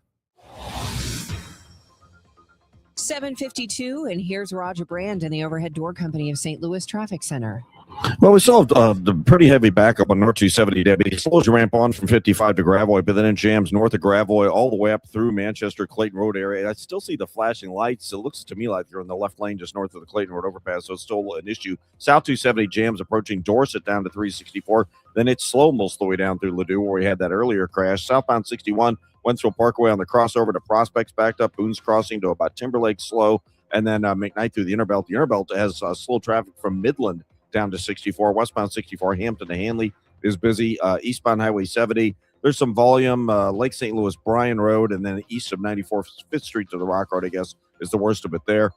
7:52, and here's Roger Brand in the Overhead Door Company of St. Louis Traffic Center. Well, we saw the pretty heavy backup on North 270, Debbie. It slows your ramp on from 55 to Gravois, but then it jams north of Gravois all the way up through Manchester, Clayton Road area. I still see the flashing lights. It looks to me like you're in the left lane just north of the Clayton Road overpass, so it's still an issue. South 270 jams approaching Dorset down to 364. Then it's slow most of the way down through Ladue where we had that earlier crash. Southbound 61, Wentzville Parkway on the crossover to Prospects backed up. Boone's Crossing to about Timberlake slow. And then McKnight through the Interbelt. The Interbelt has slow traffic from Midland down to 64. Westbound 64, Hampton to Hanley is busy. Eastbound Highway 70, there's some volume. Lake St. Louis, Bryan Road, and then east of 94th, 5th Street to the Rock Road, I guess, is the worst of it there.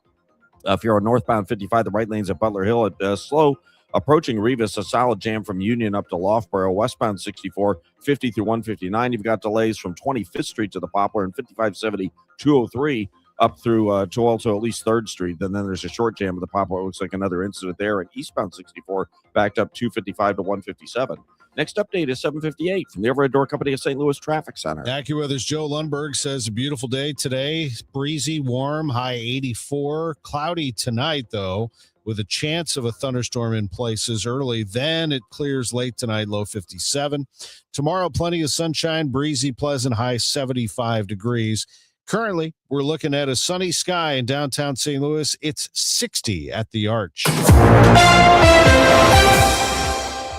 If you're on northbound 55, the right lane's at Butler Hill. Slow approaching Revis, a solid jam from Union up to Loughborough. Westbound 64, 50 through 159. You've got delays from 25th Street to the Poplar and 5570, 203. Up through to also at least 3rd Street. Then there's a short jam of the Poplar. It looks like another incident there. And eastbound 64 backed up 255 to 157. Next update is 7:58 from the Overhead Door Company of St. Louis Traffic Center. AccuWeather's Joe Lundberg says a beautiful day today. Breezy, warm, high 84. Cloudy tonight, though, with a chance of a thunderstorm in places early. Then it clears late tonight, low 57. Tomorrow, plenty of sunshine, breezy, pleasant, high 75 degrees. Currently, we're looking at a sunny sky in downtown St. Louis. It's 60 at the Arch.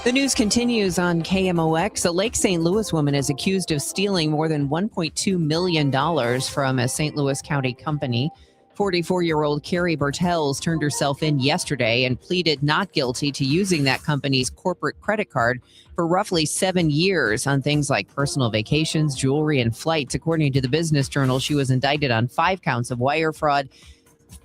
The news continues on KMOX. A Lake St. Louis woman is accused of stealing more than $1.2 million from a St. Louis County company. 44-year-old Carrie Bertels turned herself in yesterday and pleaded not guilty to using that company's corporate credit card for roughly 7 years on things like personal vacations, jewelry, and flights. According to the Business Journal, she was indicted on 5 counts of wire fraud.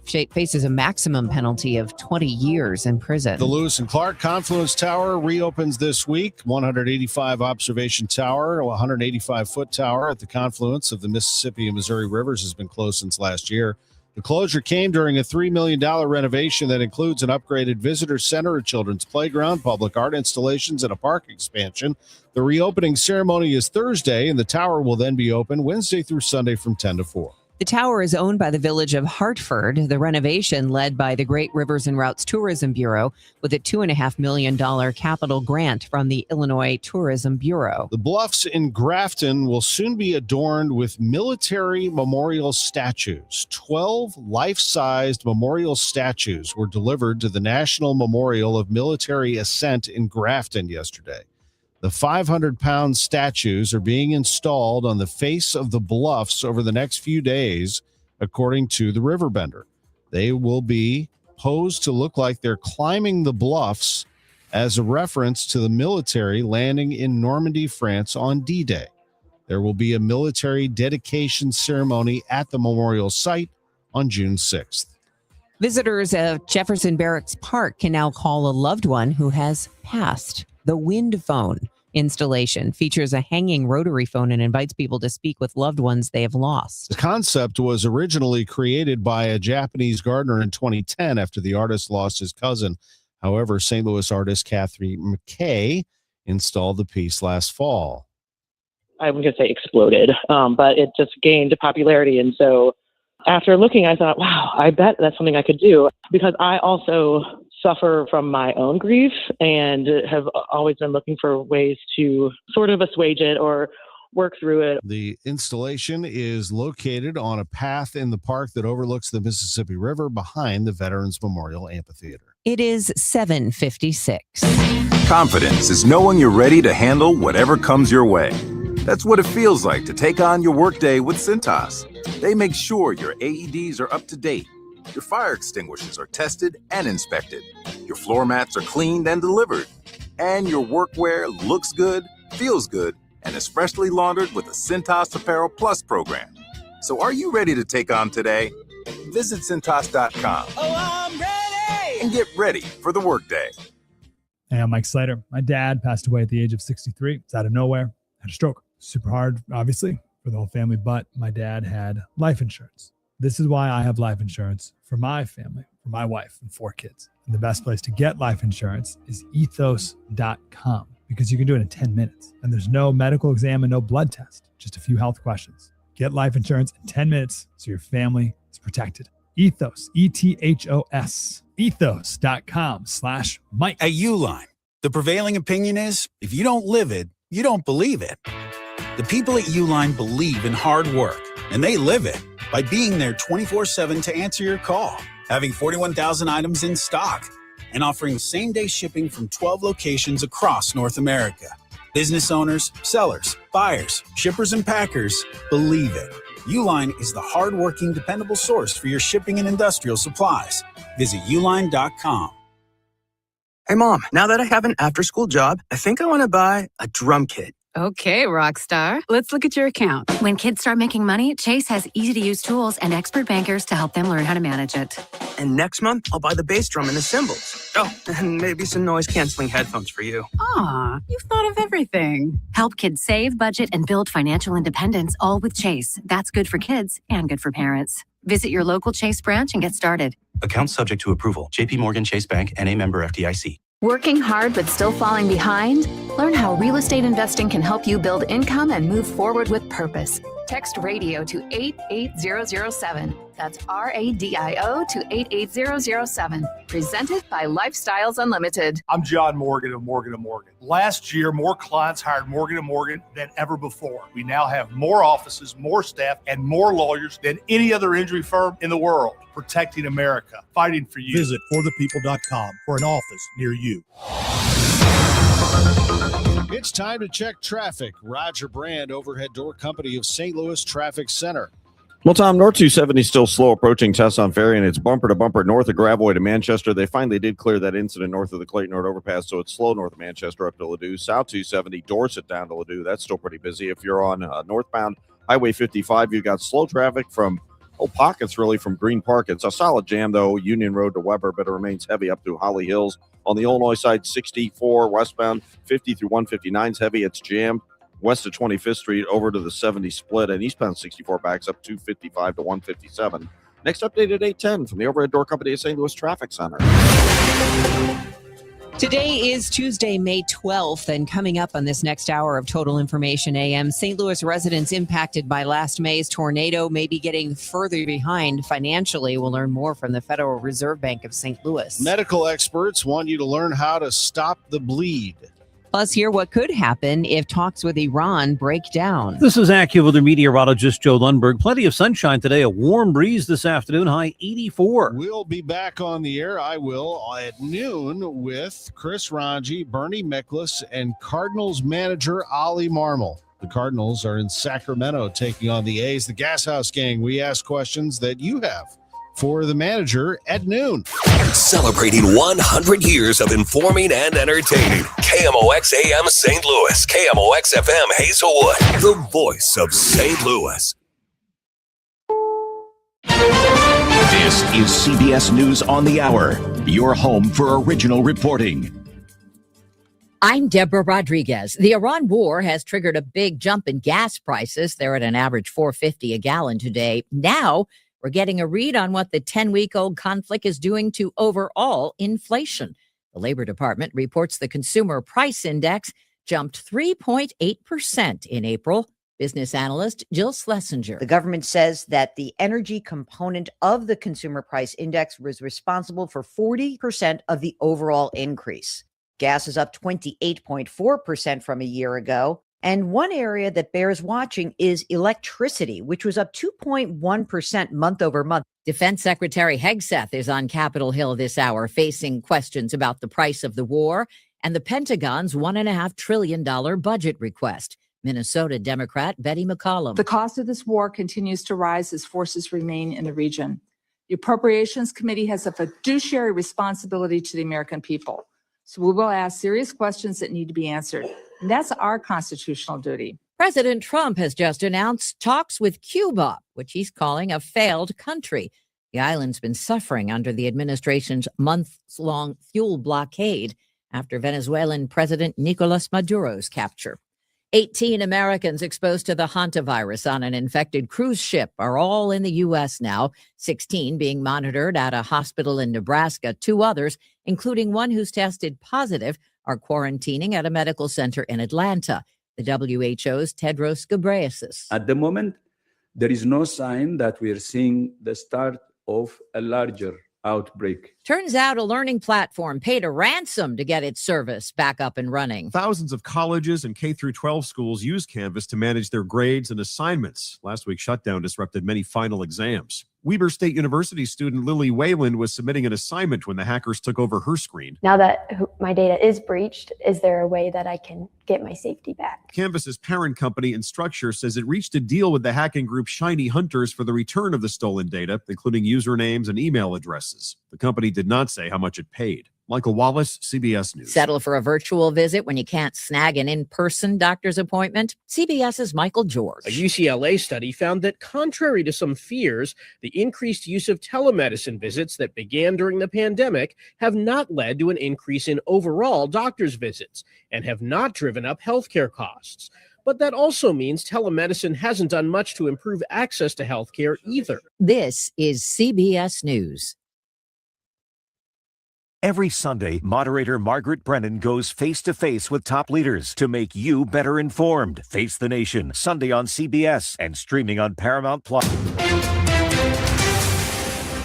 She faces a maximum penalty of 20 years in prison. The Lewis and Clark Confluence Tower reopens this week. 185 observation tower, a 185-foot tower at the confluence of the Mississippi and Missouri rivers has been closed since last year. The closure came during a $3 million renovation that includes an upgraded visitor center, a children's playground, public art installations, and a park expansion. The reopening ceremony is Thursday, and the tower will then be open Wednesday through Sunday from 10 to 4. The tower is owned by the Village of Hartford. The renovation led by the Great Rivers and Routes Tourism Bureau with a $2.5 million capital grant from the Illinois Tourism Bureau. The bluffs in Grafton will soon be adorned with military memorial statues. 12 life-sized memorial statues were delivered to the National Memorial of Military Ascent in Grafton yesterday. The 500-pound statues are being installed on the face of the bluffs over the next few days, according to the Riverbender. They will be posed to look like they're climbing the bluffs as a reference to the military landing in Normandy, France on D-Day. There will be a military dedication ceremony at the memorial site on June 6th. Visitors of Jefferson Barracks Park can now call a loved one who has passed. The Wind Phone installation features a hanging rotary phone and invites people to speak with loved ones they have lost. The concept was originally created by a Japanese gardener in 2010 after the artist lost his cousin. However, St. Louis artist Kathy McKay installed the piece last fall. I'm going to say exploded, but it just gained popularity. And so after looking, I thought, wow, I bet that's something I could do, because I also suffer from my own grief and have always been looking for ways to sort of assuage it or work through it. The installation is located on a path in the park that overlooks the Mississippi River behind the Veterans Memorial Amphitheater. It is 7:56. Confidence is knowing you're ready to handle whatever comes your way. That's what it feels like to take on your workday with Cintas. They make sure your AEDs are up to date, your fire extinguishers are tested and inspected, your floor mats are cleaned and delivered, and your workwear looks good, feels good, and is freshly laundered with the Cintas Apparel Plus program. So are you ready to take on today? Visit Cintas.com. Oh, I'm ready! And get ready for the workday. Hey, I'm Mike Slater. My dad passed away at the age of 63. It's out of nowhere. Had a stroke. Super hard, obviously, for the whole family, but my dad had life insurance. This is why I have life insurance for my family, for my wife and 4 kids. And the best place to get life insurance is ethos.com, because you can do it in 10 minutes. And there's no medical exam and no blood test, just a few health questions. Get life insurance in 10 minutes so your family is protected. Ethos, ETHOS, ethos.com/Mike. At Uline, the prevailing opinion is if you don't live it, you don't believe it. The people at Uline believe in hard work, and they live it by being there 24/7 to answer your call, having 41,000 items in stock, and offering same-day shipping from 12 locations across North America. Business owners, sellers, buyers, shippers, and packers believe it. Uline is the hard-working, dependable source for your shipping and industrial supplies. Visit uline.com. Hey, Mom, now that I have an after-school job, I think I want to buy a drum kit. Okay, Rockstar. Let's look at your account. When kids start making money, Chase has easy-to-use tools and expert bankers to help them learn how to manage it. And next month, I'll buy the bass drum and the cymbals. Oh, and maybe some noise-canceling headphones for you. Aw, you've thought of everything. Help kids save, budget, and build financial independence, all with Chase. That's good for kids and good for parents. Visit your local Chase branch and get started. Account subject to approval. JP Morgan Chase Bank, N.A. member FDIC. Working hard but still falling behind? Learn how real estate investing can help you build income and move forward with purpose. Text radio to 88007. That's RADIO to 88007. Presented by Lifestyles Unlimited. I'm John Morgan of Morgan & Morgan. Last year, more clients hired Morgan & Morgan than ever before. We now have more offices, more staff, and more lawyers than any other injury firm in the world. Protecting America, fighting for you. Visit forthepeople.com for an office near you. It's time to check traffic. Roger Brand, Overhead Door Company of St. Louis Traffic Center. Well, Tom, North 270 still slow approaching Tesson Ferry, and it's bumper to bumper north of Gravois to Manchester. They finally did clear that incident north of the Clayton Road overpass, so it's slow north of Manchester up to Ladue. South 270, Dorset down to Ladue. That's still pretty busy. If you're on northbound Highway 55, you've got slow traffic from pockets really from Green Park. It's a solid jam, though, Union Road to Weber, but it remains heavy up through Holly Hills. On the Illinois side, 64 westbound, 50 through 159 is heavy. It's jammed. West of 25th Street over to the 70 split, and eastbound 64 backs up 255 to 157. Next update at 8:10 from the Overhead Door Company of St. Louis Traffic Center. Today is Tuesday, May 12th, and coming up on this next hour of Total Information AM, St. Louis residents impacted by last May's tornado may be getting further behind financially. We'll learn more from the Federal Reserve Bank of St. Louis. Medical experts want you to learn how to stop the bleed. Plus, hear what could happen if talks with Iran break down. This is AccuWeather meteorologist Joe Lundberg. Plenty of sunshine today, a warm breeze this afternoon, high 84. We'll be back on the air. I will at noon with Chris Ranji, Bernie Miklas, and Cardinals manager Ollie Marmol. The Cardinals are in Sacramento taking on the A's. The Gas House Gang, we ask questions that you have for the manager at noon. Celebrating 100 years of informing and entertaining. KMOX AM St. Louis, KMOX FM Hazelwood, the voice of St. Louis. This is CBS News on the Hour, your home for original reporting. I'm Deborah Rodriguez. The Iran war has triggered a big jump in gas prices. They're at an average $4.50 a gallon today. Now, we're getting a read on what the 10-week-old conflict is doing to overall inflation. The Labor Department reports the Consumer Price Index jumped 3.8% in April. Business analyst Jill Schlesinger. The government says that the energy component of the Consumer Price Index was responsible for 40% of the overall increase. Gas is up 28.4% from a year ago. And one area that bears watching is electricity, which was up 2.1% month over month. Defense Secretary Hegseth is on Capitol Hill this hour, facing questions about the price of the war and the Pentagon's $1.5 trillion budget request. Minnesota Democrat Betty McCollum. The cost of this war continues to rise as forces remain in the region. The Appropriations Committee has a fiduciary responsibility to the American people. So we will ask serious questions that need to be answered. And that's our constitutional duty. President Trump has just announced talks with Cuba, which he's calling a failed country. The island's been suffering under the administration's months-long fuel blockade after Venezuelan President Nicolas Maduro's capture. 18 Americans exposed to the hantavirus on an infected cruise ship are all in the U.S. now, 16 being monitored at a hospital in Nebraska. 2 others, including one who's tested positive, are quarantining at a medical center in Atlanta. The WHO's Tedros Ghebreyesus. At the moment, there is no sign that we are seeing the start of a larger outbreak. Turns out a learning platform paid a ransom to get its service back up and running. Thousands of colleges and K-12 schools use Canvas to manage their grades and assignments. Last week's shutdown disrupted many final exams. Weber State University student Lily Wayland was submitting an assignment when the hackers took over her screen. Now that my data is breached, is there a way that I can get my safety back? Canvas's parent company, Instructure, says it reached a deal with the hacking group Shiny Hunters for the return of the stolen data, including usernames and email addresses. The company did not say how much it paid. Michael Wallace, CBS News. Settle for a virtual visit when you can't snag an in-person doctor's appointment? CBS's Michael George. A UCLA study found that contrary to some fears, the increased use of telemedicine visits that began during the pandemic have not led to an increase in overall doctor's visits and have not driven up healthcare costs. But that also means telemedicine hasn't done much to improve access to healthcare either. This is CBS News. Every Sunday, moderator Margaret Brennan goes face-to-face with top leaders to make you better informed. Face the Nation, Sunday on CBS and streaming on Paramount+.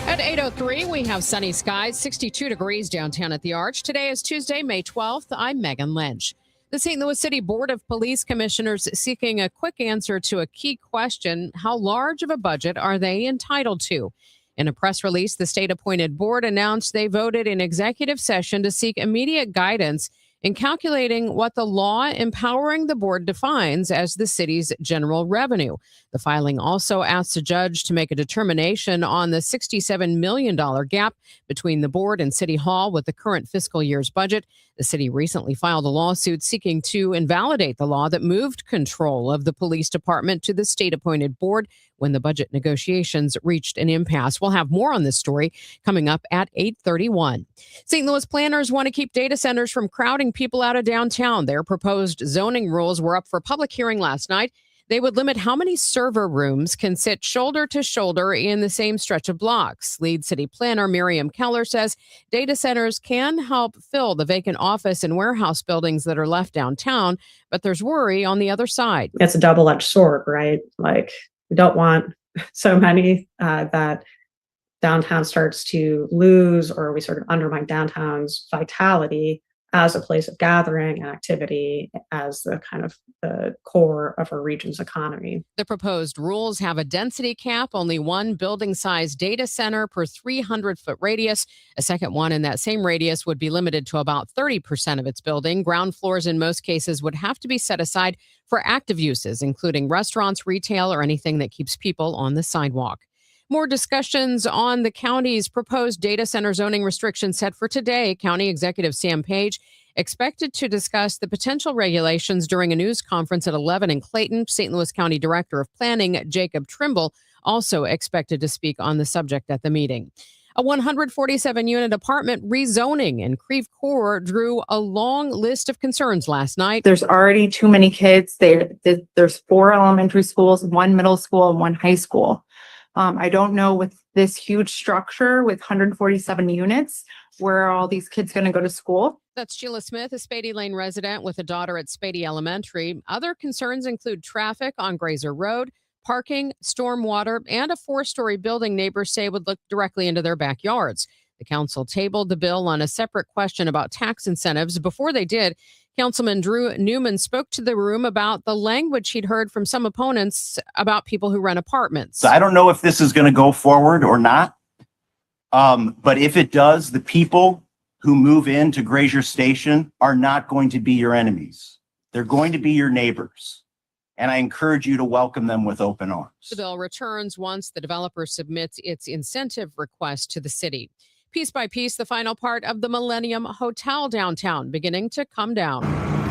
At 8:03, we have sunny skies, 62 degrees downtown at the Arch. Today is Tuesday, May 12th. I'm Megan Lynch. The St. Louis City Board of Police Commissioners seeking a quick answer to a key question: how large of a budget are they entitled to? In a press release, the state-appointed board announced they voted in executive session to seek immediate guidance in calculating what the law empowering the board defines as the city's general revenue. The filing also asks a judge to make a determination on the $67 million gap between the board and City Hall with the current fiscal year's budget. The city recently filed a lawsuit seeking to invalidate the law that moved control of the police department to the state-appointed board when the budget negotiations reached an impasse. We'll have more on this story coming up at 8:31. St. Louis planners want to keep data centers from crowding people out of downtown. Their proposed zoning rules were up for public hearing last night. They would limit how many server rooms can sit shoulder to shoulder in the same stretch of blocks. Lead city planner Miriam Keller says data centers can help fill the vacant office and warehouse buildings that are left downtown, but there's worry on the other side. It's a double-edged sword, right? Like, we don't want so many that downtown starts to lose, or we sort of undermine downtown's vitality as a place of gathering and activity, as the kind of the core of our region's economy. The proposed rules have a density cap, only one building size data center per 300-foot radius. A second one in that same radius would be limited to about 30% of its building. Ground floors in most cases would have to be set aside for active uses, including restaurants, retail, or anything that keeps people on the sidewalk. More discussions on the county's proposed data center zoning restrictions set for today. County Executive Sam Page expected to discuss the potential regulations during a news conference at 11 in Clayton. St. Louis County Director of Planning Jacob Trimble also expected to speak on the subject at the meeting. A 147-unit apartment rezoning in Creve Coeur drew a long list of concerns last night. There's already too many kids. There's 4 elementary schools, 1 middle school, and 1 high school. I don't know, with this huge structure with 147 units, where are all these kids going to go to school? That's Sheila Smith, a Spady Lane resident with a daughter at Spady Elementary. Other concerns include traffic on Grazer Road, parking, stormwater, and a 4-story building neighbors say would look directly into their backyards. The council tabled the bill on a separate question about tax incentives. Before they did, Councilman Drew Newman spoke to the room about the language he'd heard from some opponents about people who rent apartments. So I don't know if this is going to go forward or not. But if it does, the people who move into Grazer Station are not going to be your enemies. They're going to be your neighbors. And I encourage you to welcome them with open arms. The bill returns once the developer submits its incentive request to the city. Piece by piece, the final part of the Millennium Hotel downtown beginning to come down.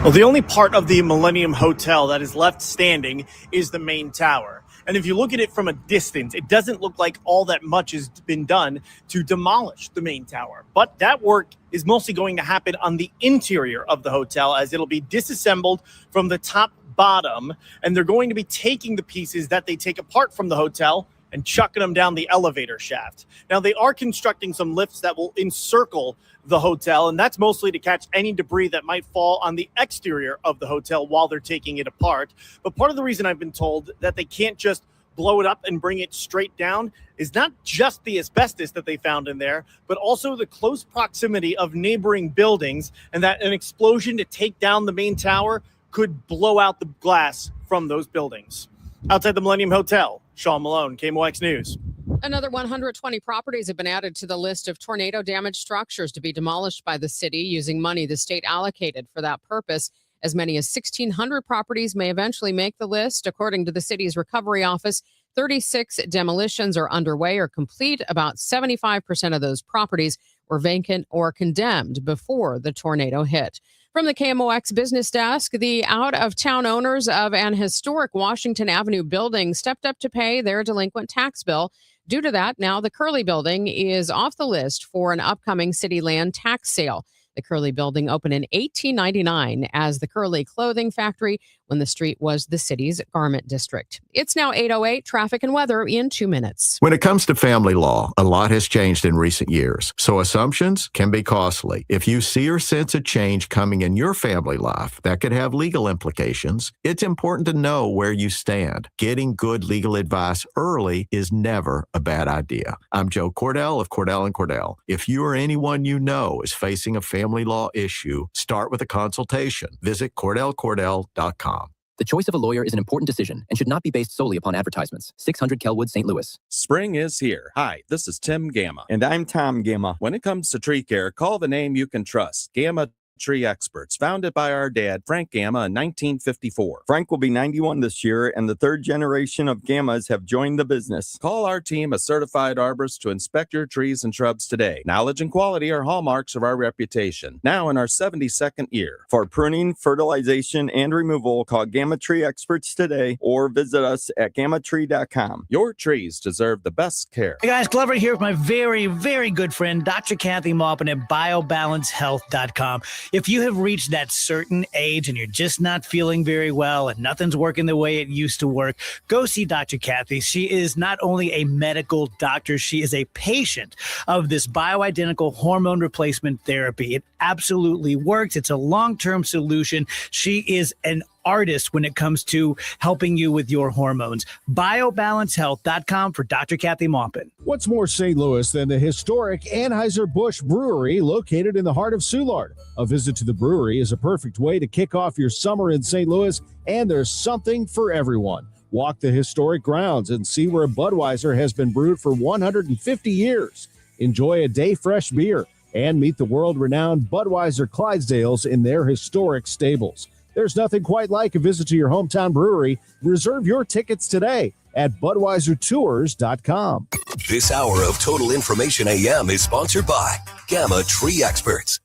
Well, the only part of the Millennium Hotel that is left standing is the main tower. And if you look at it from a distance, it doesn't look like all that much has been done to demolish the main tower. But that work is mostly going to happen on the interior of the hotel, as it'll be disassembled from the top bottom. And they're going to be taking the pieces that they take apart from the hotel and chucking them down the elevator shaft. Now, they are constructing some lifts that will encircle the hotel, and that's mostly to catch any debris that might fall on the exterior of the hotel while they're taking it apart. But part of the reason I've been told that they can't just blow it up and bring it straight down is not just the asbestos that they found in there, but also the close proximity of neighboring buildings, and that an explosion to take down the main tower could blow out the glass from those buildings. Outside the Millennium Hotel, Sean Malone, KMOX News. Another 120 properties have been added to the list of tornado-damaged structures to be demolished by the city using money the state allocated for that purpose. As many as 1,600 properties may eventually make the list. According to the city's recovery office, 36 demolitions are underway or complete. About 75% of those properties were vacant or condemned before the tornado hit. From the KMOX business desk, the out-of-town owners of an historic Washington Avenue building stepped up to pay their delinquent tax bill. Due to that, now the Curley building is off the list for an upcoming city land tax sale. The Curley building opened in 1899 as the Curley Clothing Factory when the street was the city's garment district. It's now 8:08, traffic and weather in 2 minutes. When it comes to family law, a lot has changed in recent years, so assumptions can be costly. If you see or sense a change coming in your family life that could have legal implications, it's important to know where you stand. Getting good legal advice early is never a bad idea. I'm Joe Cordell of Cordell & Cordell. If you or anyone you know is facing a family law issue, start with a consultation. Visit CordellCordell.com. The choice of a lawyer is an important decision and should not be based solely upon advertisements. 600 Kelwood, St. Louis. Spring is here. Hi, this is Tim Gamma. And I'm Tom Gamma. When it comes to tree care, call the name you can trust. Gamma Tree Experts, founded by our dad, Frank Gamma, in 1954. Frank will be 91 this year, and the third generation of Gammas have joined the business. Call our team of certified arborists to inspect your trees and shrubs today. Knowledge and quality are hallmarks of our reputation. Now in our 72nd year. For pruning, fertilization, and removal, call Gamma Tree Experts today or visit us at gammatree.com. Your trees deserve the best care. Hey guys, Glover here with my very, very good friend, Dr. Kathy Maupin at biobalancehealth.com. If you have reached that certain age and you're just not feeling very well and nothing's working the way it used to work, go see Dr. Kathy. She is not only a medical doctor, she is a patient of this bioidentical hormone replacement therapy. It absolutely works. It's a long-term solution. She is an artist when it comes to helping you with your hormones. Biobalancehealth.com for Dr. Kathy Maupin. What's more St. Louis than the historic Anheuser-Busch Brewery located in the heart of Soulard? A visit to the brewery is a perfect way to kick off your summer in St. Louis, and there's something for everyone. Walk the historic grounds and see where Budweiser has been brewed for 150 years. Enjoy a day fresh beer and meet the world-renowned Budweiser Clydesdales in their historic stables. There's nothing quite like a visit to your hometown brewery. Reserve your tickets today at BudweiserTours.com. This hour of Total Information AM is sponsored by Gamma Tree Experts.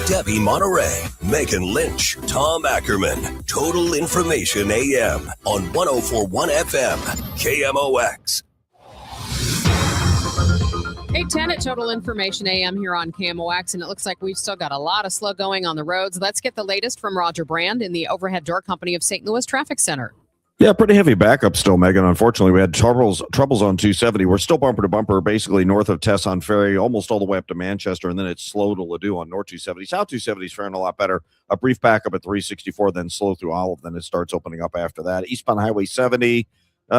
Debbie Monterrey, Megan Lynch, Tom Ackerman. Total Information AM on 104.1 FM, KMOX. 8:10 at Total Information AM here on KMOX, and it looks like we've still got a lot of slow going on the roads. Let's get the latest from Roger Brand in the Overhead Door Company of St. Louis Traffic Center. Yeah, pretty heavy backup still, Megan. Unfortunately, we had troubles on 270. We're still bumper to bumper, basically north of Tesson Ferry, almost all the way up to Manchester, and then it's slow to Ladue on North 270. South 270 is faring a lot better. A brief backup at 364, then slow through Olive, then it starts opening up after that. Eastbound Highway 70,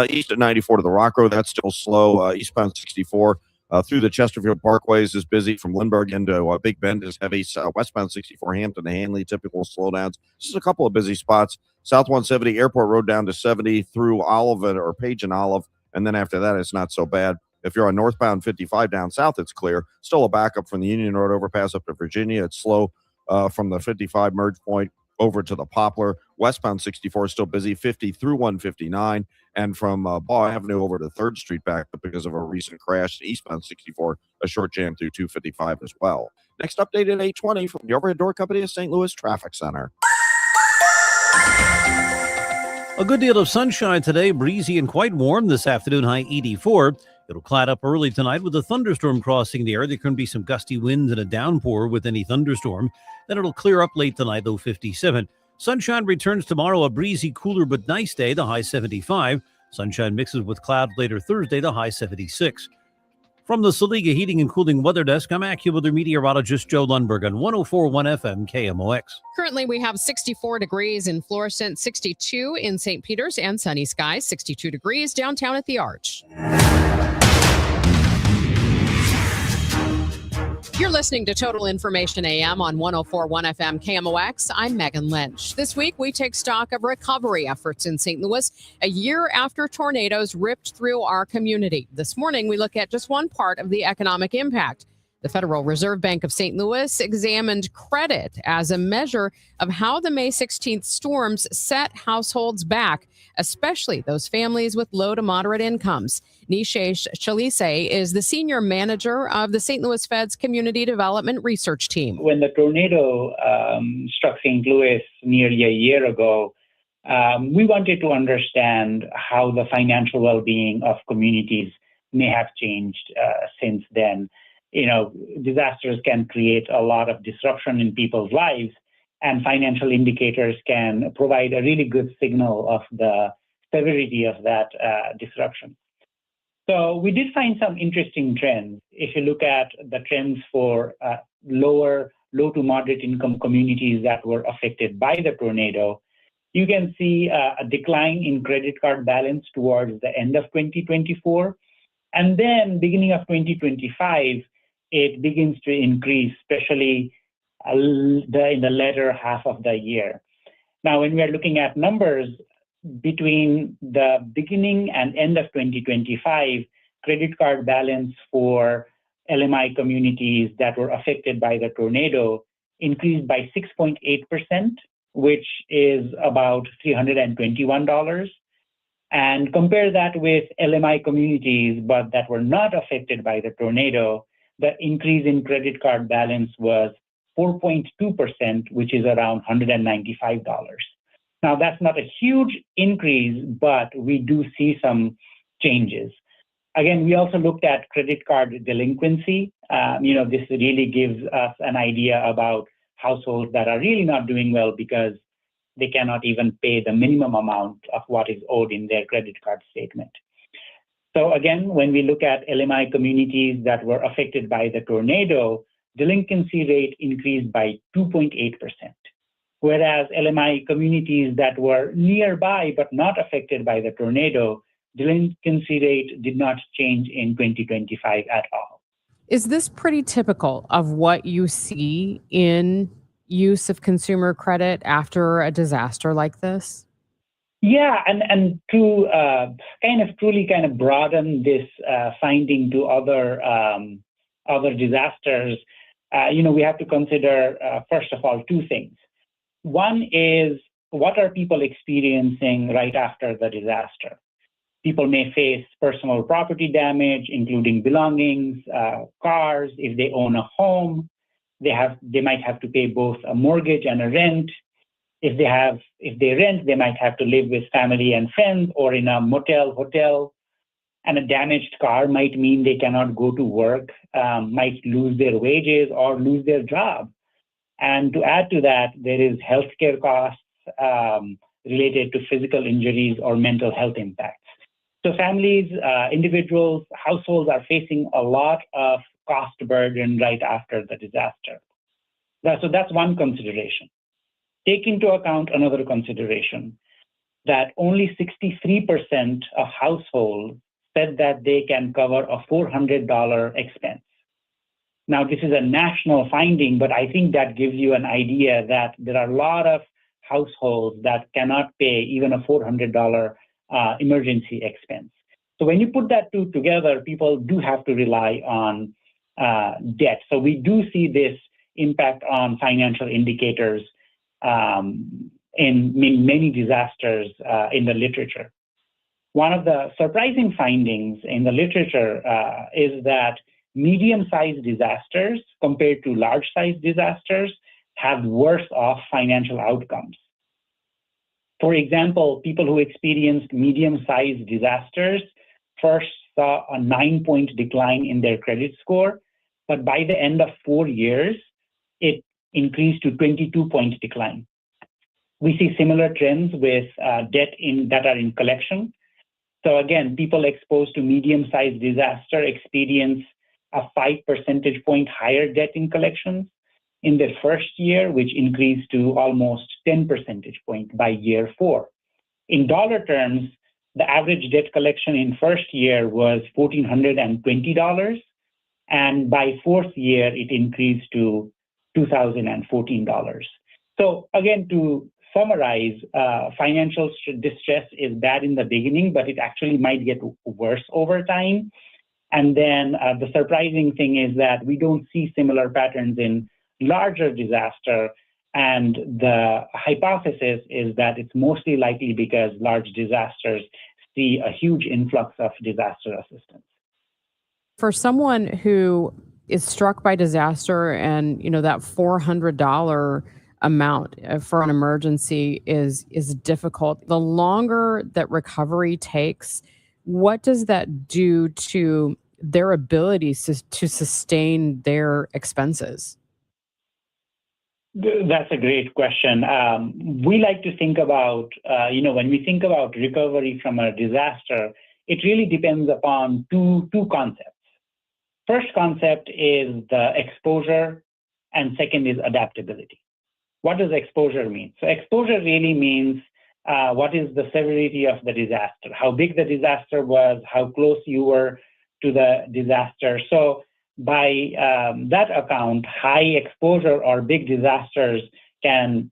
east at 94 to the Rock Road, that's still slow. Eastbound 64. Through the Chesterfield Parkways is busy from Lindbergh into Big Bend is heavy. Westbound 64, Hampton to Hanley, typical slowdowns. Just a couple of busy spots. South 170, Airport Road down to 70 through Olive or Page and Olive. And then after that, it's not so bad. If you're on northbound 55 down south, it's clear. Still a backup from the Union Road overpass up to Virginia. It's slow from the 55 merge point over to the Poplar. Westbound 64 is still busy, 50 through 159. And from Baugh Avenue over to 3rd Street back because of a recent crash. Eastbound 64, a short jam through 255 as well. Next update at 8:20 from the Overhead Door Company of St. Louis Traffic Center. A good deal of sunshine today, breezy and quite warm this afternoon, high 84. It'll cloud up early tonight with a thunderstorm crossing the air. There can be some gusty winds and a downpour with any thunderstorm. Then it'll clear up late tonight, though 57. Sunshine returns tomorrow, a breezy, cooler but nice day, the high 75. Sunshine mixes with cloud later Thursday, the high 76. From the Saliga Heating and Cooling Weather Desk, I'm AccuWeather meteorologist Joe Lundberg on 104.1 FM KMOX. Currently, we have 64 degrees in Florissant, 62 in St. Peters, and sunny skies, 62 degrees downtown at the Arch. You're listening to Total Information AM on 104.1 FM KMOX. I'm Megan Lynch. This week, we take stock of recovery efforts in St. Louis a year after tornadoes ripped through our community. This morning, we look at just one part of the economic impact. The Federal Reserve Bank of St. Louis examined credit as a measure of how the May 16th storms set households back, especially those families with low to moderate incomes. Nishesh Chalise is the senior manager of the St. Louis Fed's Community Development Research Team. When the tornado struck St. Louis nearly a year ago, we wanted to understand how the financial well-being of communities may have changed since then. You know, disasters can create a lot of disruption in people's lives, and financial indicators can provide a really good signal of the severity of that disruption. So we did find some interesting trends. If you look at the trends for low to moderate income communities that were affected by the tornado, you can see a decline in credit card balance towards the end of 2024. And then beginning of 2025, it begins to increase, especially in the latter half of the year. Now, when we are looking at numbers between the beginning and end of 2025, credit card balance for LMI communities that were affected by the tornado increased by 6.8%, which is about $321. And compare that with LMI communities, but that were not affected by the tornado, the increase in credit card balance was 4.2%, which is around $195. Now, that's not a huge increase, but we do see some changes. Again, we also looked at credit card delinquency. This really gives us an idea about households that are really not doing well because they cannot even pay the minimum amount of what is owed in their credit card statement. So again, when we look at LMI communities that were affected by the tornado, delinquency rate increased by 2.8%. Whereas LMI communities that were nearby but not affected by the tornado, delinquency rate did not change in 2025 at all. Is this pretty typical of what you see in use of consumer credit after a disaster like this? Yeah, and to truly broaden this finding to other disasters, we have to consider, first of all, two things. One is, what are people experiencing right after the disaster? People may face personal property damage, including belongings, cars. If they own a home, they might have to pay both a mortgage and a rent. If they rent, they might have to live with family and friends or in a motel, hotel. And a damaged car might mean they cannot go to work, might lose their wages or lose their job. And to add to that, there is healthcare costs related to physical injuries or mental health impacts. So families, individuals, households are facing a lot of cost burden right after the disaster. So that's one consideration. Take into account another consideration, that only 63% of households said that they can cover a $400 expense. Now, this is a national finding, but I think that gives you an idea that there are a lot of households that cannot pay even a $400 emergency expense. So when you put that two together, people do have to rely on debt. So we do see this impact on financial indicators in many disasters in the literature. One of the surprising findings in the literature is that medium-sized disasters compared to large-sized disasters have worse off financial outcomes. For example, people who experienced medium-sized disasters first saw a 9-point decline in their credit score, but by the end of 4 years, it increased to 22-point decline. We see similar trends with debt that are in collection. So again, people exposed to medium-sized disaster experience a 5 percentage point higher debt in collections in their first year, which increased to almost 10 percentage point by year 4. In dollar terms, the average debt collection in first year was $1,420, and by fourth year, it increased to $2,014. So again, to summarize, financial distress is bad in the beginning, but it actually might get worse over time. And then the surprising thing is that we don't see similar patterns in larger disaster. And the hypothesis is that it's mostly likely because large disasters see a huge influx of disaster assistance. For someone who is struck by disaster and, that $400 amount for an emergency is difficult. The longer that recovery takes, what does that do to their ability to sustain their expenses? That's a great question. We like to think about, when we think about recovery from a disaster, it really depends upon two concepts. First concept is the exposure, and second is adaptability. What does exposure mean? So exposure really means what is the severity of the disaster, how big the disaster was, how close you were to the disaster. So by that account, high exposure or big disasters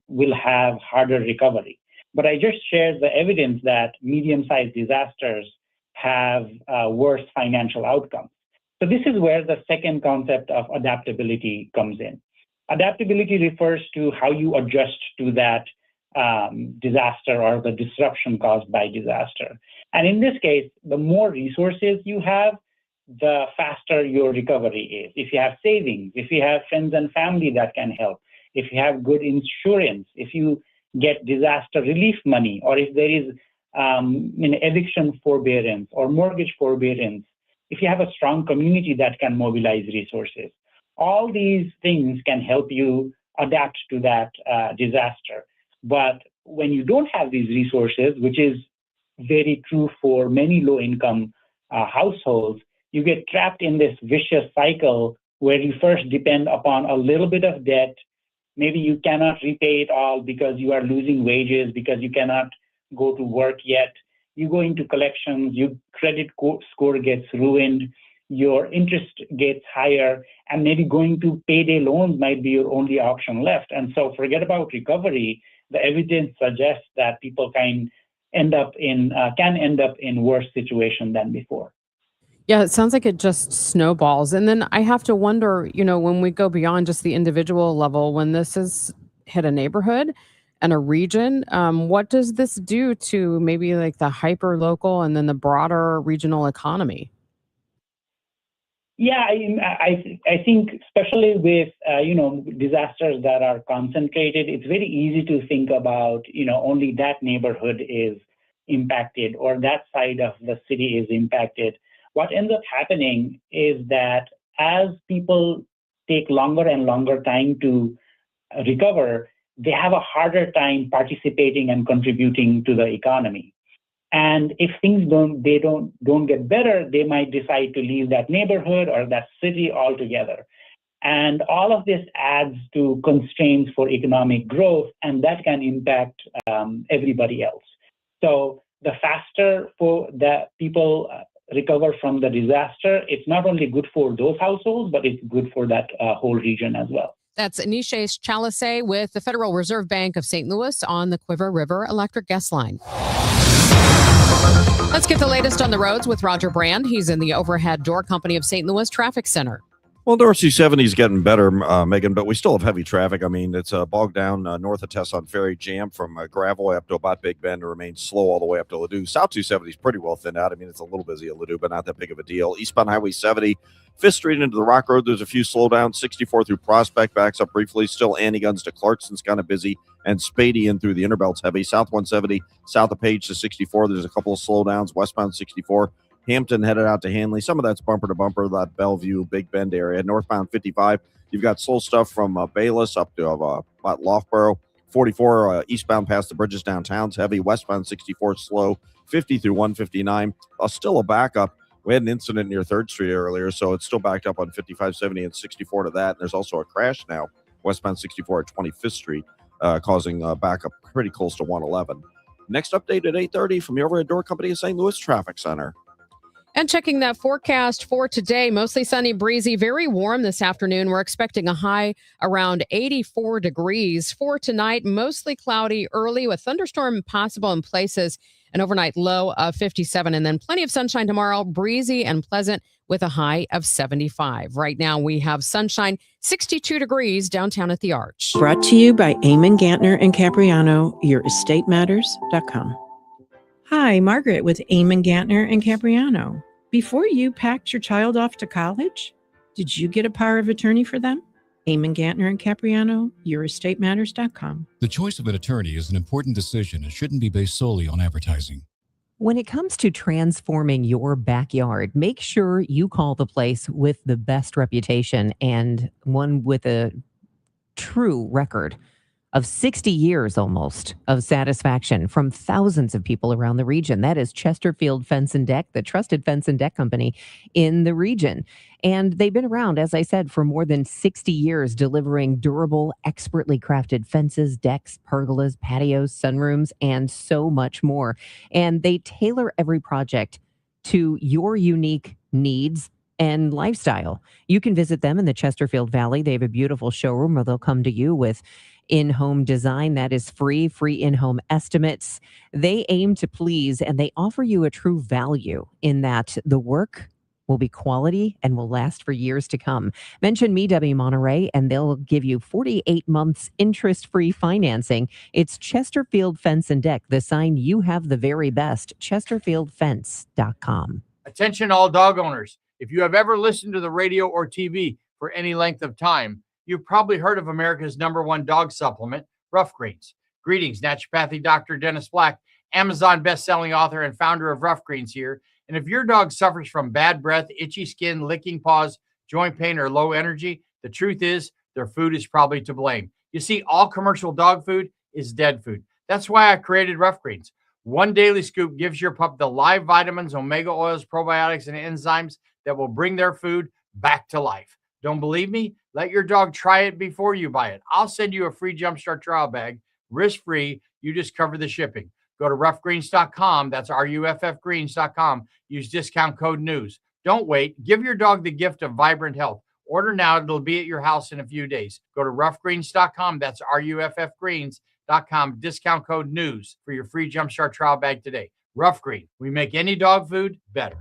will have harder recovery. But I just shared the evidence that medium-sized disasters have worse financial outcomes. So this is where the second concept of adaptability comes in. Adaptability refers to how you adjust to that disaster or the disruption caused by disaster. And in this case, the more resources you have, the faster your recovery is. If you have savings, if you have friends and family that can help, if you have good insurance, if you get disaster relief money, or if there is eviction forbearance or mortgage forbearance, if you have a strong community that can mobilize resources, all these things can help you adapt to that disaster. But when you don't have these resources, which is very true for many low-income households, you get trapped in this vicious cycle where you first depend upon a little bit of debt. Maybe you cannot repay it all because you are losing wages, because you cannot go to work yet. You go into collections, your credit score gets ruined, your interest gets higher, and maybe going to payday loans might be your only option left. And so forget about recovery. The evidence suggests that people can end up in worse situation than before. Yeah, it sounds like it just snowballs. And then I have to wonder, when we go beyond just the individual level, when this has hit a neighborhood and a region, what does this do to maybe like the hyper local and then the broader regional economy? Yeah, I think especially with disasters that are concentrated, it's very easy to think about only that neighborhood is impacted or that side of the city is impacted. What ends up happening is that as people take longer and longer time to recover, they have a harder time participating and contributing to the economy. And if things don't get better, they might decide to leave that neighborhood or that city altogether. And all of this adds to constraints for economic growth, and that can impact everybody else. So the faster that people recover from the disaster, it's not only good for those households, but it's good for that whole region as well. That's Anishesh Chalasay with the Federal Reserve Bank of St. Louis on the Quiver River Electric Guest Line. Let's get the latest on the roads with Roger Brand. He's in the Overhead Door Company of St. Louis Traffic Center. Well, Dorsey 70 is getting better, Megan, but we still have heavy traffic. I mean, it's bogged down north of Tesson Ferry, jam from Gravois up to about Big Bend, and remains slow all the way up to Ladue. South 270 is pretty well thinned out. I mean, it's a little busy at Ladue, but not that big of a deal. Eastbound Highway 70, 5th Street into the Rock Road, there's a few slowdowns. 64 through Prospect backs up briefly. Still Annie Guns to Clarkson's kind of busy, and Spady in through the Interbelt's heavy. South 170, south of Page to 64, there's a couple of slowdowns. Westbound 64. Hampton headed out to Hanley. Some of that's bumper to bumper, that Bellevue, Big Bend area. Northbound 55, you've got slow stuff from Bayless up to about Loughborough. 44 eastbound past the bridges downtown's heavy. Westbound 64 slow. 50 through 159. Still a backup We had an incident near 3rd Street earlier, so it's still backed up on 5570 and 64 to that. And there's also a crash now, westbound 64 at 25th Street, causing backup pretty close to 111. Next update at 8:30 from the Overhead Door Company of St. Louis Traffic Center. And checking that forecast for today, mostly sunny, breezy, very warm this afternoon. We're expecting a high around 84 degrees. For tonight, mostly cloudy early with thunderstorm possible in places, an overnight low of 57. And then plenty of sunshine tomorrow, breezy and pleasant with a high of 75. Right now, we have sunshine, 62 degrees downtown at the Arch. Brought to you by Eamon Gantner and Capriano, yourestateMatters.com. Hi, Margaret with Eamon Gantner and Capriano. Before you packed your child off to college, did you get a power of attorney for them? Eamon Gantner and Capriano, yourestateMatters.com. The choice of an attorney is an important decision and shouldn't be based solely on advertising. When it comes to transforming your backyard, make sure you call the place with the best reputation and one with a true record of 60 years almost of satisfaction from thousands of people around the region. That is Chesterfield Fence and Deck, the trusted fence and deck company in the region. And they've been around, as I said, for more than 60 years, delivering durable, expertly crafted fences, decks, pergolas, patios, sunrooms, and so much more. And they tailor every project to your unique needs and lifestyle. You can visit them in the Chesterfield Valley. They have a beautiful showroom where they'll come to you with in-home design that is free in-home estimates. They aim to please, and they offer you a true value in that the work will be quality and will last for years to come. Mention me, Debbie Monterrey, and they'll give you 48 months interest-free financing. It's Chesterfield Fence and Deck, the sign you have the very best. ChesterfieldFence.com. Attention all dog owners. If you have ever listened to the radio or TV for any length of time, you've probably heard of America's #1 dog supplement, Rough Greens. Greetings, naturopathic Dr. Dennis Black, Amazon best-selling author and founder of Rough Greens here. And if your dog suffers from bad breath, itchy skin, licking paws, joint pain, or low energy, the truth is their food is probably to blame. You see, all commercial dog food is dead food. That's why I created Rough Greens. One daily scoop gives your pup the live vitamins, omega oils, probiotics, and enzymes that will bring their food back to life. Don't believe me? Let your dog try it before you buy it. I'll send you a free Jumpstart trial bag, risk-free. You just cover the shipping. Go to roughgreens.com. That's RUFFgreens.com. Use discount code NEWS. Don't wait. Give your dog the gift of vibrant health. Order now. It'll be at your house in a few days. Go to roughgreens.com. That's RUFFgreens.com. Discount code NEWS for your free Jumpstart trial bag today. Rough Green. We make any dog food better.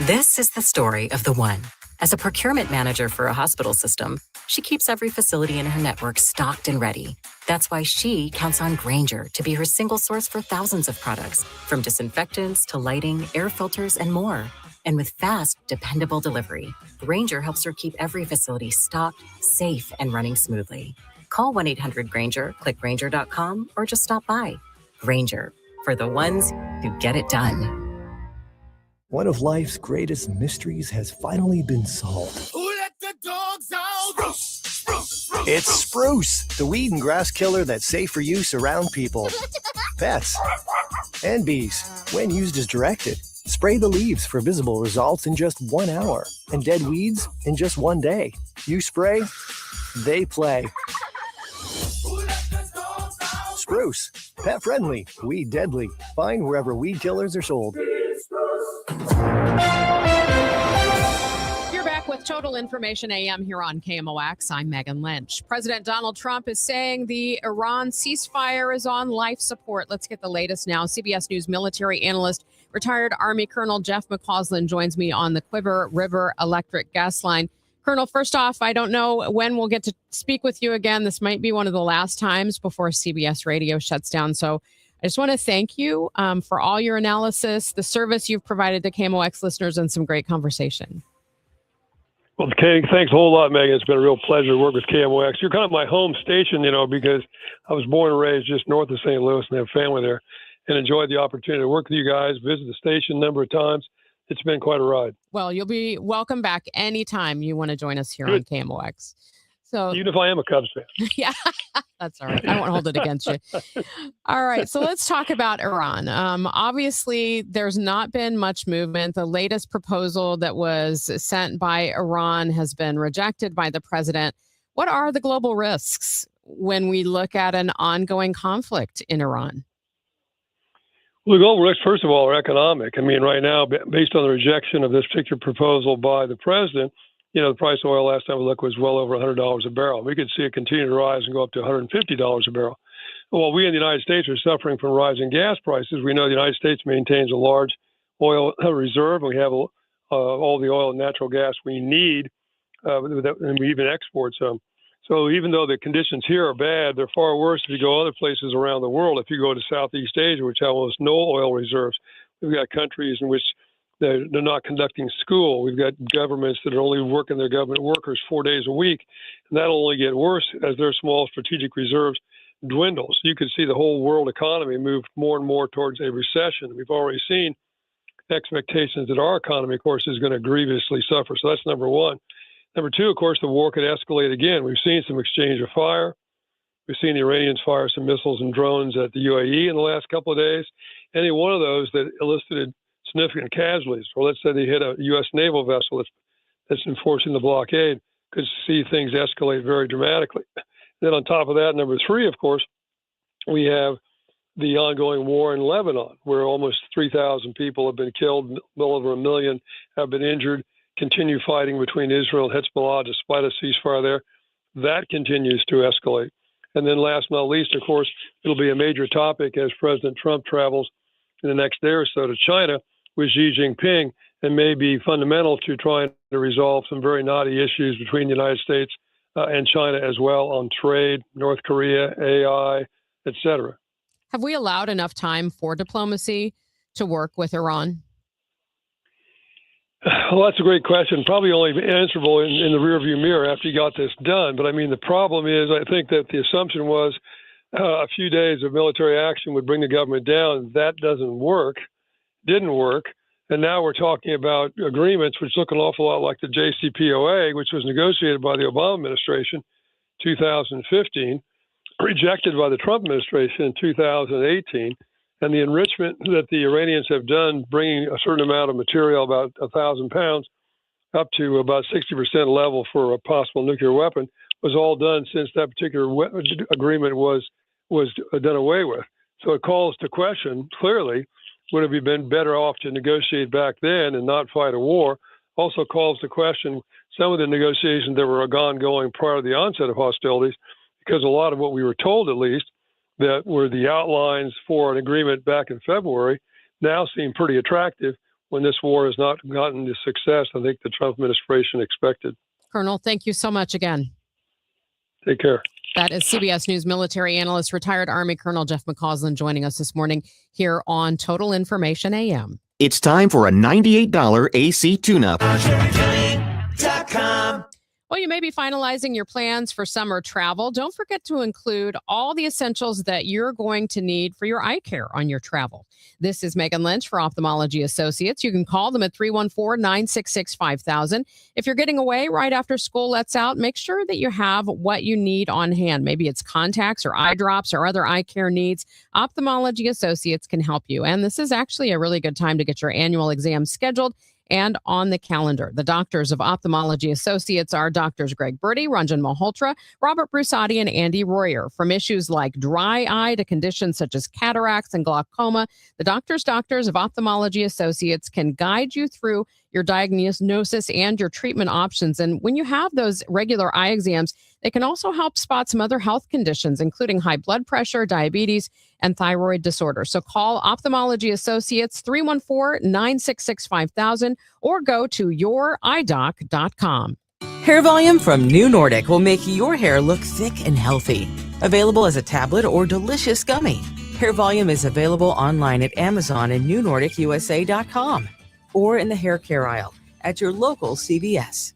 This is the story of the one. As a procurement manager for a hospital system, she keeps every facility in her network stocked and ready. That's why she counts on Grainger to be her single source for thousands of products, from disinfectants to lighting, air filters, and more. And with fast, dependable delivery, Grainger helps her keep every facility stocked, safe, and running smoothly. Call 1-800-GRAINGER, click Grainger.com, or just stop by. Grainger, for the ones who get it done. One of life's greatest mysteries has finally been solved. Who let the dogs out? Spruce. It's Spruce, the weed and grass killer that's safe for use around people, pets, and bees when used as directed. Spray the leaves for visible results in just 1 hour and dead weeds in just 1 day. You spray, they play. Spruce, pet friendly, weed deadly. Find wherever weed killers are sold. You're back with Total Information AM here on KMOX. I'm Megan Lynch. President Donald Trump is saying the Iran ceasefire is on life support. Let's get the latest now. CBS News military analyst, retired Army Colonel Jeff McCausland joins me on the Quiver River Electric Gas Line. Colonel, first off, I don't know when we'll get to speak with you again. This might be one of the last times before CBS Radio shuts down. So I just want to thank you for all your analysis, the service you've provided to KMOX listeners, and some great conversation. Well, thanks a whole lot, Megan. It's been a real pleasure to work with KMOX. You're kind of my home station, because I was born and raised just north of St. Louis and have family there, and enjoyed the opportunity to work with you guys, visit the station a number of times. It's been quite a ride. Well, you'll be welcome back anytime you want to join us here on KMOX. So even if I am a Cubs fan. yeah, that's all right. I won't hold it against you. All right. So let's talk about Iran. Obviously, there's not been much movement. The latest proposal that was sent by Iran has been rejected by the president. What are the global risks when we look at an ongoing conflict in Iran? Well, the global risks, first of all, are economic. I mean, right now, based on the rejection of this particular proposal by the president, the price of oil last time we looked was well over $100 a barrel. We could see it continue to rise and go up to $150 a barrel. While we in the United States are suffering from rising gas prices, we know the United States maintains a large oil reserve. We have all the oil and natural gas we need, and we even export some. So even though the conditions here are bad, they're far worse if you go other places around the world. If you go to Southeast Asia, which have almost no oil reserves, we've got countries in which they're not conducting school. We've got governments that are only working their government workers 4 days a week, and that'll only get worse as their small strategic reserves dwindle. So you could see the whole world economy move more and more towards a recession. We've already seen expectations that our economy, of course, is going to grievously suffer. So that's number one. Number two, of course, the war could escalate again. We've seen some exchange of fire. We've seen the Iranians fire some missiles and drones at the UAE in the last couple of days. Any one of those that elicited significant casualties, or let's say they hit a U.S. naval vessel that's enforcing the blockade, could see things escalate very dramatically. Then on top of that, number three, of course, we have the ongoing war in Lebanon, where almost 3,000 people have been killed, well over 1 million have been injured. Continue fighting between Israel and Hezbollah despite a ceasefire there. That continues to escalate. And then last but not least, of course, it'll be a major topic as President Trump travels in the next day or so to China with Xi Jinping, and may be fundamental to trying to resolve some very knotty issues between the United States and China as well on trade, North Korea, AI, et cetera. Have we allowed enough time for diplomacy to work with Iran? Well, that's a great question. Probably only answerable in the rearview mirror after you got this done. But I mean, the problem is, I think that the assumption was a few days of military action would bring the government down. That doesn't work. Didn't work. And now we're talking about agreements which look an awful lot like the JCPOA, which was negotiated by the Obama administration in 2015, rejected by the Trump administration in 2018. And the enrichment that the Iranians have done, bringing a certain amount of material, about 1,000 pounds, up to about 60% level for a possible nuclear weapon, was all done since that particular agreement was done away with. So it calls to question, clearly, would have been better off to negotiate back then and not fight a war? Also calls to question some of the negotiations that were ongoing prior to the onset of hostilities, because a lot of what we were told, at least, that were the outlines for an agreement back in February now seem pretty attractive when this war has not gotten the success I think the Trump administration expected. Colonel, thank you so much again. Take care. That is CBS News military analyst, retired Army Colonel Jeff McCausland joining us this morning here on Total Information AM. It's time for a $98 AC tune-up. Well, you may be finalizing your plans for summer travel. Don't forget to include all the essentials that you're going to need for your eye care on your travel. This is Megan Lynch for Ophthalmology Associates. You can call them at 314-966-5000. If you're getting away right after school lets out, make sure that you have what you need on hand. Maybe it's contacts or eye drops or other eye care needs. Ophthalmology Associates can help you. And this is actually a really good time to get your annual exam scheduled and on the calendar. The doctors of Ophthalmology Associates are Doctors Greg Birdie, Ranjan Malhotra, Robert Brusati, and Andy Royer. From issues like dry eye to conditions such as cataracts and glaucoma, the doctors of Ophthalmology Associates can guide you through your diagnosis and your treatment options. And when you have those regular eye exams, they can also help spot some other health conditions, including high blood pressure, diabetes, and thyroid disorder. So call Ophthalmology Associates 314-966-5000 or go to youridoc.com. Hair Volume from New Nordic will make your hair look thick and healthy. Available as a tablet or delicious gummy. Hair Volume is available online at Amazon and newnordicusa.com or in the hair care aisle at your local CVS.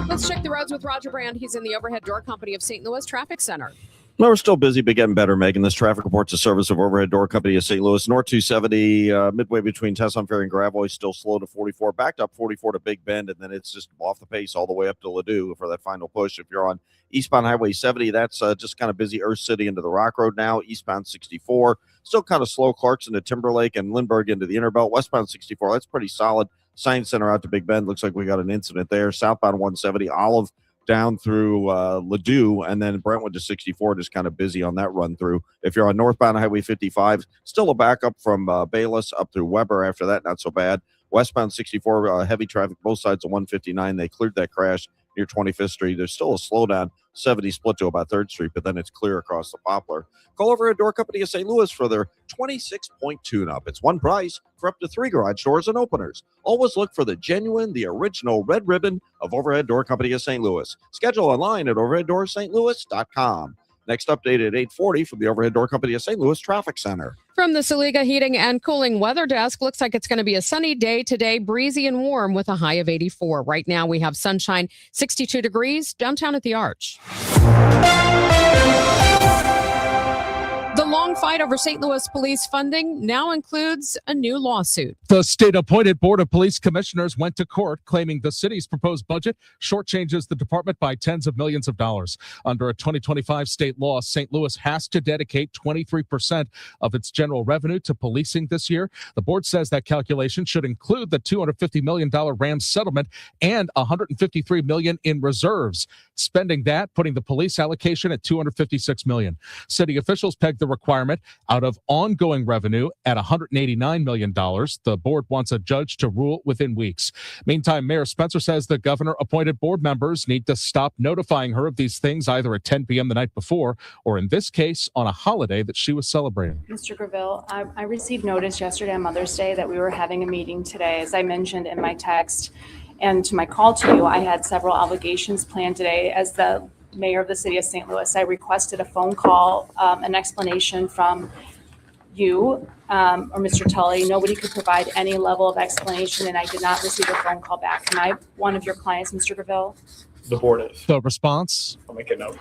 Let's check the roads with Roger Brand. He's in the Overhead Door Company of St. Louis Traffic Center. No, we're still busy, but getting better, Megan. This traffic report's a service of Overhead Door Company of St. Louis. North 270, midway between Tesson Ferry and Gravois, still slow to 44. Backed up 44 to Big Bend, and then it's just off the pace all the way up to Ladue for that final push. If you're on eastbound Highway 70, that's just kind of busy. Earth City into the Rock Road now. Eastbound 64, still kind of slow. Clarkson to Timberlake and Lindbergh into the Interbelt. Westbound 64, that's pretty solid. Science Center out to Big Bend. Looks like we got an incident there. Southbound 170, Olive down through Ladue, and then Brentwood to 64, just kind of busy on that run through. If you're on northbound Highway 55, still a backup from Bayless up through Weber. After that, not so bad. Westbound 64, heavy traffic both sides of 159. They cleared that crash near 25th Street. There's still a slowdown, 70 split to about 3rd Street, but then it's clear across the Poplar. Call Overhead Door Company of St. Louis for their 26-point tune-up. It's one price for up to 3 garage doors and openers. Always look for the genuine, the original red ribbon of Overhead Door Company of St. Louis. Schedule online at overheaddoorsstlouis.com. Next update at 8:40 from the Overhead Door Company of St. Louis Traffic Center. From the Saliga Heating and Cooling Weather Desk, looks like it's going to be a sunny day today, breezy and warm with a high of 84. Right now we have sunshine, 62 degrees downtown at the Arch. The long fight over St. Louis police funding now includes a new lawsuit. The state-appointed Board of Police Commissioners went to court claiming the city's proposed budget shortchanges the department by tens of millions of dollars. Under a 2025 state law, St. Louis has to dedicate 23% of its general revenue to policing this year. The board says that calculation should include the $250 million Rams settlement and $153 million in reserves. Spending that, putting the police allocation at $256 million. City officials pegged the requirement out of ongoing revenue at $189 million. The board wants a judge to rule within weeks. Meantime, Mayor Spencer says the governor-appointed board members need to stop notifying her of these things either at 10 p.m. the night before or, in this case, on a holiday that she was celebrating. Mr. Graville, I received notice yesterday on Mother's Day that we were having a meeting today. As I mentioned in my text and to my call to you, I had several obligations planned today. As the mayor of the city of St. Louis, I requested a phone call, an explanation from you or Mr. Tully. Nobody could provide any level of explanation, and I did not receive a phone call back. Am I one of your clients, Mr. Graville? The board is. The response? I'll make a note.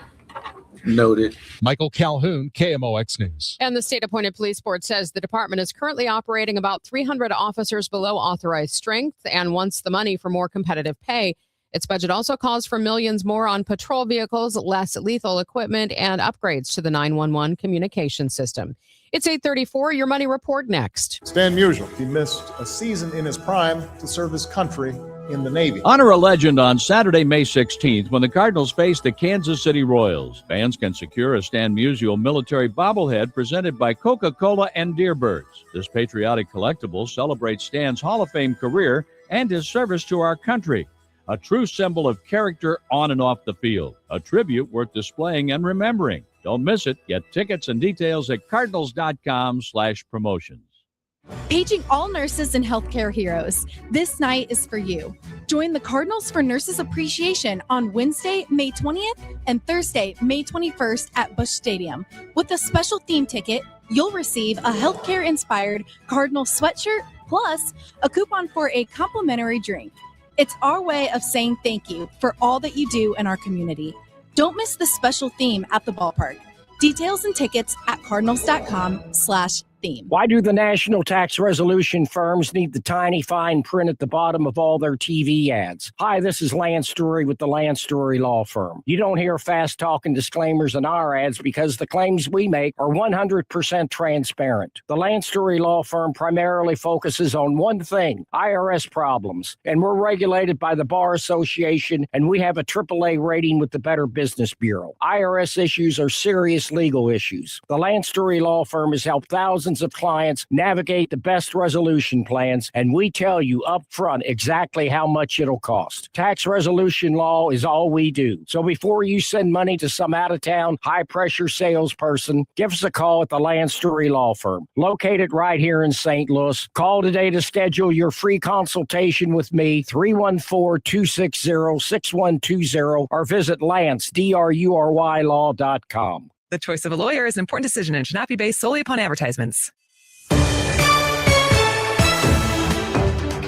Noted. Michael Calhoun, KMOX News. And the state-appointed police board says the department is currently operating about 300 officers below authorized strength and wants the money for more competitive pay. Its budget also calls for millions more on patrol vehicles, less lethal equipment, and upgrades to the 911 communication system. It's 8:34. Your Money Report next. Stan Musial, he missed a season in his prime to serve his country in the Navy. Honor a legend on Saturday, May 16th, when the Cardinals face the Kansas City Royals. Fans can secure a Stan Musial military bobblehead presented by Coca-Cola and Deerbirds. This patriotic collectible celebrates Stan's Hall of Fame career and his service to our country. A true symbol of character on and off the field. A tribute worth displaying and remembering. Don't miss it. Get tickets and details at cardinals.com/promotions. Paging all nurses and healthcare heroes. This night is for you. Join the Cardinals for Nurses Appreciation on Wednesday, May 20th and Thursday, May 21st at Busch Stadium. With a special theme ticket, you'll receive a healthcare-inspired Cardinal sweatshirt plus a coupon for a complimentary drink. It's our way of saying thank you for all that you do in our community. Don't miss the special theme at the ballpark. Details and tickets at cardinals.com/theme. Why do the national tax resolution firms need the tiny fine print at the bottom of all their TV ads? Hi, this is Lance Story with the Lance Story Law Firm. You don't hear fast-talking disclaimers in our ads because the claims we make are 100% transparent. The Lance Story Law Firm primarily focuses on one thing, IRS problems, and we're regulated by the Bar Association, and we have a AAA rating with the Better Business Bureau. IRS issues are serious legal issues. The Lance Story Law Firm has helped thousands of clients navigate the best resolution plans, and we tell you up front exactly how much it'll cost. Tax resolution law is all we do. So before you send money to some out-of-town, high-pressure salesperson, give us a call at the Lance Story Law Firm, located right here in St. Louis. Call today to schedule your free consultation with me, 314-260-6120, or visit lance.drurylaw.com. The choice of a lawyer is an important decision and should not be based solely upon advertisements.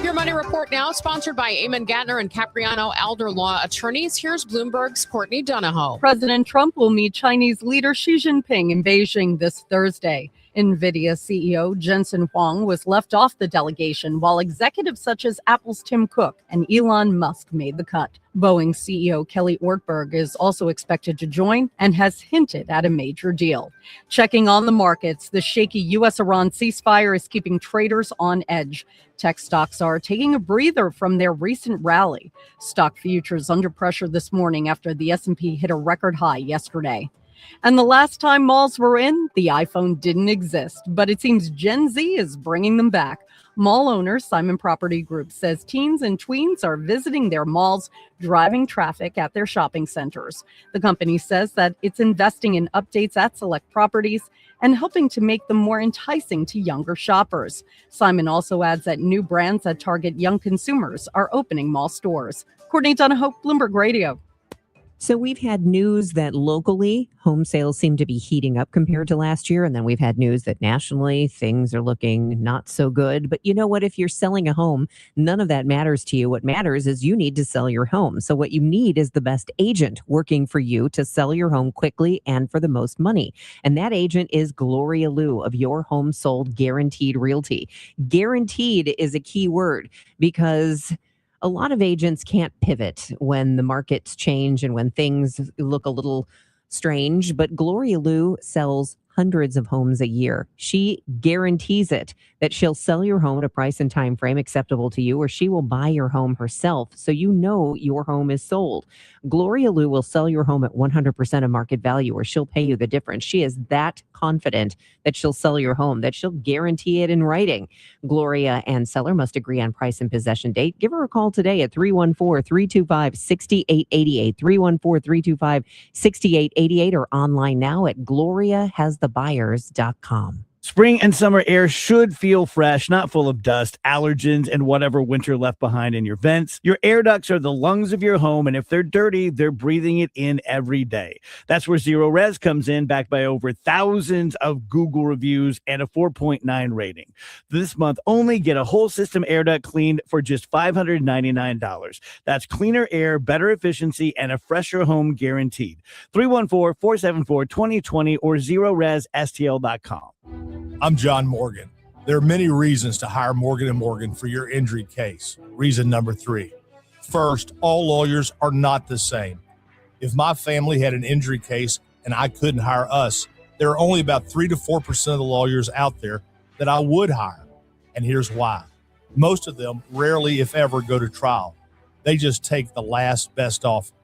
Your Money Report now, sponsored by Eamon Gantner and Capriano Elder Law Attorneys. Here's Bloomberg's Courtney Donahoe. President Trump will meet Chinese leader Xi Jinping in Beijing this Thursday. NVIDIA CEO Jensen Huang was left off the delegation, while executives such as Apple's Tim Cook and Elon Musk made the cut. Boeing CEO Kelly Ortberg is also expected to join and has hinted at a major deal. Checking on the markets, the shaky U.S.-Iran ceasefire is keeping traders on edge. Tech stocks are taking a breather from their recent rally. Stock futures under pressure this morning after the S&P hit a record high yesterday. And the last time malls were in, the iPhone didn't exist, but it seems Gen Z is bringing them back. Mall owner Simon Property Group says teens and tweens are visiting their malls, driving traffic at their shopping centers. The company says that it's investing in updates at select properties and helping to make them more enticing to younger shoppers. Simon also adds that new brands that target young consumers are opening mall stores. Courtney Donahoe, Bloomberg Radio. So we've had news that locally home sales seem to be heating up compared to last year. And then we've had news that nationally things are looking not so good. But you know what? If you're selling a home, none of that matters to you. What matters is you need to sell your home. So what you need is the best agent working for you to sell your home quickly and for the most money. And that agent is Gloria Liu of Your Home Sold Guaranteed Realty. Guaranteed is a key word because a lot of agents can't pivot when the markets change and when things look a little strange, but Gloria Liu sells hundreds of homes a year. She guarantees it that she'll sell your home at a price and time frame acceptable to you, or she will buy your home herself so you know your home is sold. Gloria Liu will sell your home at 100% of market value, or she'll pay you the difference. She is that confident that she'll sell your home, that she'll guarantee it in writing. Gloria and seller must agree on price and possession date. Give her a call today at 314-325-6888, 314-325-6888, or online now at gloriahasthebuyers.com. Spring and summer air should feel fresh, not full of dust, allergens, and whatever winter left behind in your vents. Your air ducts are the lungs of your home, and if they're dirty, they're breathing it in every day. That's where Zero Res comes in, backed by over thousands of Google reviews and a 4.9 rating. This month, only get a whole system air duct cleaned for just $599. That's cleaner air, better efficiency, and a fresher home guaranteed. 314-474-2020 or ZeroResSTL.com. I'm John Morgan. There are many reasons to hire Morgan & Morgan for your injury case. Reason number 3. First, all lawyers are not the same. If my family had an injury case and I couldn't hire us, there are only about 3 to 4% of the lawyers out there that I would hire. And here's why. Most of them rarely, if ever, go to trial. They just take the last best offer.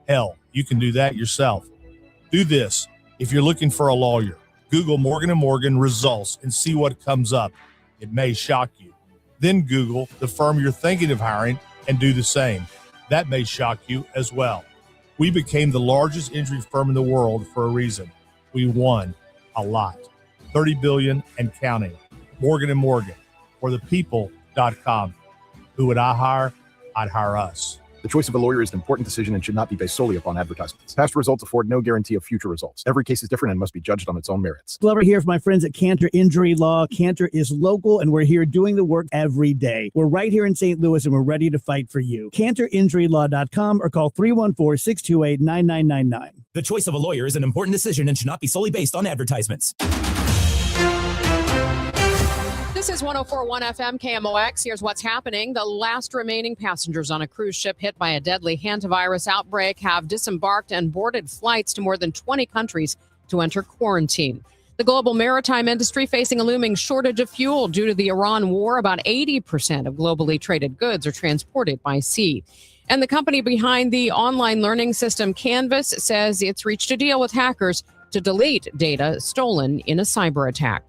Hell, you can do that yourself. Do this. If you're looking for a lawyer, Google Morgan & Morgan results and see what comes up. It may shock you. Then Google the firm you're thinking of hiring and do the same. That may shock you as well. We became the largest injury firm in the world for a reason. We won a lot. $30 billion and counting. Morgan & Morgan, or thepeople.com. Who would I hire? I'd hire us. The choice of a lawyer is an important decision and should not be based solely upon advertisements. Past results afford no guarantee of future results. Every case is different and must be judged on its own merits. Glover here for my friends at Cantor Injury Law. Cantor is local, and we're here doing the work every day. We're right here in St. Louis, and we're ready to fight for you. CantorInjuryLaw.com or call 314-628-9999. The choice of a lawyer is an important decision and should not be solely based on advertisements. This is 104.1 FM KMOX. Here's what's happening. The last remaining passengers on a cruise ship hit by a deadly hantavirus outbreak have disembarked and boarded flights to more than 20 countries to enter quarantine. The global maritime industry facing a looming shortage of fuel due to the Iran war. About 80% of globally traded goods are transported by sea. And the company behind the online learning system Canvas says it's reached a deal with hackers to delete data stolen in a cyber attack.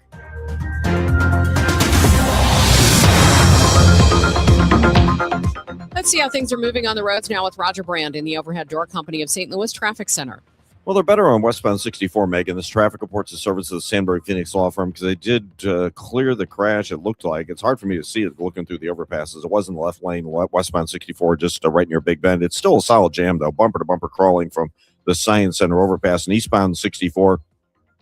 Let's see how things are moving on the roads now with Roger Brand in the Overhead Door Company of St. Louis Traffic Center. Well, they're better on westbound 64, Megan. This traffic reports the service of the Sandberg Phoenix Law Firm because they did clear the crash, it looked like. It's hard for me to see it looking through the overpasses. It was in the left lane, westbound 64, just right near Big Bend. It's still a solid jam, though. Bumper to bumper crawling from the Science Center overpass and eastbound 64.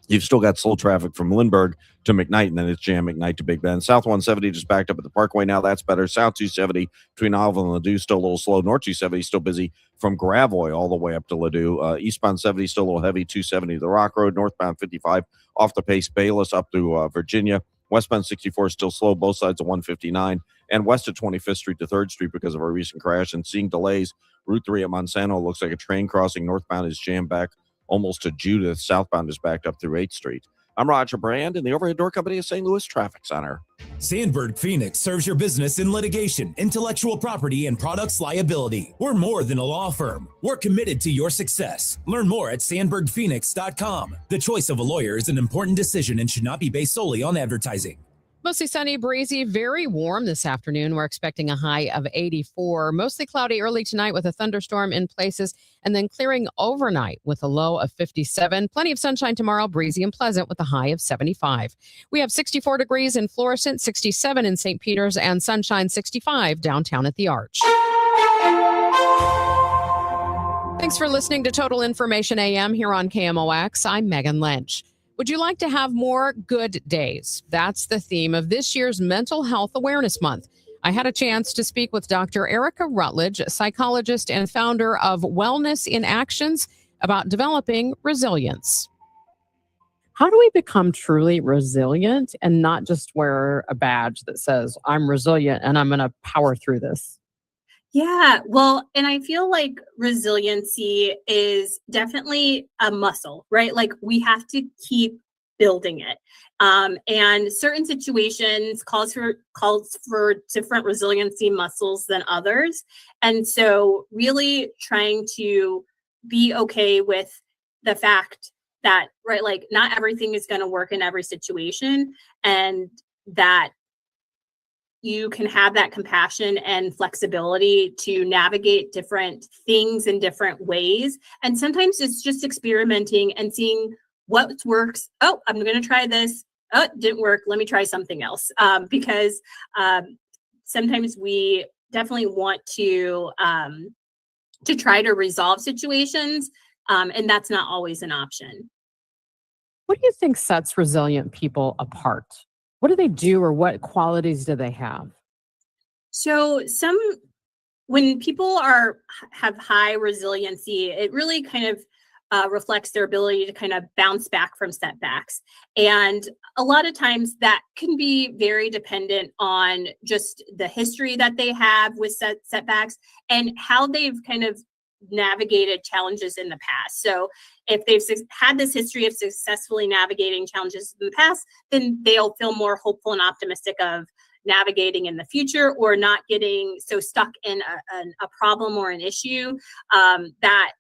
You've still got slow traffic from Lindbergh to McKnight, and then it's jam McKnight to Big Bend. South 170 just backed up at the Parkway. Now that's better. South 270 between Olive and Ladue still a little slow. North 270 still busy from Gravois all the way up to Ladue. Eastbound 70 still a little heavy. 270 the Rock Road. Northbound 55 off the pace. Bayless up to Virginia. Westbound 64 still slow. Both sides of 159. And west of 25th Street to 3rd Street because of a recent crash. And seeing delays. Route 3 at Monsanto looks like a train crossing. Northbound is jammed back almost to Judith. Southbound is backed up through 8th Street. I'm Roger Brand in the Overhead Door Company of St. Louis Traffic Center. Sandberg Phoenix serves your business in litigation, intellectual property, and products liability. We're more than a law firm. We're committed to your success. Learn more at sandbergphoenix.com. The choice of a lawyer is an important decision and should not be based solely on advertising. Mostly sunny, breezy, very warm this afternoon. We're expecting a high of 84. Mostly cloudy early tonight with a thunderstorm in places, and then clearing overnight with a low of 57. Plenty of sunshine tomorrow, breezy and pleasant with a high of 75. We have 64 degrees in Florissant, 67 in St. Peters, and sunshine 65 downtown at the Arch. Thanks for listening to Total Information AM here on KMOX. I'm Megan Lynch. Would you like to have more good days? That's the theme of this year's Mental Health Awareness Month. I had a chance to speak with Dr. Erica Rutledge, psychologist and founder of Wellness in Actions, about developing resilience. How do we become truly resilient and not just wear a badge that says, I'm resilient and I'm going to power through this? Yeah, well, and I feel like resiliency is definitely a muscle, right? Like we have to keep building it. And certain situations calls for different resiliency muscles than others. And so really trying to be okay with the fact that, right, like not everything is going to work in every situation, and that you can have that compassion and flexibility to navigate different things in different ways. And sometimes it's just experimenting and seeing what works. Oh, I'm going to try this. Oh, it didn't work. Let me try something else. Because sometimes we definitely want to try to resolve situations. And that's not always an option. What do you think sets resilient people apart? What do they do, or what qualities do they have? So when people have high resiliency, it really kind of reflects their ability to kind of bounce back from setbacks. And a lot of times that can be very dependent on just the history that they have with setbacks and how they've kind of navigated challenges in the past. So if they've had this history of successfully navigating challenges in the past, then they'll feel more hopeful and optimistic of navigating in the future, or not getting so stuck in a problem or an issue that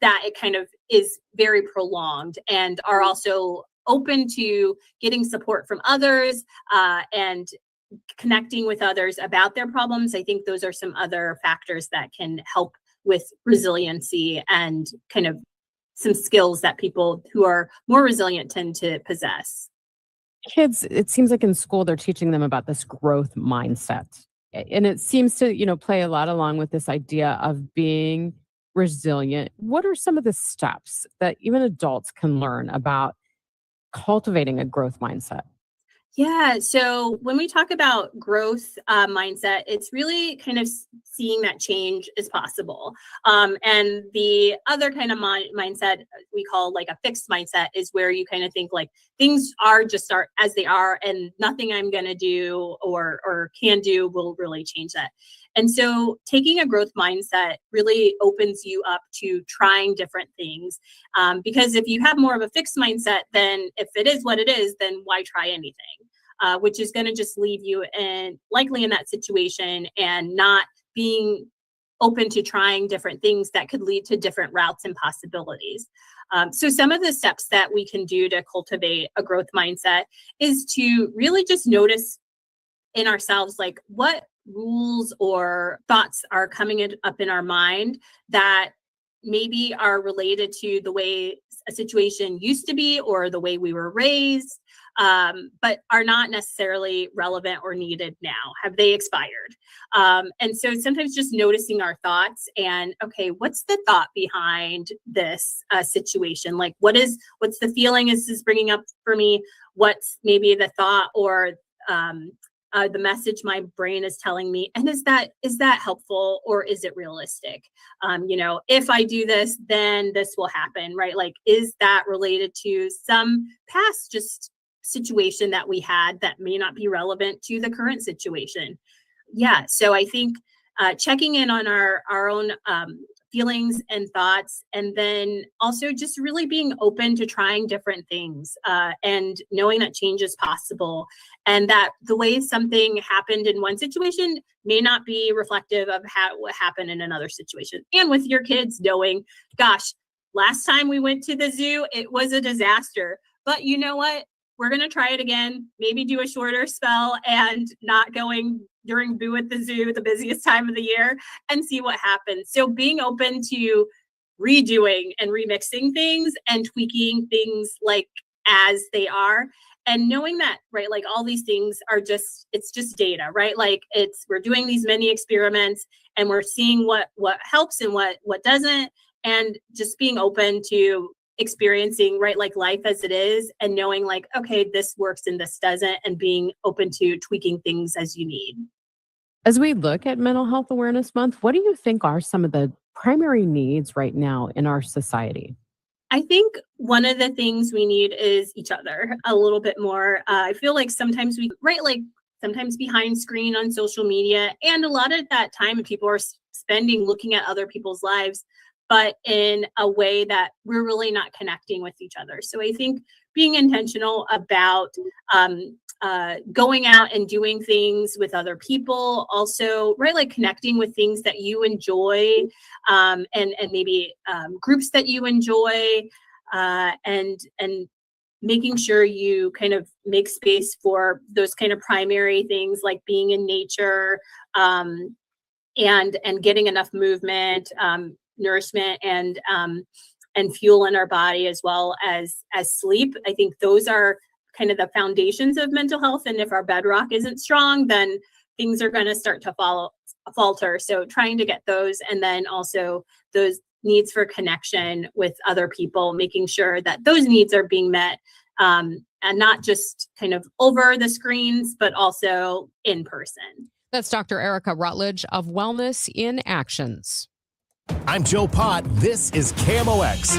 it kind of is very prolonged, and are also open to getting support from others and connecting with others about their problems. I think those are some other factors that can help with resiliency and kind of some skills that people who are more resilient tend to possess. Kids, it seems like in school, they're teaching them about this growth mindset. And it seems to, play a lot along with this idea of being resilient. What are some of the steps that even adults can learn about cultivating a growth mindset? Yeah. So when we talk about growth mindset, it's really kind of seeing that change is possible. And the other kind of mindset we call like a fixed mindset is where you kind of think like things are as they are, and nothing I'm going to do or can do will really change that. And so taking a growth mindset really opens you up to trying different things. Because if you have more of a fixed mindset, then if it is what it is, then why try anything? Which is going to just leave you likely in that situation and not being open to trying different things that could lead to different routes and possibilities. So some of the steps that we can do to cultivate a growth mindset is to really just notice in ourselves, like what rules or thoughts are coming up in our mind that maybe are related to the way a situation used to be or the way we were raised, but are not necessarily relevant or needed now. Have they expired? And so sometimes just noticing our thoughts and, okay, what's the thought behind this situation? Like, what's the feeling this is bringing up for me? What's maybe the thought or the message my brain is telling me, and is that helpful or is it realistic? If I do this, then this will happen, right? Like, is that related to some past just situation that we had that may not be relevant to the current situation? Yeah. So I think checking in on our own feelings and thoughts, and then also just really being open to trying different things and knowing that change is possible, and that the way something happened in one situation may not be reflective of what happened in another situation. And with your kids knowing, gosh, last time we went to the zoo, it was a disaster, but you know what? We're going to try it again, maybe do a shorter spell and not going during Boo at the Zoo, the busiest time of the year, and see what happens. So being open to redoing and remixing things and tweaking things like as they are, and knowing that, right, like all these things are it's just data, right? Like we're doing these many experiments and we're seeing what helps and what doesn't, and just being open to experiencing, right, like life as it is, and knowing like, okay, this works and this doesn't, and being open to tweaking things as you need. As we look at Mental Health Awareness Month, what do you think are some of the primary needs right now in our society? I think one of the things we need is each other a little bit more. I feel like sometimes sometimes behind screen on social media, and a lot of that time people are spending looking at other people's lives, but in a way that we're really not connecting with each other. So I think being intentional about going out and doing things with other people, also, right, like connecting with things that you enjoy, and maybe groups that you enjoy, and making sure you kind of make space for those kind of primary things like being in nature, and getting enough movement, nourishment, and fuel in our body, as well as sleep. I think those are kind of the foundations of mental health. And if our bedrock isn't strong, then things are going to start to falter. So trying to get those, and then also those needs for connection with other people, making sure that those needs are being met, and not just kind of over the screens, but also in person. That's Dr. Erica Rutledge of Wellness in Actions. I'm Joe Pott. This is KMOX,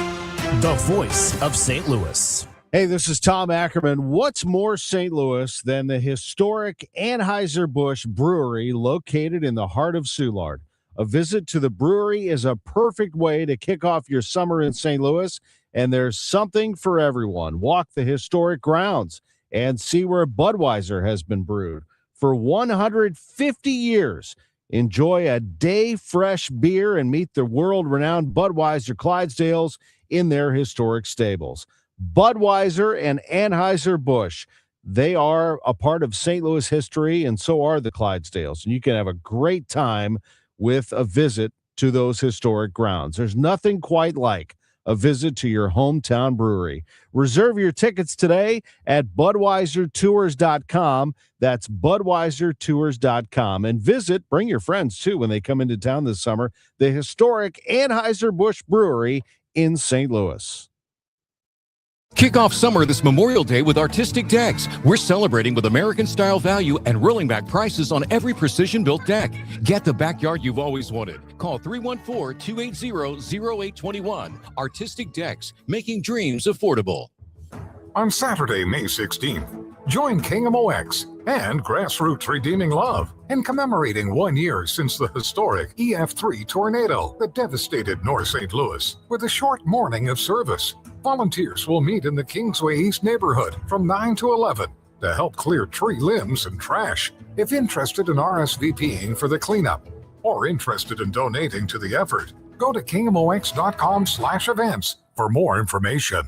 the voice of St. Louis. Hey, this is Tom Ackerman. What's more St. Louis than the historic Anheuser-Busch Brewery located in the heart of Soulard? A visit to the brewery is a perfect way to kick off your summer in St. Louis, and there's something for everyone. Walk the historic grounds and see where Budweiser has been brewed for 150 years. Enjoy a day fresh beer and meet the world-renowned Budweiser Clydesdales in their historic stables. Budweiser and Anheuser-Busch, they are a part of St. Louis history, and so are the Clydesdales. And you can have a great time with a visit to those historic grounds. There's nothing quite like a visit to your hometown brewery. Reserve your tickets today at BudweiserTours.com. That's BudweiserTours.com. And bring your friends too when they come into town this summer, the historic Anheuser-Busch Brewery in St. Louis. Kick off summer this Memorial Day with Artistic Decks. We're celebrating with American-style value and rolling back prices on every precision-built deck. Get the backyard you've always wanted. Call 314-280-0821. Artistic Decks, making dreams affordable. On Saturday, May 16th, join KMOX and Grassroots Redeeming Love in commemorating 1 year since the historic EF3 tornado that devastated North St. Louis with a short morning of service. Volunteers will meet in the Kingsway East neighborhood from 9 to 11 to help clear tree limbs and trash. If interested in RSVPing for the cleanup or interested in donating to the effort, go to KMOX.com/events for more information.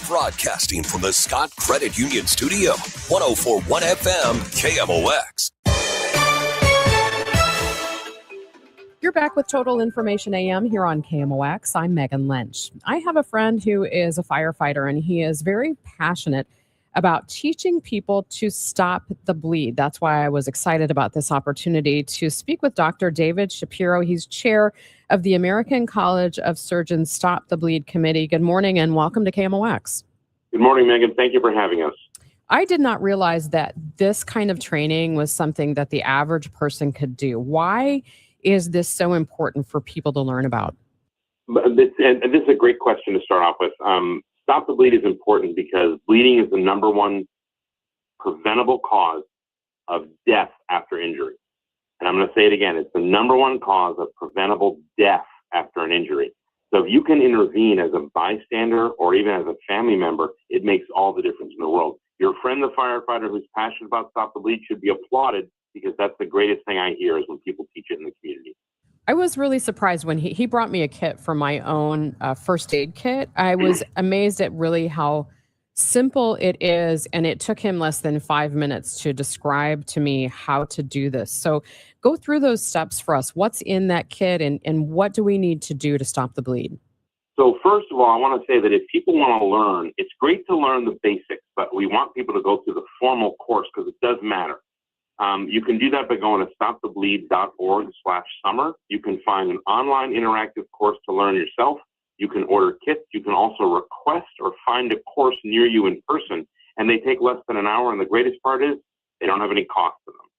Broadcasting from the Scott Credit Union Studio, 104.1 FM, KMOX. You're back with Total Information AM here on KMOX. I'm Megan Lynch. I have a friend who is a firefighter, and he is very passionate about teaching people to stop the bleed. That's why I was excited about this opportunity to speak with Dr. David Shapiro. He's chair of the American College of Surgeons Stop the Bleed Committee. Good morning and welcome to KMOX. Good morning, Megan. Thank you for having us. I did not realize that this kind of training was something that the average person could do. Why is this so important for people to learn about? This is a great question to start off with. Stop the bleed is important because bleeding is the number one preventable cause of death after injury. And I'm going to say it again. It's the number one cause of preventable death after an injury. So if you can intervene as a bystander or even as a family member, it makes all the difference in the world. Your friend, the firefighter who's passionate about Stop the Bleed, should be applauded because that's the greatest thing I hear is when people teach it in the community. I was really surprised when he brought me a kit for my own first aid kit. I was amazed at really how simple it is, and it took him less than 5 minutes to describe to me how to do this. So go through those steps for us. What's in that kit, and what do we need to do to stop the bleed? So first of all, I want to say that if people want to learn, it's great to learn the basics, but we want people to go through the formal course because it does matter. You can do that by going to stopthebleed.org/summer. You can find an online interactive course to learn yourself. You can order kits. You can also request or find a course near you in person, and they take less than an hour. And the greatest part is they don't have any cost to them.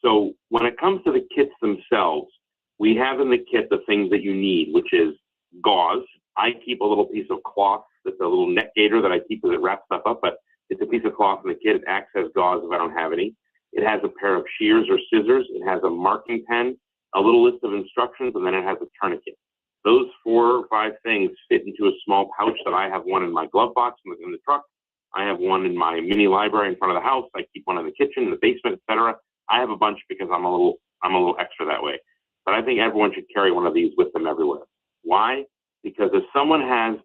So when it comes to the kits themselves, we have in the kit the things that you need, which is gauze. I keep a little piece of cloth that's a little neck gaiter that I keep as it wraps stuff up, but it's a piece of cloth in the kit. It acts as gauze if I don't have any. It has a pair of shears or scissors. It has a marking pen, a little list of instructions, and then it has a tourniquet. Those 4 or 5 things fit into a small pouch that I have one in my glove box in the truck. I have one in my mini library in front of the house. I keep one in the kitchen, in the basement, etc. I have a bunch because I'm a little extra that way. But I think everyone should carry one of these with them everywhere. Why? Because if someone has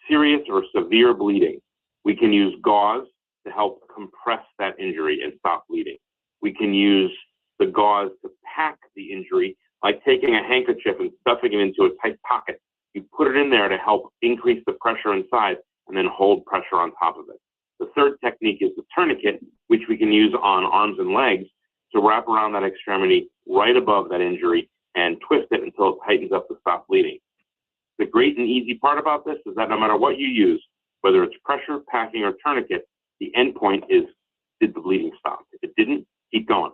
serious or severe bleeding, we can use gauze to help compress that injury and stop bleeding. We can use the gauze to pack the injury, like taking a handkerchief and stuffing it into a tight pocket. You put it in there to help increase the pressure inside and then hold pressure on top of it. The third technique is the tourniquet, which we can use on arms and legs to wrap around that extremity right above that injury and twist it until it tightens up to stop bleeding. The great and easy part about this is that no matter what you use, whether it's pressure, packing, or tourniquet, the end point is, did the bleeding stop? If it didn't, keep going.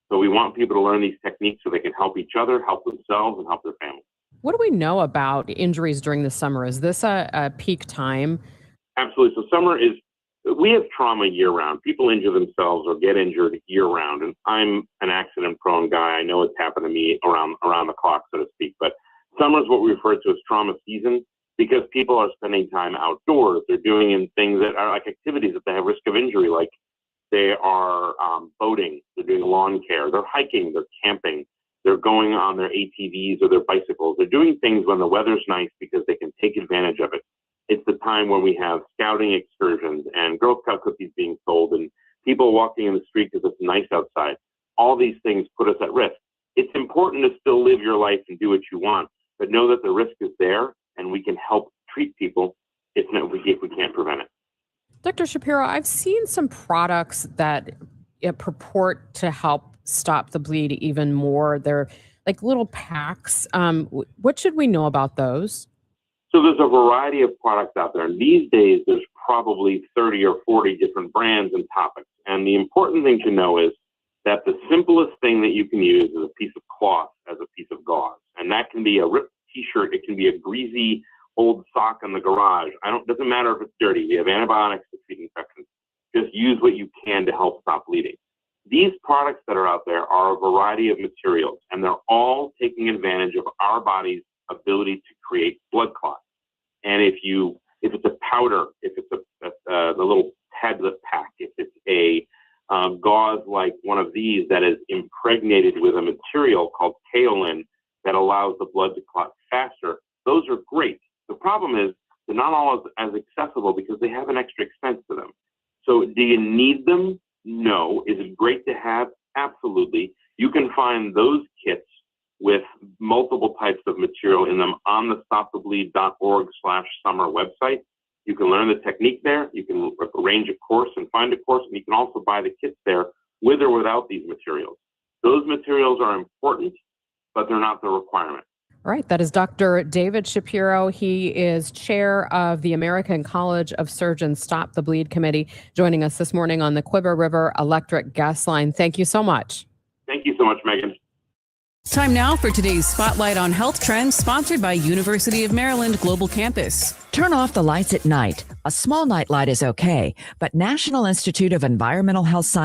So we want people to learn these techniques so they can help each other, help themselves, and help their family. What do we know about injuries during the summer? Is this a peak time? Absolutely. So summer is, we have trauma year-round. People injure themselves or get injured year-round. And I'm an accident-prone guy. I know it's happened to me around the clock, so to speak. But summer is what we refer to as trauma season because people are spending time outdoors. They're doing things that are like activities that they have risk of injury, like they are boating, they're doing lawn care, they're hiking, they're camping, they're going on their ATVs or their bicycles. They're doing things when the weather's nice because they can take advantage of it. It's the time when we have scouting excursions and Girl Scout cookies being sold and people walking in the street because it's nice outside. All these things put us at risk. It's important to still live your life and do what you want, but know that the risk is there and we can help treat people if we can't prevent it. Dr. Shapiro, I've seen some products that purport to help stop the bleed even more. They're like little packs. What should we know about those? So there's a variety of products out there. And these days, there's probably 30 or 40 different brands and topics. And the important thing to know is that the simplest thing that you can use is a piece of cloth as a piece of gauze. And that can be a ripped t-shirt. It can be a greasy old sock in the garage. Doesn't matter if it's dirty. We have antibiotics to treat infections. Just use what you can to help stop bleeding. These products that are out there are a variety of materials, and they're all taking advantage of our body's ability to create blood clots. And if it's a powder, if it's the little tablet pack, if it's a gauze like one of these that is impregnated with a material called kaolin that allows the blood to clot faster, those are great. The problem is they're not all as accessible because they have an extra expense to them. So do you need them? No. Is it great to have? Absolutely. You can find those kits with multiple types of material in them on the stopthebleed.org/summer website. You can learn the technique there. You can arrange a course and find a course, and you can also buy the kits there with or without these materials. Those materials are important, but they're not the requirement. All right, that is Dr. David Shapiro. He is chair of the American College of Surgeons Stop the Bleed Committee, joining us this morning on the Quiver River Electric Gas Line. Thank you so much. Thank you so much, Megan. Time now for today's Spotlight on Health Trends, sponsored by University of Maryland Global Campus. Turn off the lights at night. A small nightlight is okay, but National Institute of Environmental Health Sciences